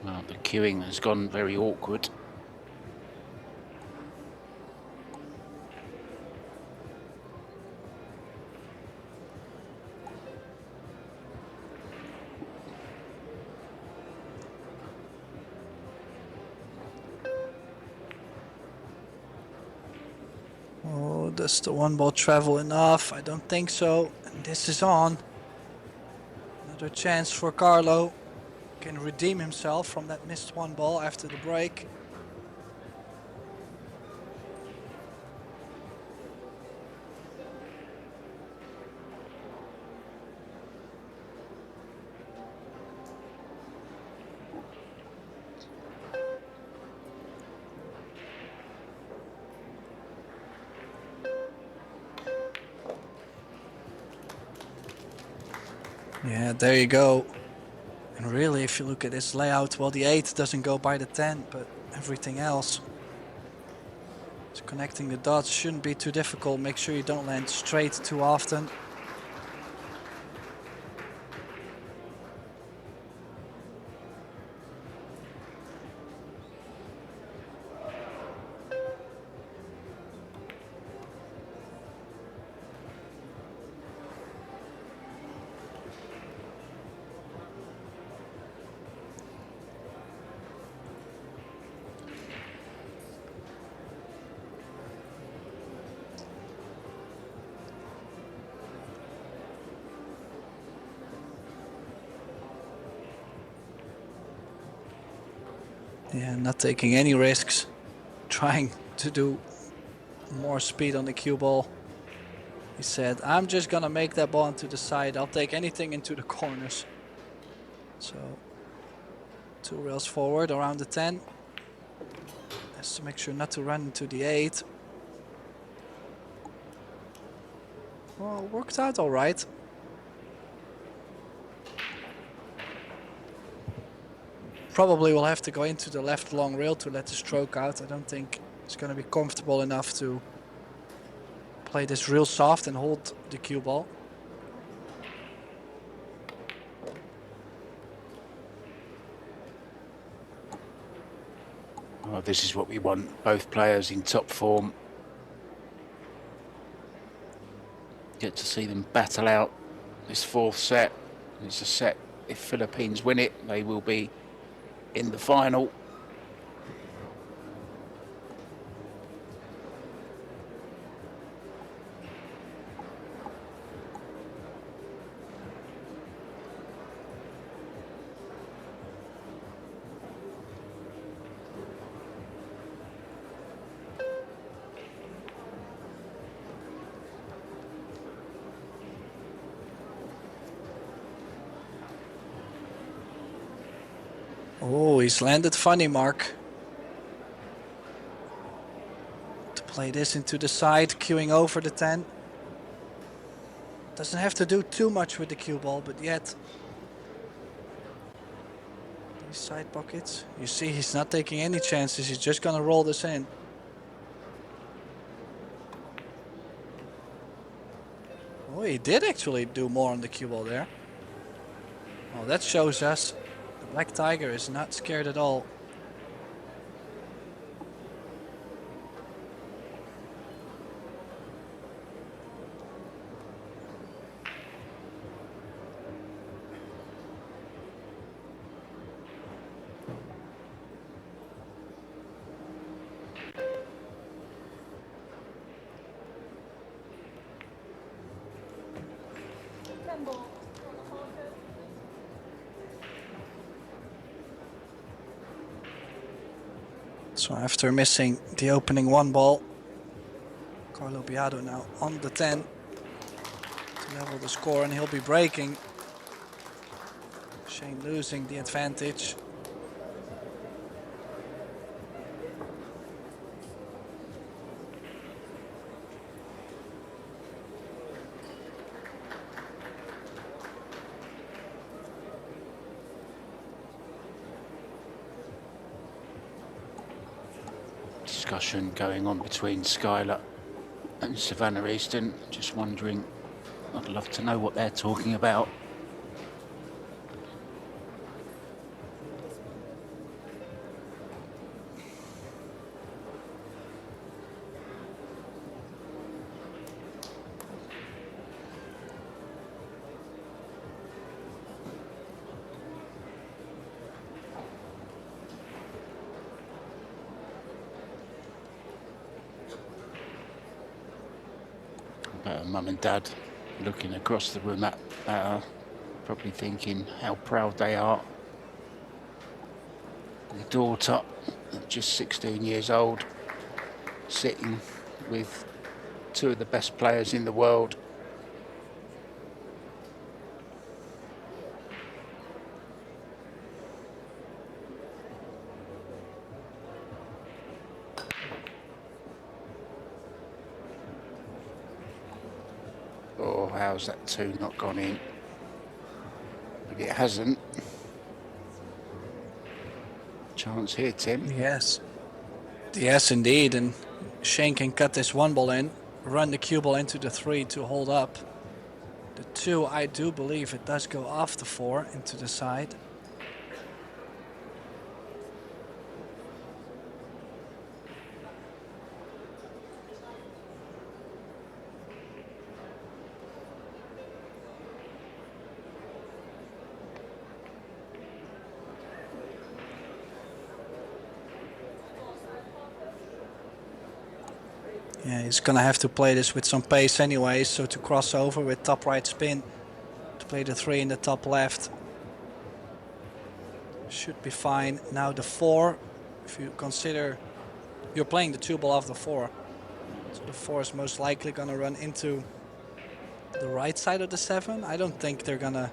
Well, the queuing has gone very awkward. Oh, does the 1 ball travel enough? I don't think so. And this is on. Another chance for Carlo. Can redeem himself from that missed 1 ball after the break. Yeah, there you go. And really, if you look at this layout, well, the 8 doesn't go by the 10, but everything else. So connecting the dots shouldn't be too difficult. Make sure you don't land straight too often. Yeah, not taking any risks. Trying to do more speed on the cue ball. He said, I'm just gonna make that ball into the side. I'll take anything into the corners. So 2 rails forward around the 10. Has to make sure not to run into the 8. Well, worked out all right. Probably will have to go into the left long rail to let the stroke out. I don't think it's going to be comfortable enough to play this real soft and hold the cue ball. Oh, this is what we want, both players in top form. Get to see them battle out this 4th set. It's a set, if Philippines win it, they will be in the final. Oh, he's landed funny, Mark. To play this into the side, queuing over the 10. Doesn't have to do too much with the cue ball, but yet. These side pockets. You see, he's not taking any chances. He's just gonna roll this in. Oh, he did actually do more on the cue ball there. Well, that shows us the Black Tiger is not scared at all. So after missing the opening 1 ball, Carlo Biado now on the 10 to level the score, and he'll be breaking. Shane losing the advantage. Discussion going on between Skylar and Savannah Easton. Just wondering, I'd love to know what they're talking about. Mum and Dad looking across the room at her, probably thinking how proud they are. The daughter, just 16 years old, sitting with 2 of the best players in the world. Oh, how's that 2 not gone in? But it hasn't. Chance here, Tim. Yes. Yes, indeed. And Shane can cut this 1 ball in, run the cue ball into the 3 to hold up. The 2, I do believe it does go off the 4 into the side. Yeah, he's gonna have to play this with some pace anyway, so to cross over with top right spin, to play the 3 in the top left. Should be fine. Now the 4, if you consider you're playing the 2 ball off the 4. So the 4 is most likely gonna run into the right side of the 7. I don't think they're gonna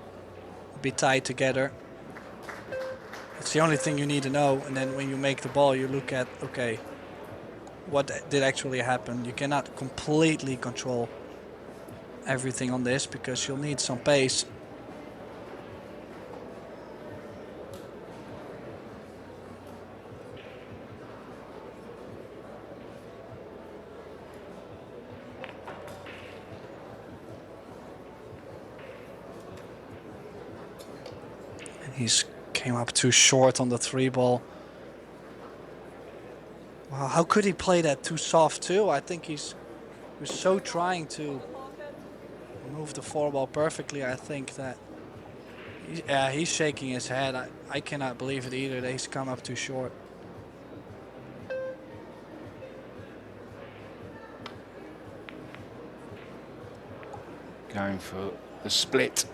be tied together. It's the only thing you need to know, and then when you make the ball, you look at, okay, what did actually happen. You cannot completely control everything on this because you'll need some pace. And he's came up too short on the 3 ball. Wow, how could he play that too soft too? I think he was so trying to move the 4 ball perfectly. I think that he's shaking his head. I cannot believe it either that he's come up too short. Going for the split.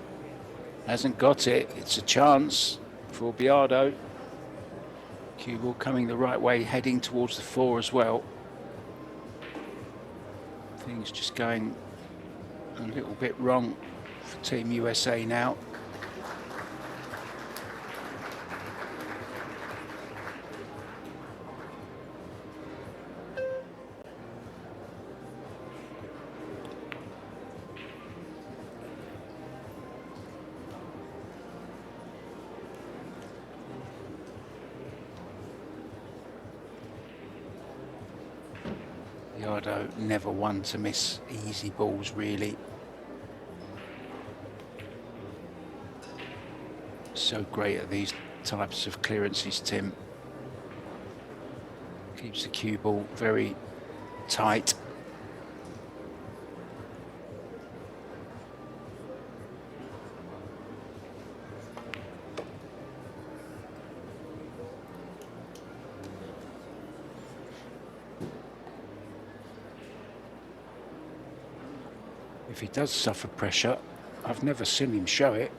Hasn't got it. It's a chance for Biardo. Cue ball coming the right way, heading towards the 4 as well. Things just going a little bit wrong for Team USA now. Biardo never one to miss easy balls, really. So great at these types of clearances, Tim. Keeps the cue ball very tight. If he does suffer pressure, I've never seen him show it.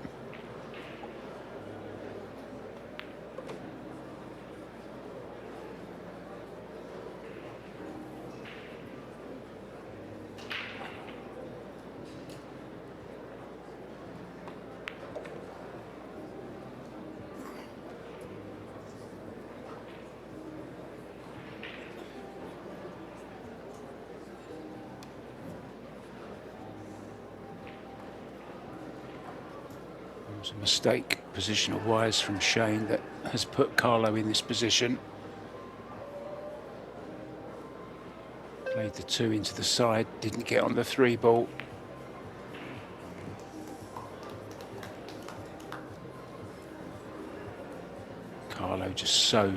It was a mistake, positional wise, from Shane that has put Carlo in this position. Played the 2 into the side, didn't get on the 3 ball. Carlo just so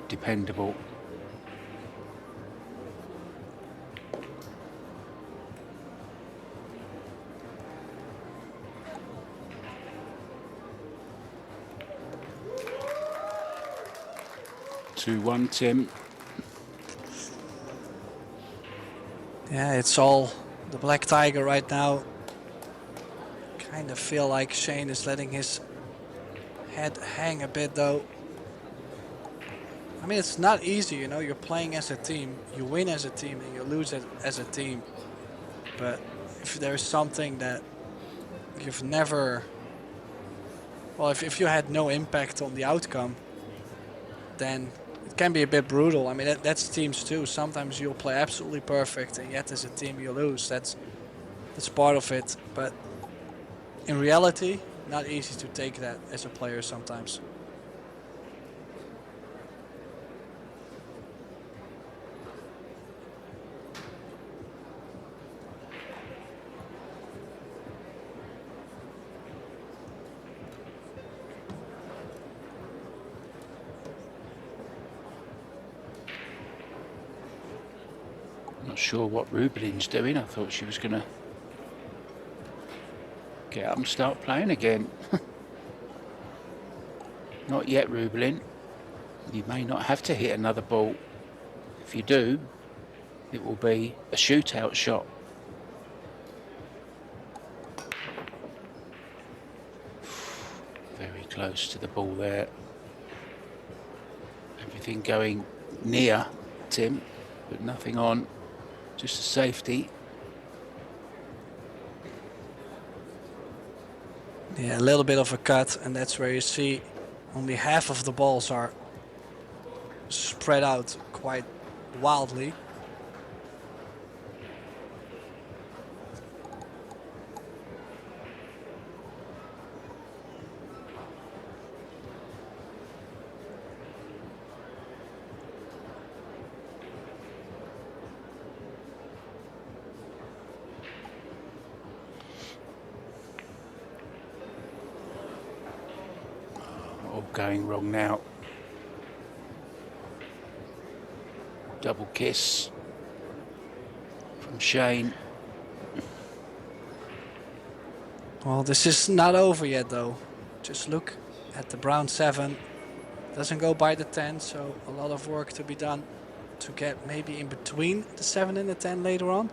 dependable. One, Tim. Yeah, it's all the Black Tiger right now. Kind of feel like Shane is letting his head hang a bit though. I mean, it's not easy, you know, you're playing as a team. You win as a team and you lose as a team. But if there's something that you've never... Well, if you had no impact on the outcome, then it can be a bit brutal. I mean, that's teams too. Sometimes you'll play absolutely perfect and yet as a team you lose. That's part of it. But in reality, not easy to take that as a player sometimes. Not sure what Rubelin's doing. I thought she was going to get up and start playing again. Not yet, Rubelin. You may not have to hit another ball. If you do, it will be a shootout shot. Very close to the ball there. Everything going near Tim, but nothing on. Just a safety. Yeah, a little bit of a cut, and that's where you see only half of the balls are spread out quite wildly. All going wrong now. Double kiss from Shane. Well, this is not over yet though. Just look at the brown 7. Doesn't go by the 10, so a lot of work to be done to get maybe in between the 7 and the 10 later on.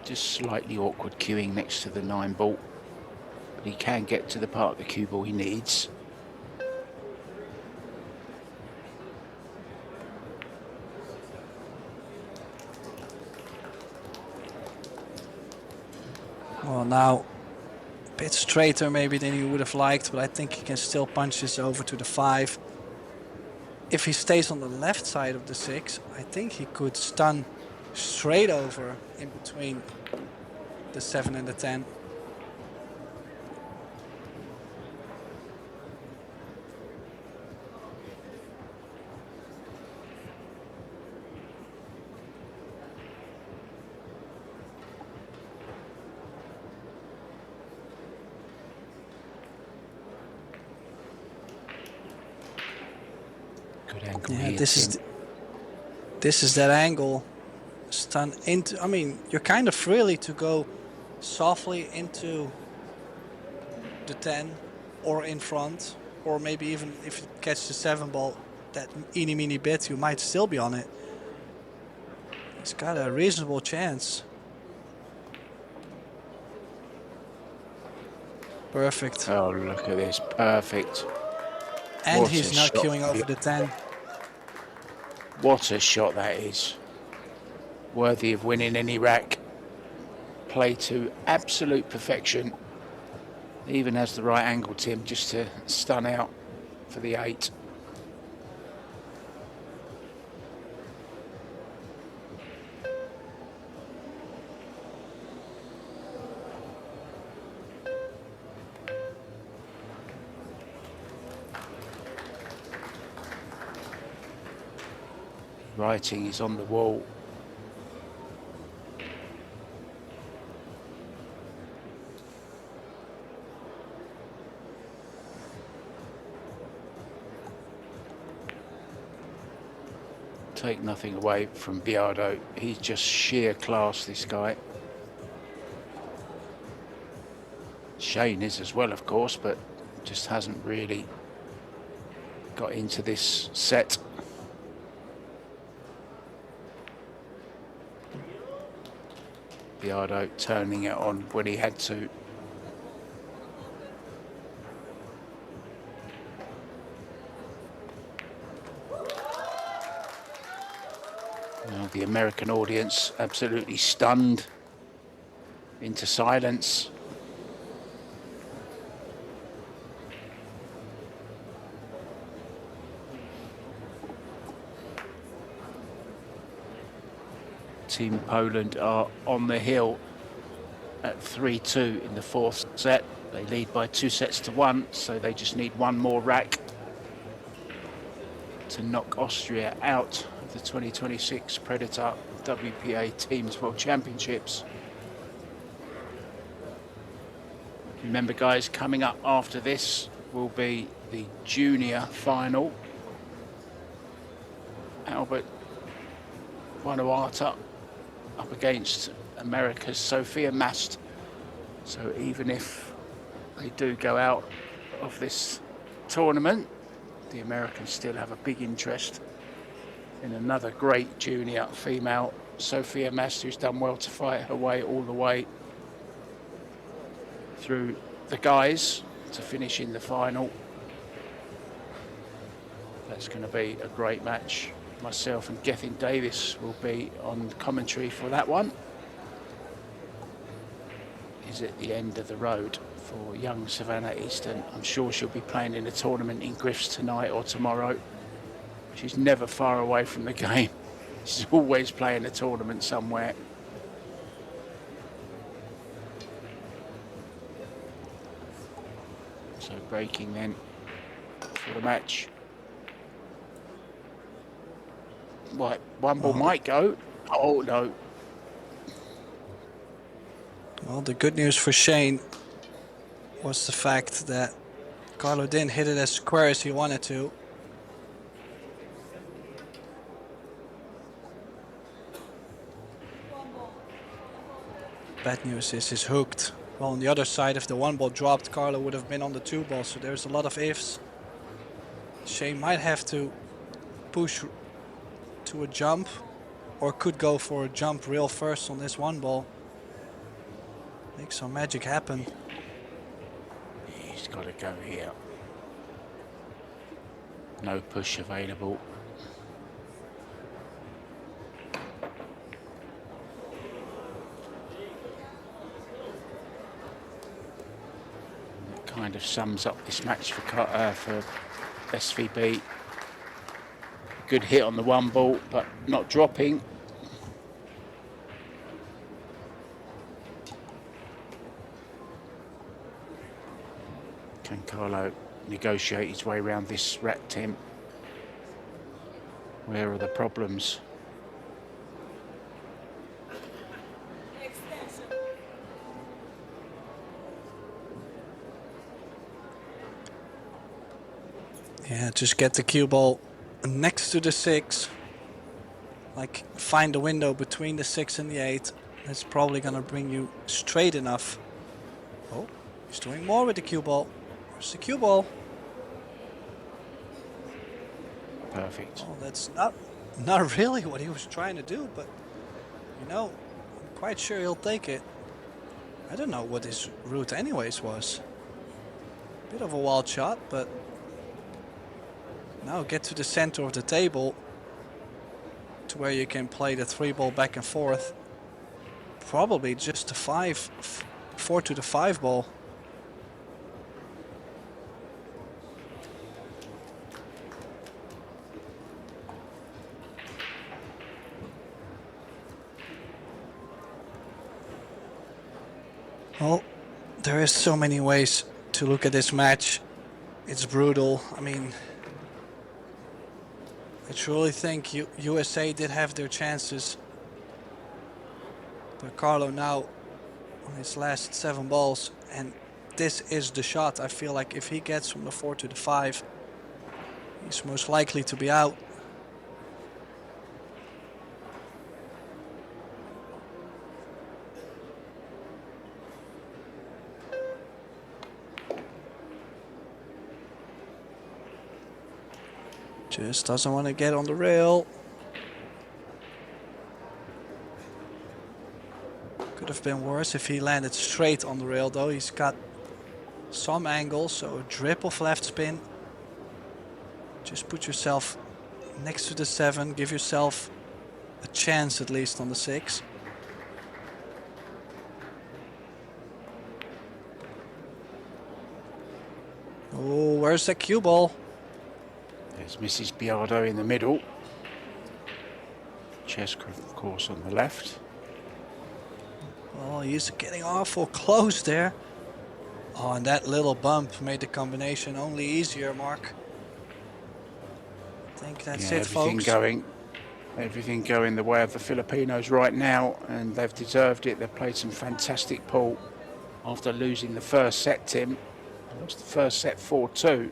Just slightly awkward queuing next to the 9 ball, but he can get to the part of the cue ball he needs. Well, now a bit straighter maybe than you would have liked, but I think he can still punch this over to the 5. If he stays on the left side of the 6, I think he could stun straight over in between the 7 and the 10. Good angle Yeah, here, this is that angle. Stun into, I mean, you're kind of freely to go softly into the 10 or in front, or maybe even if you catch the 7 ball, that eeny meeny bit, you might still be on it. He's got a reasonable chance. Perfect. Oh, look at this. Perfect. And What he's a not shot. queuing over the 10. What a shot that is. Worthy of winning any rack. Play to absolute perfection. Even has the right angle, Tim, just to stun out for the 8. Writing is on the wall. Take nothing away from Billiard. He's just sheer class, this guy. Shane is as well, of course, but just hasn't really got into this set. Billiard turning it on when he had to. Now the American audience absolutely stunned into silence. Team Poland are on the hill at 3-2 in the 4th set. They lead by 2 sets to 1, so they just need one more rack to knock Austria out of the 2026 Predator WPA Teams World Championships. Remember, guys, coming up after this will be the junior final. Albert Vanuatu up against America's Sophia Mast. So even if they do go out of this tournament, the Americans still have a big interest in another great junior female, Sophia Mast, who's done well to fight her way all the way through the guys to finish in the final. That's going to be a great match. Myself and Gethin Davis will be on commentary for that one. Is at the end of the road for young Savannah Easton. I'm sure she'll be playing in a tournament in Griffs tonight or tomorrow. She's never far away from the game. She's always playing a tournament somewhere. So breaking then for the match. Right, one ball might go. Oh no. Well, the good news for Shane was the fact that Carlo didn't hit it as square as he wanted to. Bad news is he's hooked. Well, on the other side, if the one ball dropped, Carlo would have been on the two ball, so there's a lot of ifs. Shane might have to push to a jump, or could go for a jump real first on this one ball. Make some magic happen. He's got to go here. No push available. That kind of sums up this match for SVB. Good hit on the one ball, but not dropping. Can Carlo negotiate his way around this rat, Tim? Where are the problems? Extension. Yeah, just get the cue ball next to the 6. Like, find the window between the 6 and the 8. That's probably gonna bring you straight enough. Oh, he's doing more with the cue ball. Where's the cue ball? Perfect. Oh, that's not really what he was trying to do, but you know, I'm quite sure he'll take it. I don't know what his route anyways was. Bit of a wild shot, but now get to the center of the table to where you can play the 3 ball back and forth. Probably just the 4 to the 5 ball. Well, there is so many ways to look at this match. It's brutal. I mean, I truly think USA did have their chances. But Carlo now on his last 7 balls, and this is the shot. I feel like if he gets from the 4 to the 5, he's most likely to be out. Just doesn't want to get on the rail. Could have been worse if he landed straight on the rail though. He's got some angle, so a drip of left spin. Just put yourself next to the 7. Give yourself a chance at least on the 6. Oh, where's that cue ball? There's Mrs. Biardo in the middle. Cheska, of course, on the left. Oh, he's getting awful close there. Oh, and that little bump made the combination only easier, Mark. I think that's it, folks. Everything going the way of the Filipinos right now, and they've deserved it. They've played some fantastic pool after losing the first set, Tim. Lost the first set 4-2.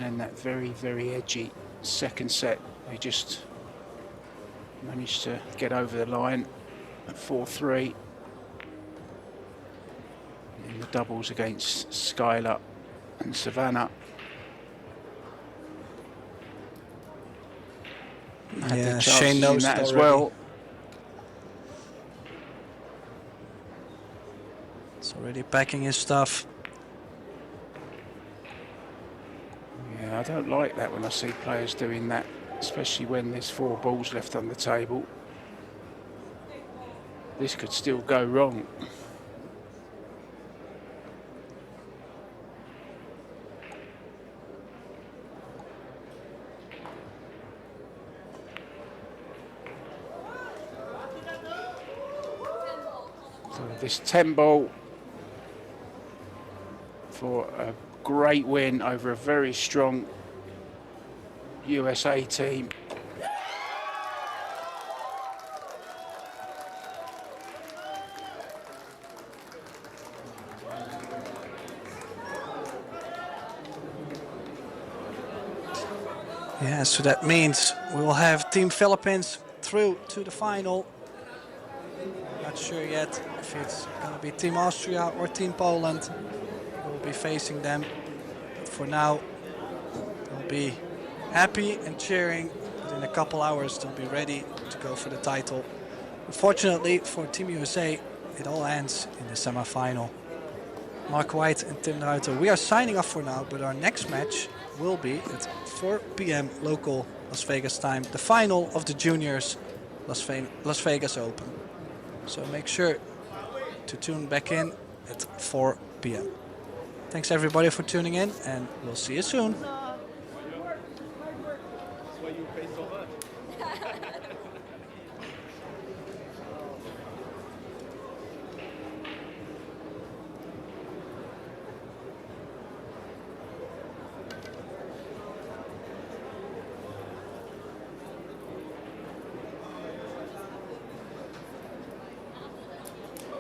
And that very, very edgy second set. They just managed to get over the line at 4-3 in the doubles against Skylar and Savannah. Had Yeah, the Shane chances in knows that it as already. well. He's already packing his stuff. Yeah, I don't like that when I see players doing that, especially when there's 4 balls left on the table. This could still go wrong. So this 10 ball for a great win over a very strong USA team. Yeah, so that means we will have Team Philippines through to the final. Not sure yet if it's going to be Team Austria or Team Poland. We'll be facing them. But for now, they'll be happy and cheering. But in a couple hours, they'll be ready to go for the title. Unfortunately for Team USA, it all ends in the semi-final. Mark White and Tim Ruiter, we are signing off for now, but our next match will be at 4 p.m. local Las Vegas time, the final of the Juniors Las Vegas Open. So make sure to tune back in at 4 p.m. Thanks everybody for tuning in, and we'll see you soon.